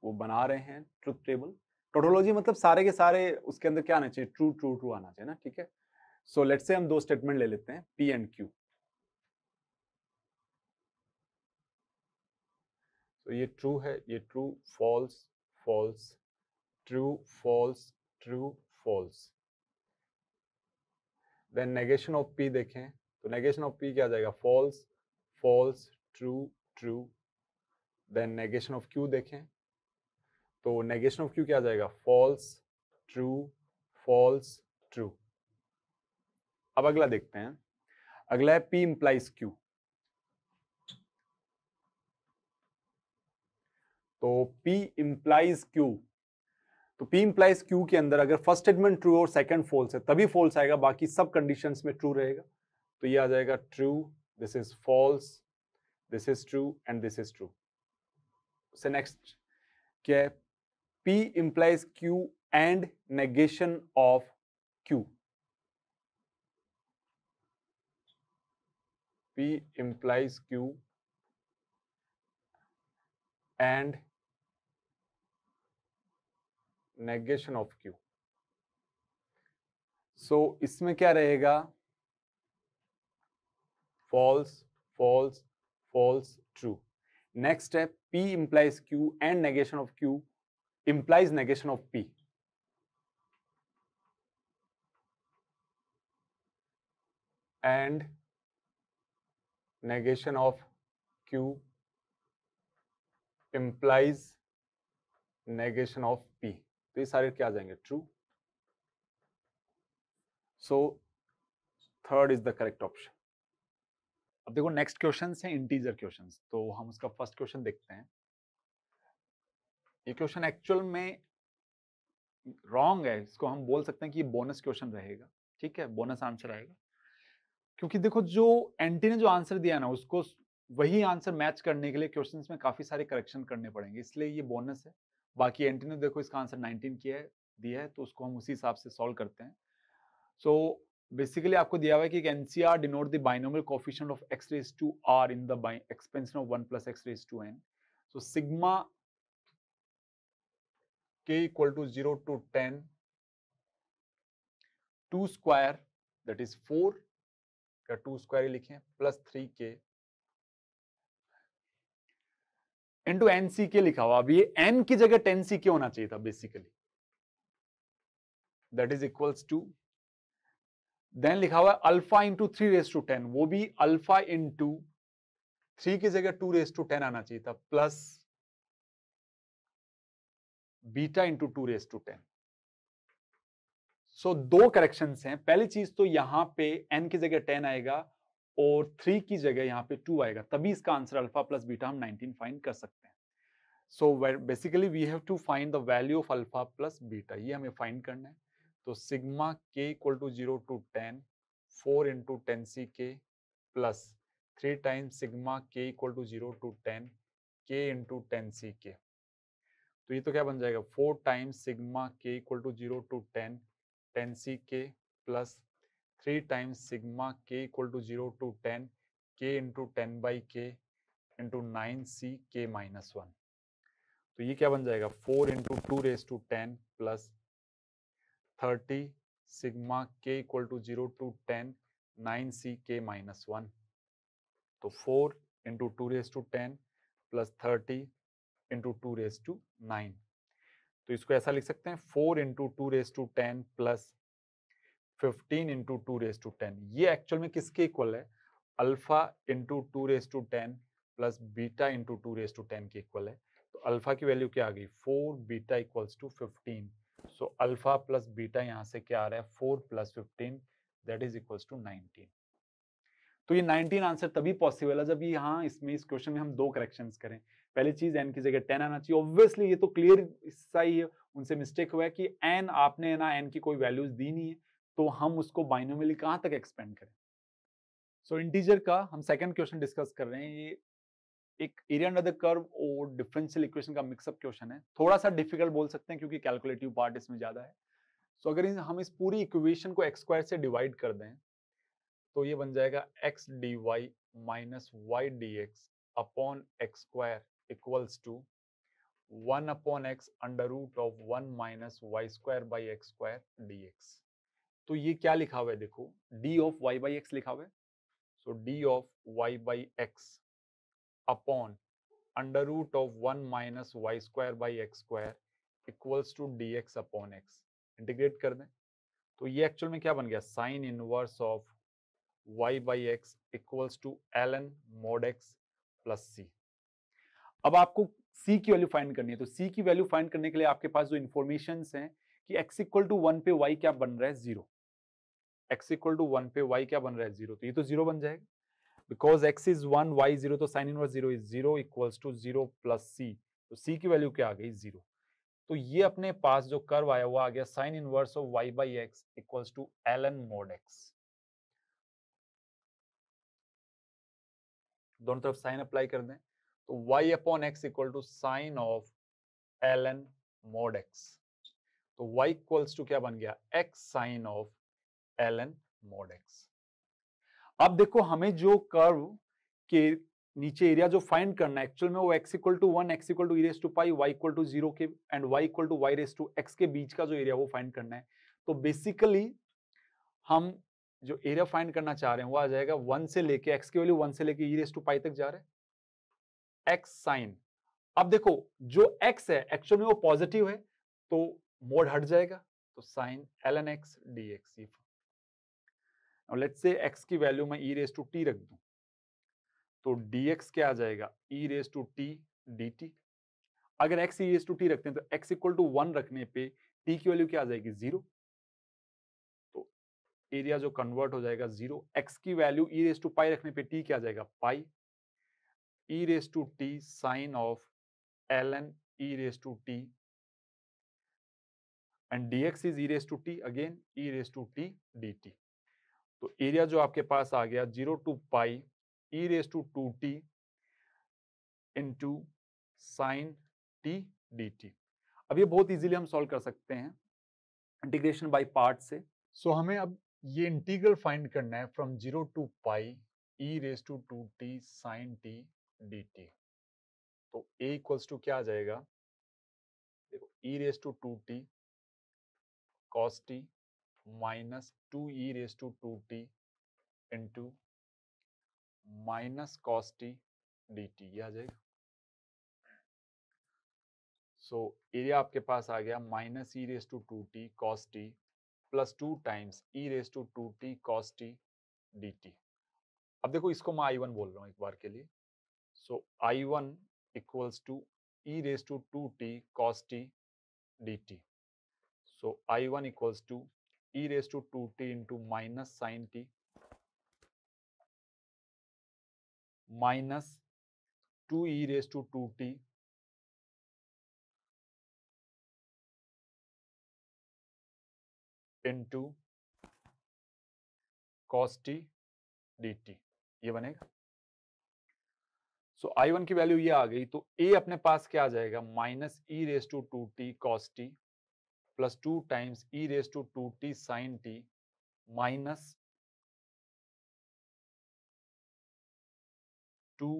S1: वो बना रहे हैं ट्रुथ टेबल। टोटोलॉजी मतलब सारे के सारे उसके अंदर क्या आना चाहिए, ट्रू ट्रू ट्रू आना चाहिए ना, ठीक है। सो लेट्स से हम दो स्टेटमेंट ले लेते हैं P and Q।
S2: तो ये ट्रू है, ये true false false true false true false. Then negation of P देखें तो नेगेशन ऑफ P क्या आ जाएगा false false true true. Then negation of Q देखें तो नेगेशन ऑफ Q क्या आ जाएगा फॉल्स ट्रू फॉल्स ट्रू।
S1: अब अगला देखते हैं, अगला है P implies Q। तो P implies Q, तो P implies Q के अंदर अगर फर्स्ट स्टेटमेंट ट्रू और सेकंड फॉल्स है तभी फॉल्स आएगा, बाकी सब कंडीशंस में ट्रू रहेगा। तो ये आ जाएगा true, this is false, this is true and this is true. So next क्या है, P implies Q and negation of Q।
S2: P implies Q and negation of Q।
S1: सो इसमें क्या रहेगा
S2: false false false true।
S1: Next है P implies Q and negation of Q implies negation of P।
S2: and negation of Q implies negation of P, तो ये सारे क्या आ जाएंगे, true. So third is the correct option. अब देखो नेक्स्ट क्वेश्चन है इंटीजर क्वेश्चन, तो हम उसका फर्स्ट क्वेश्चन देखते हैं. ये क्वेश्चन एक्चुअल में रॉन्ग है, इसको हम बोल सकते हैं कि ये बोनस क्वेश्चन रहेगा. ठीक है, बोनस आंसर आएगा, क्योंकि देखो जो एंटी ने जो आंसर दिया ना, उसको वही आंसर मैच करने के लिए क्वेश्चंस में काफी सारे करेक्शन करने पड़ेंगे, इसलिए ये बोनस है. बाकी एंटी ने देखो इसका आंसर 19 दिया है, तो उसको हम उसी हिसाब से सॉल्व करते हैं. सो बेसिकली आपको दिया हुआ है कि NCR denote the binomial coefficient of x raise to r in the expansion of 1 plus x raise to n. So sigma k equal to 0 to 10 2 square that is 4 का 2 स्क्वायर ही लिखें प्लस 3k इंटू NCK लिखा हुआ. अब ये n की जगह 10CK होना चाहिए था basically, that is equals to, then लिखा हुआ है अल्फा इंटू 3 रेज़ टू 10, वो भी अल्फा इंटू 3 की जगह 2 रेज़ टू 10 आना चाहिए था, plus beta into 2 raise to 10. So दो करेक्शंस हैं. पहली चीज तो यहां पे n की जगह 10 आएगा और 3 की जगह यहां पे 2 आएगा, तभी इसका आंसर अल्फा प्लस बीटा हम 19 फाइंड कर सकते हैं. So basically we have to find the value of alpha plus beta, ये हमें फाइंड करना है. तो sigma k equal to 0 to 10 4 into 10CK plus 3 times sigma k equal to 0 to 10 k into 10CK. तो ये तो क्या बन जाएगा, 4 times sigma k equal to 0 to 10 10CK plus 3 times sigma k equal to 0 to 10 k into 10 by k into 9CK minus 1. तो ये क्या बन जाएगा, 4 into 2 raise to 10 plus 30 sigma k equal to 0 to 10 9CK minus 1. तो 4 into 2 raise to 10 plus 30 into 2 raise to 9. तो इसको ऐसा लिख सकते हैं 4 into 2 raise to 10 plus 15 into 2 raise to 10. ये एक्चुअल में किसके इक्वल है, alpha into 2 raise to 10 plus beta into 2 raise to 10 के इक्वल है. तो अल्फा की वैल्यू क्या आ गई, 4, beta equals to 15. So alpha plus beta यहाँ से क्या आ रहा है, 4 plus 15 that is equals to 19. तो ये 19 आंसर तभी पॉसिबल है जब ये यहाँ इसमें इस क्वेश्चन में हम दो करेक्शंस करें. पहली चीज n की जगह 10 आना चाहिए. ऑब्वियसली ये तो क्लियर हिस्सा ही है, उनसे मिस्टेक हुआ है कि n आपने ना n की कोई वैल्यूज दी नहीं है, तो हम उसको बाइनोमियली कहां तक एक्सपेंड करें. सो इंटीजर का हम सेकंड क्वेश्चन डिस्कस कर रहे हैं. ये एक एरिया अंडर द कर्व और डिफरेंशियल इक्वेशन का मिक्सअप क्वेश्चन है. थोड़ा सा डिफिकल्ट बोल सकते हैं क्योंकि कैलकुलेटिव पार्ट इसमें ज्यादा है. सो अगर हम इस पूरी इक्वेशन को x स्क्वायर से डिवाइड कर दें तो ये बन जाएगा x dy minus y dx upon x square equals to 1 upon x under root of 1 minus y square by x square dx. तो ये क्या लिखा हुआ है, देखो d of y by x लिखा हुआ है. So d of y by x upon under root of 1 minus y square by x square equals to dx upon x. Integrate कर दें तो ये एक्चुअल में क्या बन गया, sine inverse of y by x equals to ln mod x plus c. अब आपको c की वैल्यू फाइंड करनी है. तो c की वैल्यू फाइंड करने के लिए आपके पास जो इंफॉर्मेशन हैं कि x इक्वल टू 1 पे y क्या बन रहा है, 0. x इक्वल टू 1 पे y क्या बन रहा है, 0. तो ये तो 0 बन जाएगा बिकॉज x इज 1 y 0, तो sine inverse 0 is 0 equals to 0 plus c. तो c की वैल्यू क्या आ गई, 0. तो ये अपने पास जो कर्व आया हुआ आ गया sine inverse of y by x equals to ln mod x. दोनों तरफ साइन अप्लाई कर दें तो y upon x equal to sine of ln mod x. तो y इक्वल्स टू क्या बन गया, x sine of ln mod x. अब देखो हमें जो कर्व के नीचे एरिया जो फाइंड करना है एक्चुअल में वो x equal to 1, x equal to e raise to pi, y equal to 0 के and y equal to y raise to x के बीच का जो एरिया वो फाइंड करना है. तो बेसिकली हम जो एरिया फाइंड करना चाह रहे हैं वो आ जाएगा 1 से लेके x की वैल्यू 1 से लेके ई रेस टू पाई तक जा रहा है, x साइन. अब देखो जो x है एक्चुअल में वो पॉजिटिव है तो मोड हट जाएगा, तो sine ln x dx. Let's say x की वैल्यू मैं ई रेस टू टी रख दूं तो dx क्या आ जाएगा, e raise to t dt। अगर x e raise to t रखते हैं तो x इक्वल टू 1 रखने पे t की वैल्यू क्या आ जाएगी, 0। तो एरिया जो कन्वर्ट हो जाएगा 0, x की value e raise to pi रखने पे t क्या आ जाएगा, pi, e raise to t sine of ln e raise to t and dx is e raise to t again e raise to t dt। तो एरिया जो आपके पास आ गया 0 to pi e raise to 2t into sine t dt। अब ये बहुत इजीली हम सॉल्व कर सकते हैं इंटीग्रेशन बाय पार्ट से। सो हमें अब ये इंटीग्रल फाइंड करना है from 0 to pi e raise to 2t sine t dt। तो a इक्वल्स टू क्या आ जाएगा, देखो e raise to 2t cos t minus 2e raise to 2t into minus cos t dt, ये आ जाएगा। सो एरिया आपके पास आ गया minus e raise to 2t cos t plus 2 times e raise to 2t cos t dt। अब देखो इसको मैं I1 बोल रहा हूँ एक बार के लिए। So I1 equals to e raise to 2t cos t dt। So I1 equals to e raise to 2t into minus sine t minus 2e raise to 2t into cos t dt, ये बनेगा। सो I1 की वैल्यू ये आ गई, तो a अपने पास क्या आ जाएगा, minus e raise to 2t cos t plus 2 times e raise to 2t sine t minus 2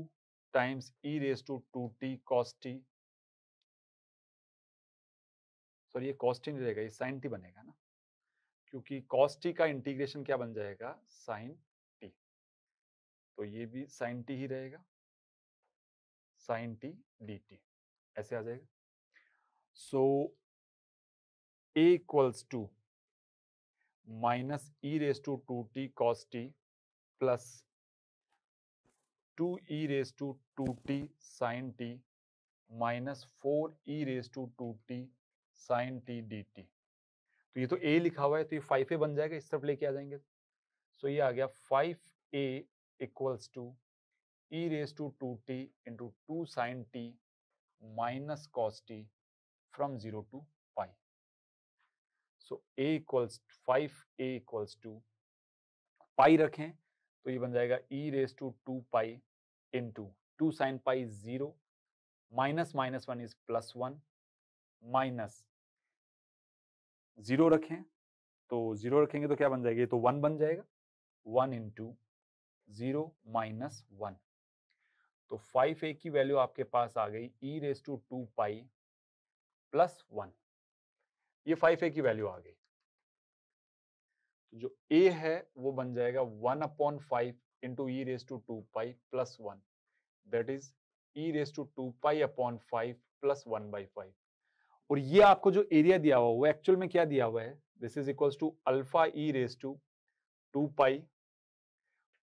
S2: times e raise to 2t cos t, sorry ये cos t नहीं रहेगा, ये sin t बनेगा ना, क्योंकि cos t का इंटीग्रेशन क्या बन जाएगा, sin t। तो ये भी sin t ही रहेगा, sin t dt ऐसे आ जाएगा। So a equals to minus e raise to 2t cos t plus 2e raise to 2t sin t minus 4e raise to 2t sin t dt। तो ये तो a लिखा हुआ है, तो ये 5a बन जाएगा, इस तरफ लेके आ जाएंगे। सो ये आ गया 5a equals to e raise to 2t into 2 sin t minus cos t from 0 to pi. So a equals 5a equals to pi रखें तो ये बन जाएगा e raise to 2 pi into 2 sine pi 0 minus minus 1 is plus 1 minus 0 रखें तो 0 रखेंगे तो क्या बन जाएगा, ये तो 1 बन जाएगा, 1 इंटू 0 माइनस 1। तो 5a की वैल्यू आपके पास आ गई e raise to 2 pi plus 1, ये 5a की वैल्यू आ गई। तो जो a है वो बन जाएगा 1/5 into e raise to 2 pi plus 1, that is e raise to 2 pi upon 5 plus 1/5। और ये आपको जो एरिया दिया हुआ वो एक्चुअल में क्या दिया हुआ है, this is equals to alpha e raise to 2 pi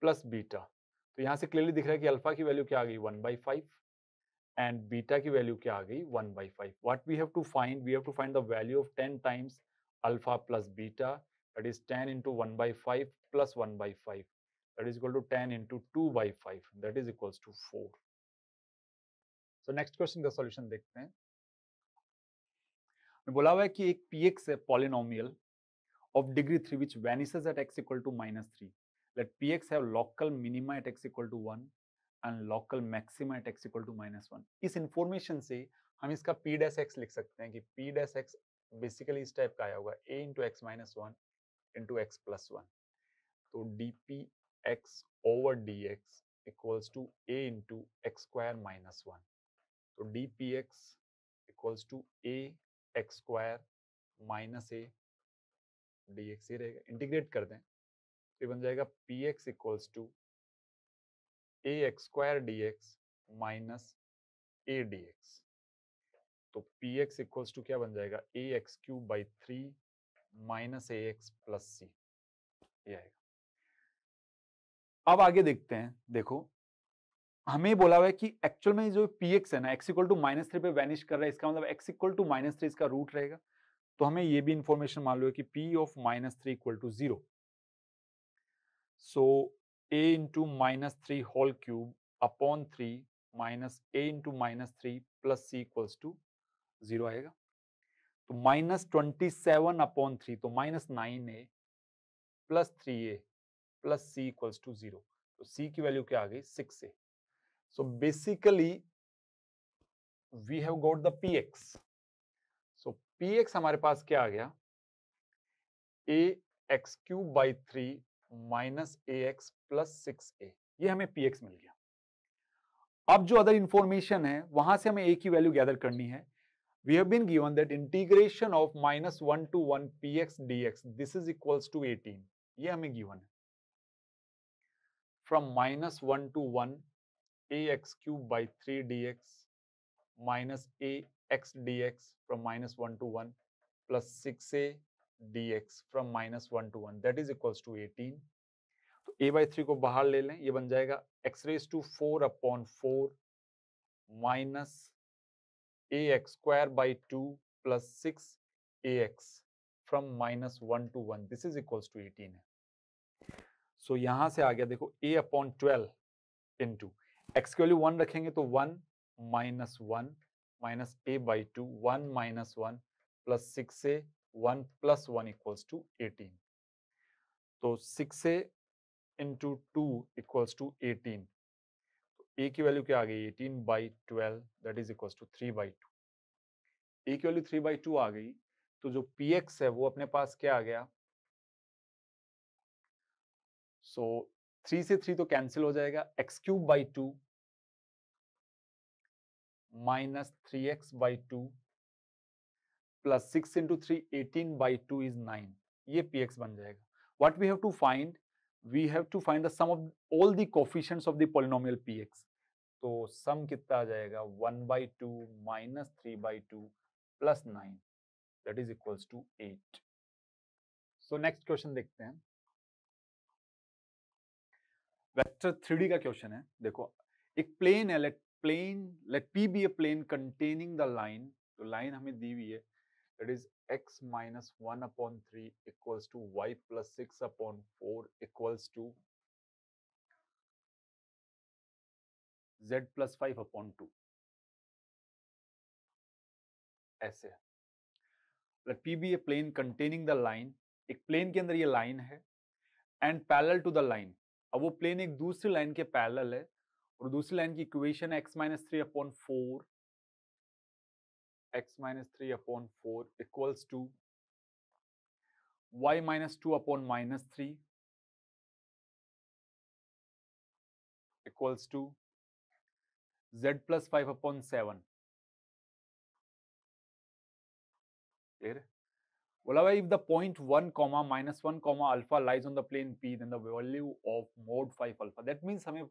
S2: plus beta. तो यहां से क्लियरली दिख रहा है कि अल्फा की वैल्यू क्या आ गई 1/5 एंड बीटा की वैल्यू क्या आ गई 1/5। What we have to find, we have to find the value of 10 times alpha plus beta, that is 10 into 1/5 plus 1/5, that is equal to 10 into 2/5, that is equals to 4। So next question का सॉल्यूशन देखते हैं। बोला हुआ है कि एक px है polynomial of degree 3 which vanishes at x equal to -3. Let px have local minima at x equal to 1 and local maxima at x equal to -1. इस इंफॉर्मेशन से हम इसका p dash x लिख सकते हैं कि p dash x बेसिकली इस टाइप का आया होगा a into x minus 1 into x plus 1. तो dpx over dx equals to a into x square minus 1. तो dpx equals to a x square minus a dx ही रहेगा। इंटीग्रेट कर दें तो बन जाएगा px equals to a x square dx minus a dx। तो px इक्वल्स टू क्या बन जाएगा a x cube by 3 minus a x plus c, ये आएगा। अब आगे देखते हैं, देखो हमें बोला हुआ है कि एक्चुअल में जो px है ना x इक्वल टू -3 पे वैनिश कर रहा है, इसका मतलब x इक्वल टू -3 इसका रूट रहेगा। तो हमें ये भी इंफॉर्मेशन मालूम है कि p of -3 equal to 0। So a into -3 whole cube upon 3 minus a into -3 plus c equals to 0 आएगा। तो -27 अपॉन 3 तो -9a plus 3a plus c equals to 0। तो c की वैल्यू क्या आ गई 6a। So basically we have got the px। So px हमारे पास क्या आ गया, ax cube by 3 minus ax plus 6a, ये हमें px मिल गया। अब जो अदर इंफॉर्मेशन है वहां से हमें a की वैल्यू गैदर करनी है। We have been given that integration of -1 to 1 px dx this is equals to 18, ये हमें गिवन है। From -1 to 1 ax cube by 3 dx minus ax dx from -1 to 1 plus 6a dx from -1 to 1 that is equals to 18। तो a by 3 को बाहर ले लें, ये बन जाएगा x raised to 4 upon 4 minus ax square by 2 plus 6ax from -1 to 1 this is equals to 18 है। सो यहां से आ गया देखो a अपॉन 12 इंटू x की वैल्यू 1 रखेंगे तो 1 minus 1 minus a by 2 1 minus 1 plus 6a 1 plus 1 equals to 18। तो 6a इंटू 2 इक्वल्स टू 18। तो a की वैल्यू क्या आ गई 18 by 12 that is equals to 3 by 2। a की वैल्यू 3 बाई 2 आ गई तो जो px है वो अपने पास क्या आ गया, सो 3 से 3 तो कैंसिल हो जाएगा, x cube by 2 minus 3x by 2 plus 6 into 3 18 by 2 is 9, ये px बन जाएगा। What we have to find, we have to find the sum of all the coefficients of the polynomial px। तो सम कितना आ जाएगा 1 by 2 minus 3 by 2 plus 9 that is equals to 8। So next question देखते हैं। वेक्टर 3D का क्वेश्चन है। देखो एक प्लेन है, let P be a plane containing the line. तो लाइन हमें दी हुई है that is x minus 1 upon 3 equals to y plus 6 upon 4 equals to z plus 5 upon 2, ऐसे है। Let P be a plane containing the line, एक प्लेन के अंदर ये लाइन है and parallel to the line. अब वो प्लेन एक दूसरी लाइन के पैरेलल है और दूसरी लाइन की इक्वेशन है x minus 3 upon 4 x minus 3 upon 4 equals to y minus 2 upon minus 3 equals to z plus 5 upon 7। बोला भाई if the point 1 comma minus 1 comma alpha lies on the plane p then the value of mod 5 alpha, that means हमें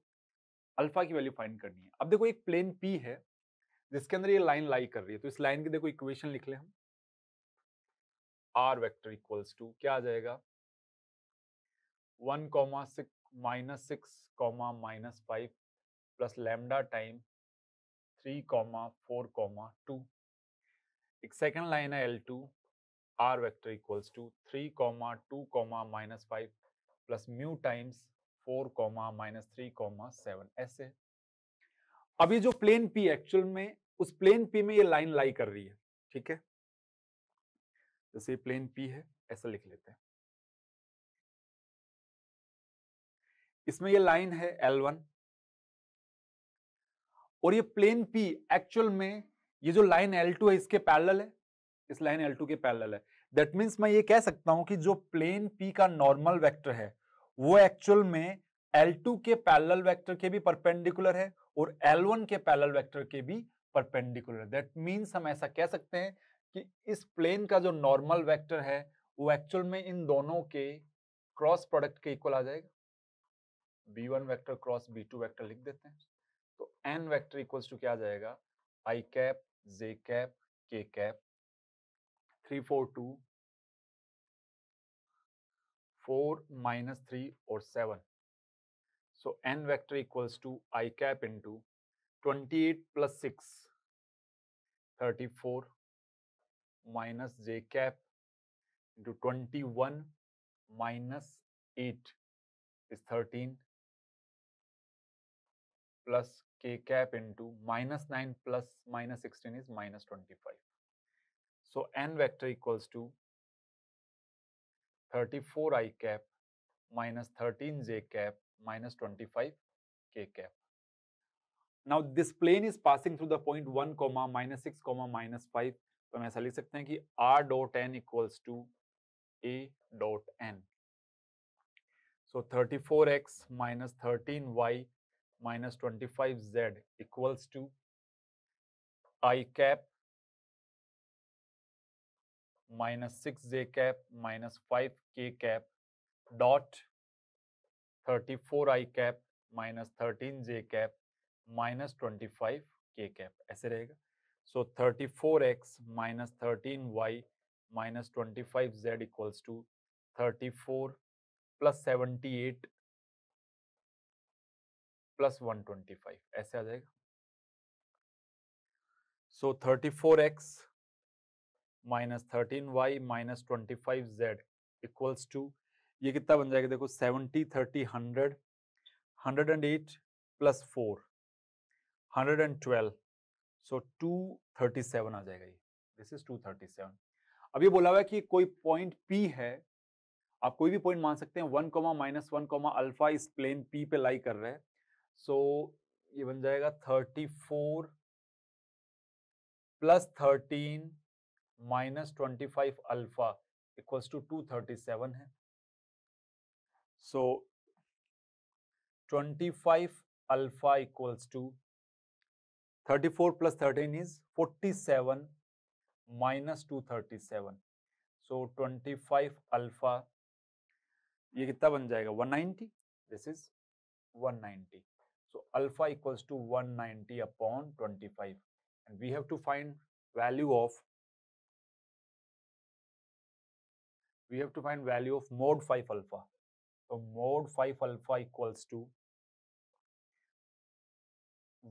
S2: अल्फा की वैल्यू फाइंड करनी है। अब देखो एक प्लेन p है जिसके अंदर ये लाइन लाई कर रही है, तो इस लाइन की देखो इक्वेशन लिख ले हम, r वेक्टर इक्वल्स टू क्या आ जाएगा 1 comma 6 minus 6 comma minus 5 plus lambda time 3 comma 4 comma 2। एक सेकंड लाइन है L2 r vector equals to 3 comma 2 comma minus 5 plus mu times 4 comma minus 3 comma 7, ऐसे। अब ये जो प्लेन P एक्चुअल में उस प्लेन P में ये लाइन लाई कर रही है, ठीक है। जैसे प्लेन P है ऐसा लिख लेते हैं, इसमें ये लाइन है L1 और ये प्लेन P एक्चुअल में ये जो लाइन L2 है इसके पैरेलल है, इस लाइन L2 के पैरेलल है। दैट मींस मैं ये कह सकता हूं कि जो प्लेन P का नॉर्मल वेक्टर है वो एक्चुअल में L2 के पैरेलल वेक्टर के भी परपेंडिकुलर है और L1 के पैरेलल वेक्टर के भी परपेंडिकुलर है। दैट मींस हम ऐसा कह सकते हैं कि इस प्लेन का जो नॉर्मल वेक्टर है वो एक्चुअल में इन दोनों के क्रॉस प्रोडक्ट के इक्वल आ जाएगा। b1 vector cross b2 vector लिख देते हैं, तो n वेक्टर इक्वल्स टू क्या आ जाएगा i cap j cap k cap 3 4 2 4 minus 3 और 7। So n vector equals to I cap into 28 plus 6, 34 minus j cap into 21 minus 8 is 13 plus k cap into minus 9 plus minus 16 is minus 25. So n vector equals to 34 I cap minus 13 j cap minus 25 k cap. Now this plane is passing through the point 1, minus 6, minus 5. तो हम ऐसा लिख सकते हैं कि r dot n equals to a dot n. So 34x minus 13y minus 25z equals to I cap minus 6j cap minus 5k cap dot 34I cap minus 13j cap minus 25k cap. ऐसे रहेगा. So 34x minus 13y minus 25z equals to 34 plus 78 plus 125. ऐसे आ जाएगा. So 34x minus 13y minus 25z equals to, ये कितना बन जाएगा देखो, 70 30 100 108 plus 4 112. So 237 आ जाएगा. ये दिस इज 237. अब ये बोला हुआ है कि कोई पॉइंट P है, आप कोई भी पॉइंट मान सकते हैं, 1, माइनस 1, अल्फा इस प्लेन P पे लाई कर रहा है. सो ये बन जाएगा 34 plus 13 minus 25 alpha equals to 237 है. So 25 alpha equals to 34 plus 13 is 47 minus 237. So 25 alpha, ये कितना बन जाएगा 190. This is 190. So alpha equals to 190 upon 25, and we have to find value of mod 5 alpha. So mod 5 alpha equals to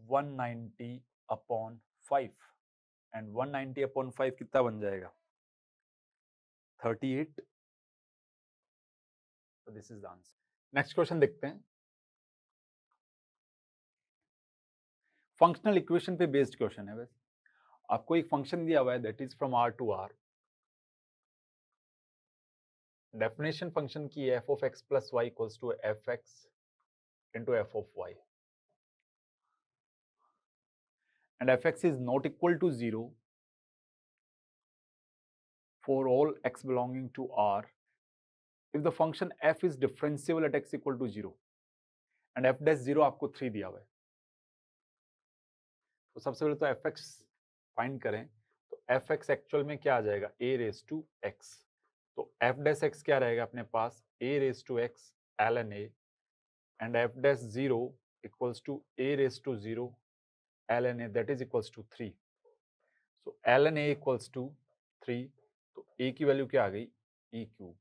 S2: 190 upon 5, and 190 upon 5 कितना बन जाएगा 38. So this is the answer. Next question देखते हैं. फंक्शनल इक्वेशन पे बेस्ड क्वेश्चन है. बस आपको एक फंक्शन दिया हुआ है that is from R to R. Definition function की है f of x plus y equals to fx into f of y. And fx is not equal to 0 for all x belonging to R if the function f is differentiable at x equal to 0 and f dash 0 आपको 3 दिया हुआ है. तो सबसे पहले तो fx फाइंड करें. तो fx एक्चुअल में क्या आ जाएगा a raised to x. तो f dash x क्या रहेगा अपने पास a raised to x ln a, and f dash 0 equals to a raised to 0 ln a, that is equals to 3. So ln a equals to 3. तो a की वैल्यू क्या आ गई e क्यूब.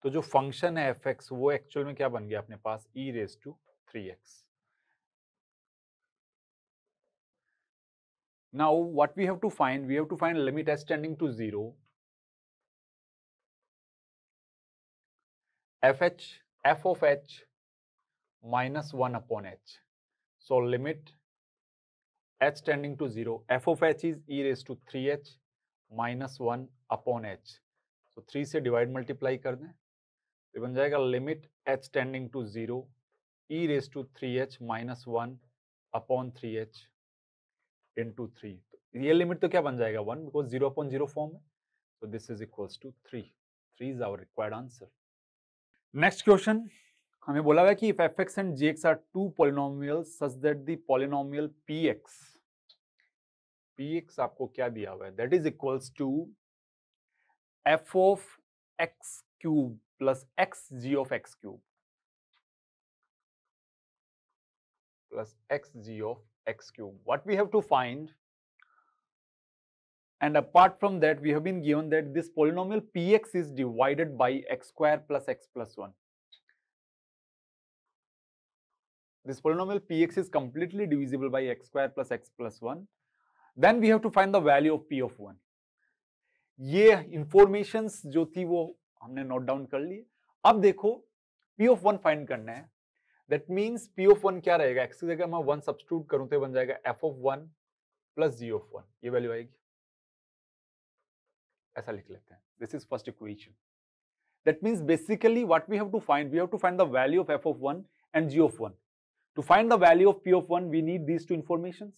S2: तो जो फंक्शन है fx वो एक्चुअल में क्या बन गया अपने पास e raised to 3x. Now what we have to find limit s tending to 0 f of h minus 1 upon h. So limit h tending to 0, f of h is e raised to 3h minus 1 upon h. So 3 से डिवाइड मल्टीप्लाई कर दें तो बन जाएगा limit h tending to 0 e raised to 3h minus 1 upon 3h into 3. तो ये लिमिट तो क्या बन जाएगा 1 because 0 upon 0 फॉर्म है. So this is equals to 3. 3 is our required answer. Next question हमें बोला हुआ है कि if fx and gx are two polynomials such that the polynomial px आपको क्या दिया हुआ है that is equals to f of x cube plus xg of x cube plus xg of x cube. What we have to find, and apart from that we have been given that this polynomial px is divided by x square plus x plus 1. this polynomial px is completely divisible by x square plus x plus 1, then we have to find the value of p of 1. ये इंफॉर्मेशंस जो थी वो हमने नोट डाउन कर ली. अब देखो p of 1 फाइंड करना है. दैट मीन्स p of 1 क्या रहेगा, x की जगह मैं 1 सब्स्टिट्यूट करूं तो बन जाएगा f of 1 plus g of 1. ये वैल्यू आएगी, ऐसा लिख लेते हैं. This is first equation. That means basically what we have to find the value of f of 1 and g of 1. To find the value of p of 1, we need these two informations.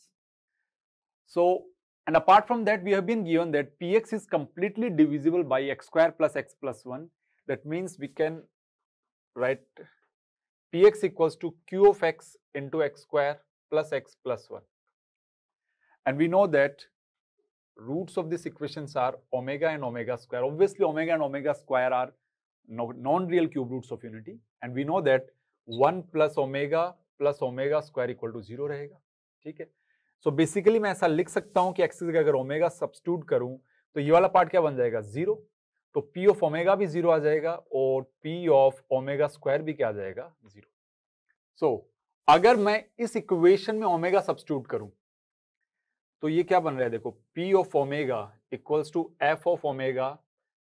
S2: So, and apart from that, we have been given that px is completely divisible by x square plus x plus 1. That means we can write px equals to q of x into x square plus x plus 1. And we know that roots of these equations are omega and omega square. Obviously, omega and omega square are non-real cube roots of unity. And we know that 1 plus omega square equal to 0 रहेगा. ठीक है. So basically मैं ऐसा लिख सकता हूं कि x की जगह अगर ओमेगा सब्स्टिट्यूट करूं तो ये वाला पार्ट क्या बन जाएगा, 0. तो p ऑफ ओमेगा भी 0 आ जाएगा और p ऑफ ओमेगा स्क्वायर भी क्या आ जाएगा, 0. So अगर मैं इस इक्वेशन में ओमेगा सब्स्टिट्यूट करूं तो ये क्या बन रहा है, देखो p of omega equals to f of omega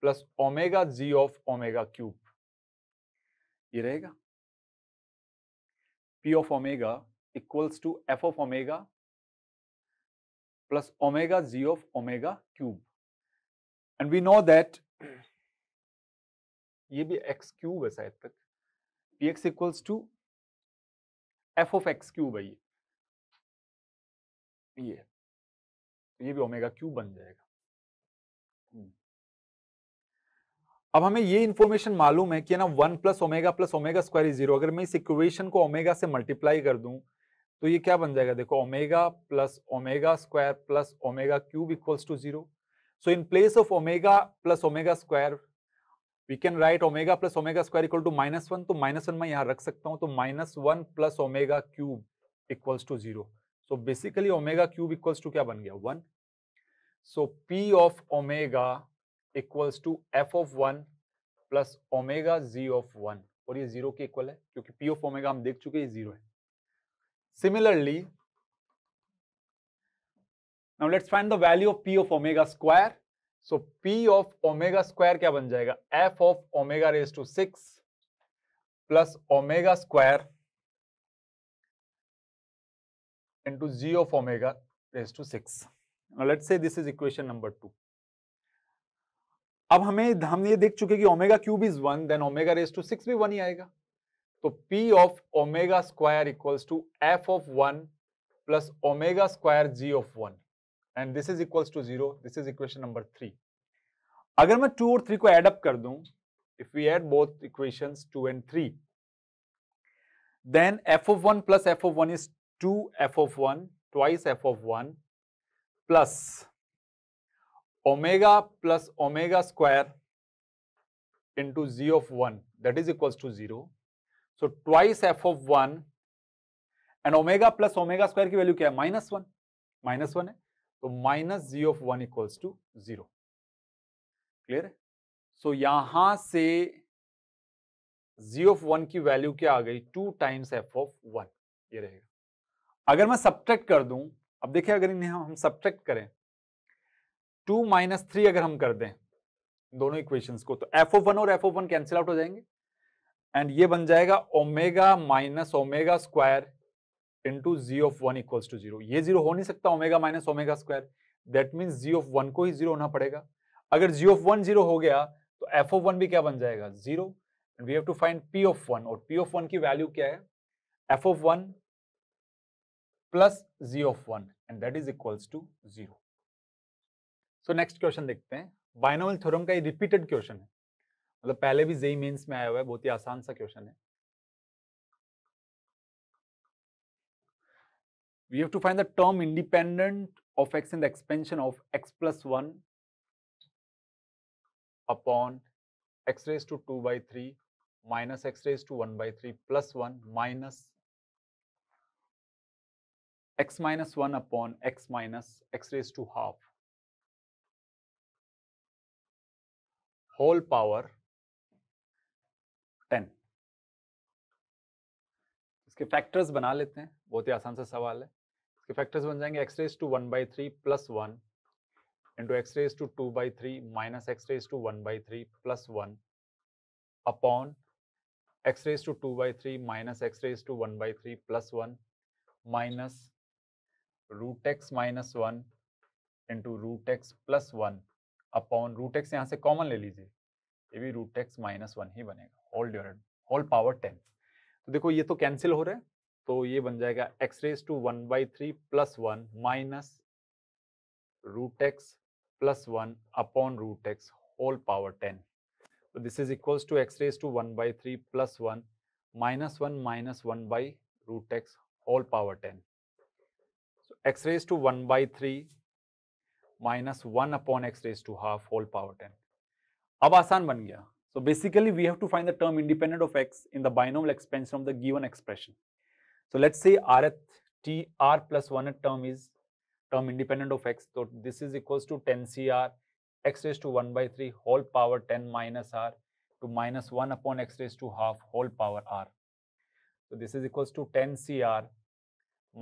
S2: plus omega g of omega cube. ये रहेगा p of omega equals to f of omega plus omega g of omega cube. And we know that ये भी x cube है शायद तक, px equals to f of x cube है. ये भी ओमेगा क्यूब बन जाएगा. अब हमें ये इंफॉर्मेशन मालूम है कि ना 1 प्लस ओमेगा स्क्वायर इज 0. अगर मैं इस इक्वेशन को ओमेगा से मल्टीप्लाई कर दूं तो ये क्या बन जाएगा, देखो omega plus omega square plus omega cube equals to 0. So in place of omega plus omega square we can write omega plus omega square equal to -1. तो -1 मैं यहां रख सकता हूं. तो -1 plus omega cube equals to 0. So basically omega cube equals to क्या बन गया, 1. So p of omega equals to f of 1 plus omega g of 1. और ये 0 के इक्वल है क्योंकि p ऑफ ओमेगा हम देख चुके हैं 0 है. Similarly now let's find the value of p of omega square. So p of omega square क्या बन जाएगा, f of omega raise to 6 plus omega square into g of omega raised to 6. Now let's say this is equation number 2. अब हम ये देख चुके कि omega cube is 1, then omega raise to 6 भी 1 ही आएगा. तो p of omega square equals to f of 1 plus omega square g of 1 and this is equals to 0. This is equation number 3. अगर मैं 2 और 3 को एड अप कर दूं, if we add both equations 2 and 3, then f of 1 plus f of 1 is 2 f of 1 twice f of 1 plus omega plus omega square into g of 1 that is equals to 0. So twice f of 1 and omega plus omega square की वैल्यू क्या है, -1 है. तो minus g of 1 equals to 0. Clear है. सो यहां से g of 1 की वैल्यू क्या आ गई, 2 टाइम्स f of 1. ये रहेगा. अगर मैं सब्ट्रैक्ट कर दूं, अब देखिए अगर इन्हें हम सब्ट्रैक्ट करें 2 - 3 अगर हम कर दें दोनों इक्वेशंस को, तो f of 1 और f of 1 कैंसिल आउट हो जाएंगे एंड ये बन जाएगा omega minus omega square into g of 1 equals to 0. ये 0 हो नहीं सकता, omega minus omega square. That means g of 1 को ही 0 होना पड़ेगा. अगर g of 1 0 हो गया तो f of 1 भी क्या बन जाएगा, 0. And we have to find p of 1 और p of 1 की वैल्यू क्या है, f of 1 plus g of 1 and that is equals to 0. So next question देखते हैं. बाइनोमियल थ्योरम का ये रिपीटेड क्वेश्चन है, मतलब पहले भी जेईई मेंस में आया हुआ है. बहुत ही आसान सा क्वेश्चन है. We have to find the term independent of x in the expansion of x plus 1 upon x raised to 2 by 3 minus x raised to 1 by 3 plus 1 minus x minus 1 upon x minus x raised to half whole power 10. इसके फैक्टर्स बना लेते हैं, बहुत ही आसान सा सवाल है। इसके फैक्टर्स बन जाएंगे x raise to 1/3 plus 1 into x raise to 2/3 minus x raise to 1/3 plus 1 upon x raise to 2/3 minus x raise to 1/3 plus 1 minus root x minus 1 into root x plus 1 upon root x यहाँ से कॉमन ले लीजिए, ये भी रूट एक्स माइनस 1 ही बनेगा, होल डिवाइडेड होल पावर 10। तो देखो ये तो कैंसिल हो रहा है, तो ये बन जाएगा x raise to 1/3 plus 1 minus root x plus 1 upon root x whole power 10। So this is equals to x raised to 1/3 plus 1 minus 1 minus 1 by root x whole power 10. So x raised to 1/3 minus 1 upon x raised to half whole power 10. अब आसान बन गया. So basically we have to find the term independent of x in the binomial expansion of the given expression. So let's say r plus 1 term is term independent of x. So this is equals to 10 CR x raised to 1/3 whole power 10 minus r to minus 1 upon x raised to half whole power r. So this is equals to 10 CR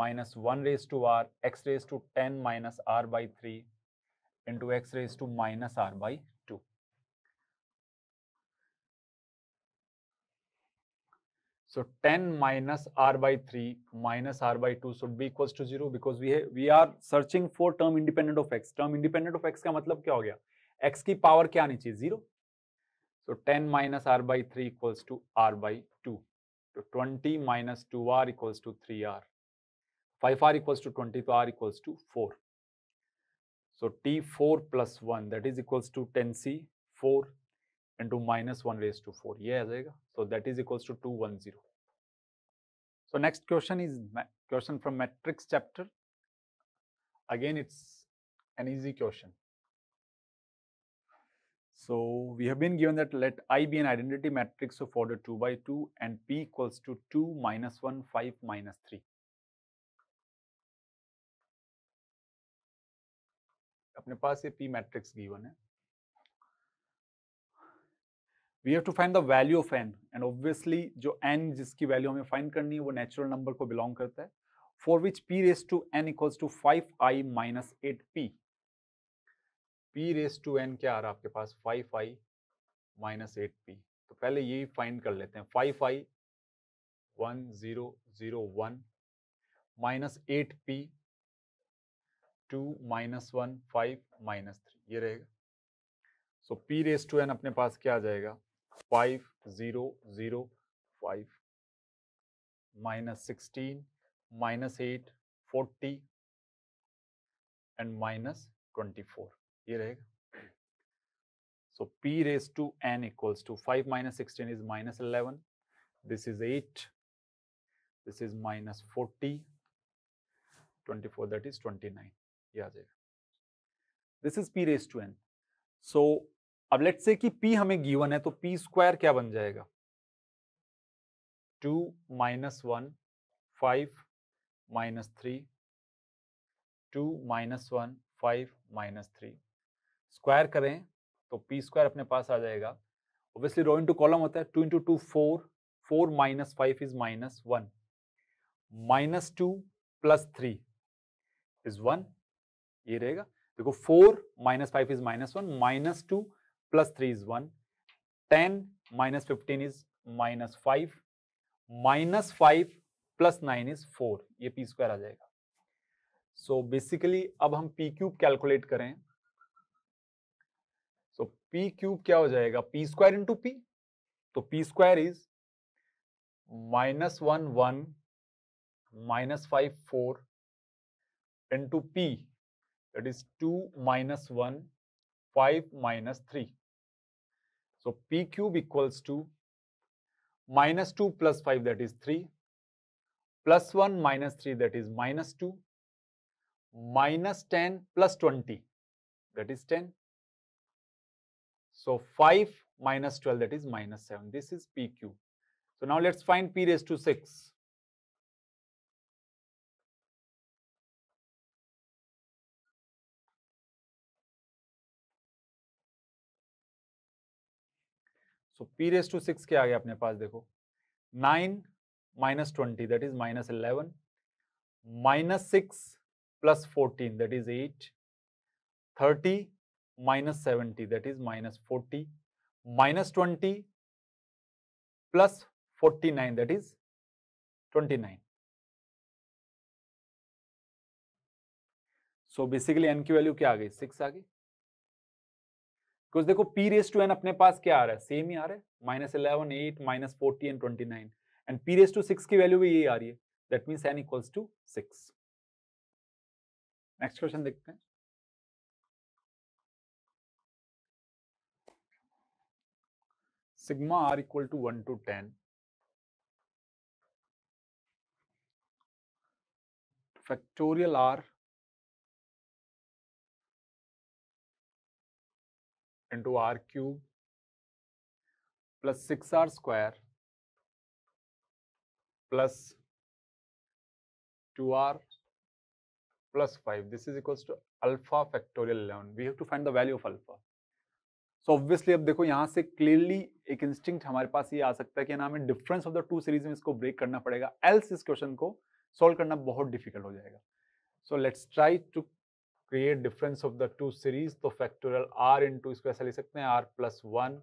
S2: minus 1 raised to r x raised to 10 minus r by 3 into x raised to minus r by 2. So 10 minus r by 3 minus r by 2 should be equals to 0 because we are searching for term independent of x. Term independent of x का मतलब क्या हो गया? x की पावर क्या आनी चाहिए? 0. So 10 minus r by 3 equals to r by 2. So 20 minus 2r equals to 3r. 5r equals to 20, so r equals to 4. So t4 plus 1 that is equals to 10c 4 into minus 1 raised to 4. ये आ जाएगा. So that is equals to 210. So next question is question from matrix chapter. Again it's an easy question. So we have been given that let I be an identity matrix of order 2 by 2 and P equals to 2 minus 1 5 minus 3. अपने पास ये P matrix given है. We have to find the value of n and obviously जो n जिसकी वैल्यू हमें फाइंड करनी है वो नेचुरल नंबर को बिलोंग करता है. For which P raised to n equals to 5i minus 8p. P raised to n क्या आ रहा है आपके पास? 5i minus 8p. तो पहले यही फाइंड कर लेते हैं. 5i 1 0 0 1 minus 8p 2 minus 1 5 minus 3 ये रहेगा. So P raised to n अपने पास क्या आ जाएगा? 5 0 0 5 minus 16 minus 8 40 and minus 24 ये रहेगा. So P raised to n equals to 5 minus 16 is minus 11. This is 8. This is minus 40. 24 that is 29. ये आ जाएगा. This is P raised to n. So अब लेट्स से कि P हमें गिवन है तो P स्क्वायर क्या बन जाएगा? 2 minus 1 5 minus 3 2 minus 1 5 minus 3 square करें तो P स्क्वायर अपने पास आ जाएगा. ऑब्वियसली रो इनटू कॉलम होता है. 2 into 2 4 4 minus 5 is minus 1 minus 2 plus 3 is 1 ये रहेगा. देखो 4 minus 5 is minus 1 minus 2 plus 3 is 1 10 minus 15 is minus 5 minus 5 plus 9 is 4 ये P स्क्वायर आ जाएगा. So basically अब हम P क्यूब कैलकुलेट करें. So P क्यूब क्या हो जाएगा? P square into P. तो P square is minus 1 1 minus 5 4 into P that is 2 minus 1 5 minus 3. So P cube equals to minus 2 plus 5 that is 3 plus 1 minus 3 that is minus 2 minus 10 plus 20 that is 10. So 5 minus 12 that is minus 7. This is P cube. So now let's find P raised to 6. So P raised to 6 क्या आ गया अपने पास? देखो 9 -20 that is -11, -6 + 14 that is 8, 30 - 70 that is -40, -20 + 49 that is 29. So basically n की वैल्यू क्या आ गई? 6 आ गई। बिकॉज देखो p⁻n अपने पास क्या आ रहा है? सेम ही आ रहा है, -11, 8, -40 एंड 29, एंड p⁻6 की वैल्यू भी यही आ रही है, that means n = 6। Next question देखते हैं। Sigma r = 1 to 10 factorial r into r cube plus 6r square plus 2r plus 5. This is equals to alpha factorial 11. We have to find the value of alpha. So obviously अब देखो यहाँ से क्लियरली एक इंस्टिंक्ट हमारे पास ये आ सकता है कि ना हमें difference of the two series में इसको ब्रेक करना पड़ेगा, एल्स इस क्वेश्चन को सॉल्व करना बहुत डिफिकल्ट हो जाएगा। So let's try to create difference of the two series. तो फैक्टोरियल r इंटू, इसको ऐसा लिख सकते हैं r+1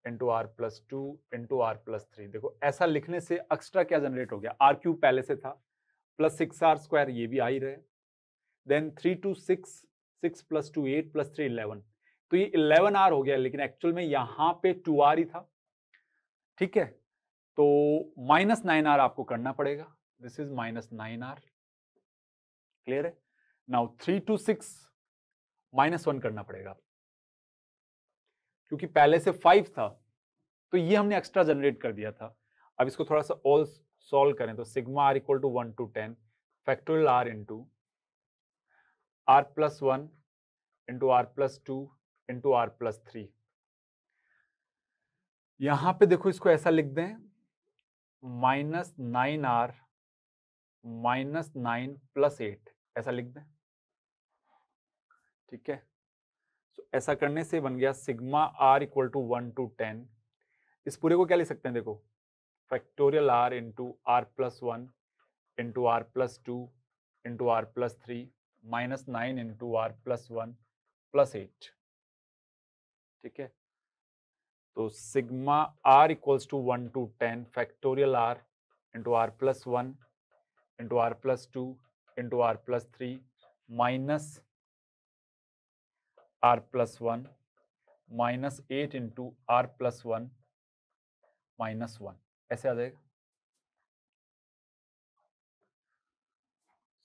S2: into r+2 into r+3। देखो ऐसा लिखने से एक्स्ट्रा क्या जनरेट हो गया? r³ पहले से था, प्लस 6r² ये भी आ ही रहे, देन 3 to 6, 6 + 2 8 + 3 11, तो ये 11r हो गया, लेकिन एक्चुअल में यहां पे 2r ही था, ठीक है। तो -9r आपको करना पड़ेगा, दिस इज -9r, क्लियर है। नाउ 3 to 6 -1 करना पड़ेगा, क्योंकि पहले से 5 था, तो ये हमने एक्स्ट्रा जनरेट कर दिया था। अब इसको थोड़ा सा और सॉल्व करें, तो sigma r = 1 to 10 factorial r into r+1 into r+2 into r+3। यहां पे देखो इसको ऐसा लिख दें, -9r -9 + 8 ऐसा लिख दें, ठीक है। तो ऐसा करने से बन गया सिग्मा r = 1 to 10। इस पूरे को क्या लिख सकते हैं? देखो factorial r into r+1 into r+2 into r+3 -9 into r+1 + 8, ठीक है। तो sigma r = 1 to 10 factorial r into r+1 into r+2 into r+3 minus r+1 -8 into r+1 -1, ऐसे आ जाएगा।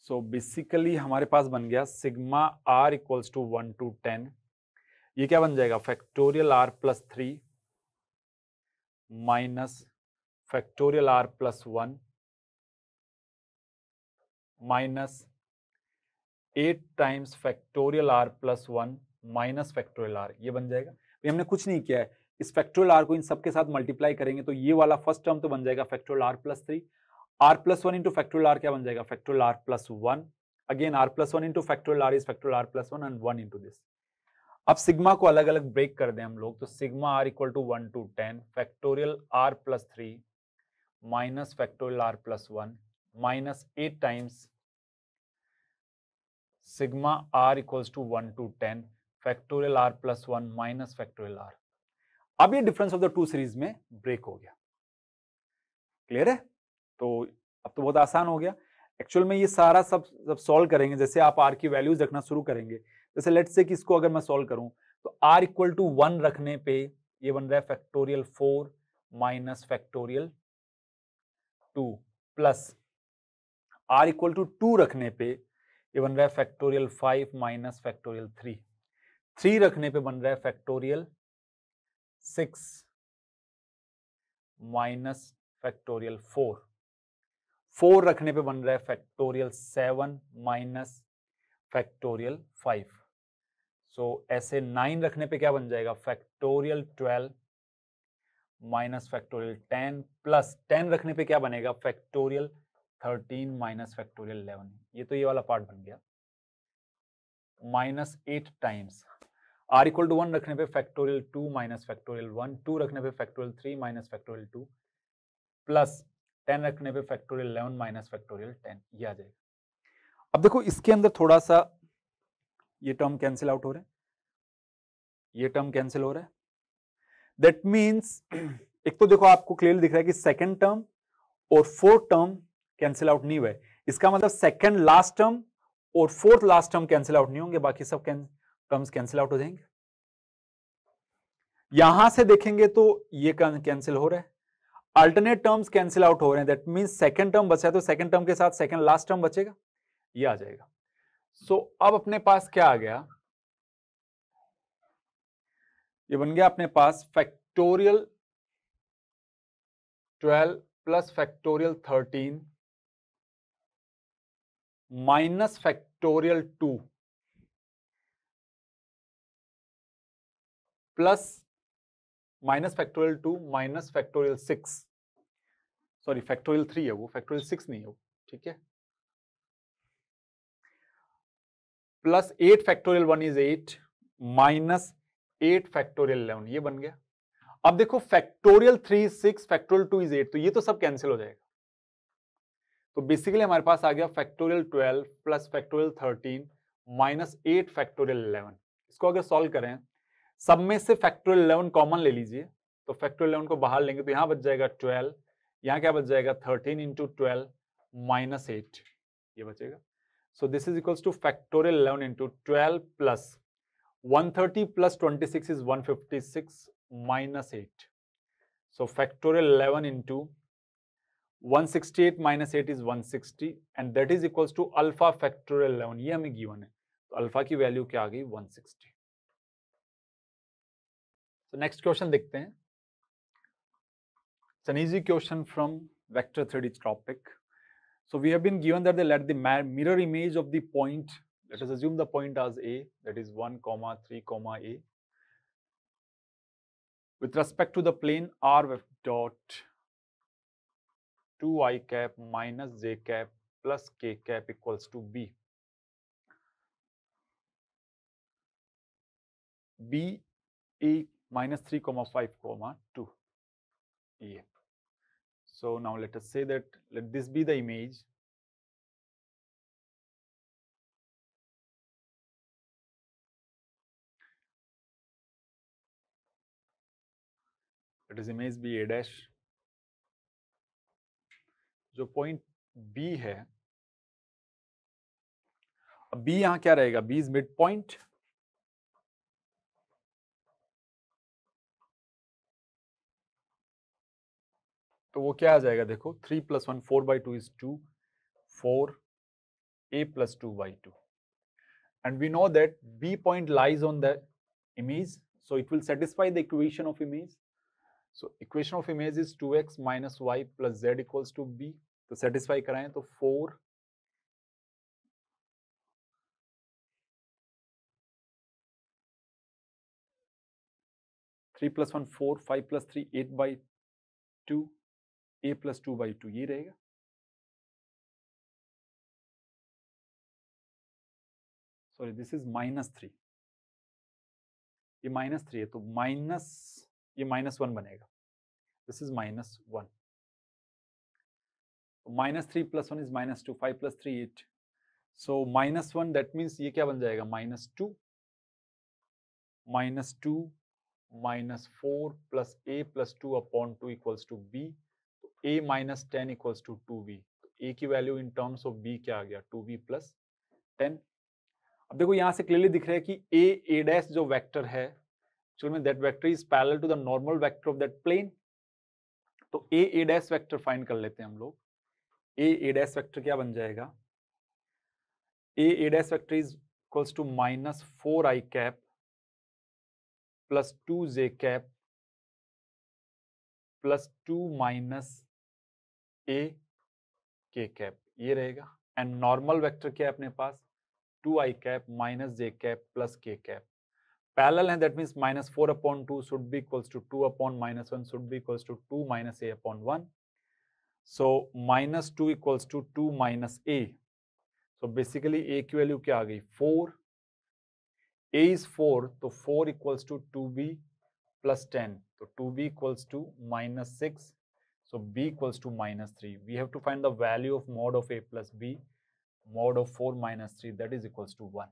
S2: सो बेसिकली हमारे पास बन गया सिग्मा r = 1 to 10, ये क्या बन जाएगा? Factorial r+3 minus factorial r+1 minus 8 times factorial r+1 minus factorial r, ये बन जाएगा। ये हमने कुछ नहीं किया है, इस फैक्टोरियल r को इन सबके साथ मल्टीप्लाई करेंगे तो ये वाला फर्स्ट टर्म तो बन जाएगा factorial r+3, r+1 into factorial r क्या बन जाएगा? Factorial r+1, again r+1 into factorial r is factorial r+1 and 1 into this. अब सिग्मा को अलग अलग ब्रेक कर दें हम लोग, तो sigma r = 1 to 10 factorial r+3 minus factorial r+1 minus 8 times sigma r = 1 to 10 factorial r+1 minus factorial r। अब ये difference of the two series में ब्रेक हो गया, क्लियर है। तो अब तो बहुत आसान हो गया। एक्चुअल में ये सारा सब सॉल्व करेंगे, जैसे आप r की वैल्यूज रखना शुरू करेंगे, जैसे लेट्स से कि इसको अगर मैं सॉल्व करूं तो r = 1 रखने पे ये बन रहा है factorial 4 minus factorial 2 plus r = 2 रखने पे ये बन रहा है फैक्टोरियल 5 माइनस फैक्टोरियल 3 रखने पे बन रहा है फैक्टोरियल 6 माइनस फैक्टोरियल 4 रखने पे बन रहा है फैक्टोरियल 7 माइनस फैक्टोरियल 5। सो ऐसे 9 रखने पे क्या बन जाएगा? फैक्टोरियल 12 माइनस फैक्टोरियल 10 प्लस 10 रखने पे क्या बनेगा? Factorial 13 minus factorial 11। ये तो ये वाला पार्ट बन गया, माइनस 8 टाइम्स r = 1 रखने पे फैक्टोरियल 2 माइनस फैक्टोरियल 1, 2 रखने पे फैक्टोरियल 3 माइनस फैक्टोरियल 2 प्लस 10 रखने पे फैक्टोरियल 11 माइनस फैक्टोरियल 10 ये आ जाएगा। अब देखो इसके अंदर थोड़ा सा ये टर्म कैंसिल आउट हो रहा है, ये टर्म कैंसिल हो रहा है। दैट मीन्स एक तो देखो आपको क्लियरली दिख रहा है कि सेकेंड टर्म और फोर्थ टर्म कैंसिल आउट नहीं हुए। इसका मतलब सेकेंड लास्ट टर्म और fourth last term cancel out नहीं होंगे, बाकी सब टर्म्स कैंसिल आउट हो जाएंगे। यहां से देखेंगे तो ये कैंसिल हो रहा है, अल्टरनेट टर्म्स कैंसिल आउट हो रहे हैं। दैट मींस सेकंड टर्म बचा है तो सेकंड टर्म के साथ सेकंड लास्ट टर्म बचेगा, ये आ जाएगा। सो अब अपने पास क्या आ गया, ये बन गया अपने पास factorial 12 plus factorial 13 minus factorial 2 plus minus factorial 2 minus factorial 6, sorry factorial 3 है वो, फैक्टोरियल 6 नहीं है वो, ठीक है। Plus 8 factorial 1 is 8 minus 8 factorial 11, ये बन गया। अब देखो फैक्टोरियल 3 6 फैक्टोरियल 2 इज 8, तो ये तो सब कैंसिल हो जाएगा। तो बेसिकली हमारे पास आ गया factorial 12 plus factorial 13 minus 8 factorial 11। इसको अगर सॉल्व करें, सब में से फैक्टोरियल 11 कॉमन ले लीजिए, तो फैक्टोरियल 11 को बाहर लेंगे तो यहां बच जाएगा 12, यहां क्या बच जाएगा 13 इंटू 12 माइनस 8, ये बचेगा। So this is equals to factorial 11 into 12 plus 130 plus 26 is 156 minus 8। So factorial 11 into 168 minus 8 is 160 and that is equals to alpha factorial 11, ये हमें गिवन है, तो अल्फा की वैल्यू क्या आ गई 160। So next question देखते हैं। It's an easy question from vector 3D topic. So we have been given that let the mirror image of the point, let us assume the point as A, that is 1, 3, A, with respect to the plane R dot 2i cap minus j cap plus k cap equals to B. B A minus 3, 5, 2. Yeah. So now let us say that let this be the image. Let us image B A dash. जो पॉइंट B है, अब B यहां क्या रहेगा, B इज मिड पॉइंट, तो वो क्या आ जाएगा देखो 3 + 1 4/2 is 2 4 A plus 2/2, and we know that B point lies on the image, so it will satisfy the equation of image. So equation of image is 2x minus y plus z equals to B. तो satisfy कराएं तो 4 3 + 1 4 5 + 3 8/2 A plus 2/2 ये रहेगा। सॉरी दिस इज -3, ये -3 है तो माइनस ये -1 बनेगा, this is -1, -3 + 1 is -2 5 + 3 8, so -1 that means ये क्या बन जाएगा -2 -4 plus A plus 2/2 equals to B, तो A minus 10 equals to 2B, तो A की value in terms of B क्या आ गया 2B plus 10। अब देखो यहां से क्लियरली दिख रहा है कि A डैश जो वेक्टर है एक्चुअली में that vector is parallel to the normal vector of that plane, तो A डैश वेक्टर फाइंड कर लेते हैं हम लोग। A डैश वेक्टर क्या बन जाएगा, A dash vector is equals to -4i cap plus 2j cap plus 2 minus a k cap, ये रहेगा। एंड नॉर्मल वेक्टर क्या है अपने पास 2i cap minus j cap plus k cap, parallel है that means -4/2 should be equals to 2/-1 should be equals to 2 - a/1, so -2 equals to 2 - a, so basically a की वैल्यू क्या आ गई 4, A is 4, तो 4 equals to 2B plus 10, तो 2B equals to -6, So b equals to minus 3. We have to find the value of mod of a plus b, mod of 4 minus 3, that is equals to 1.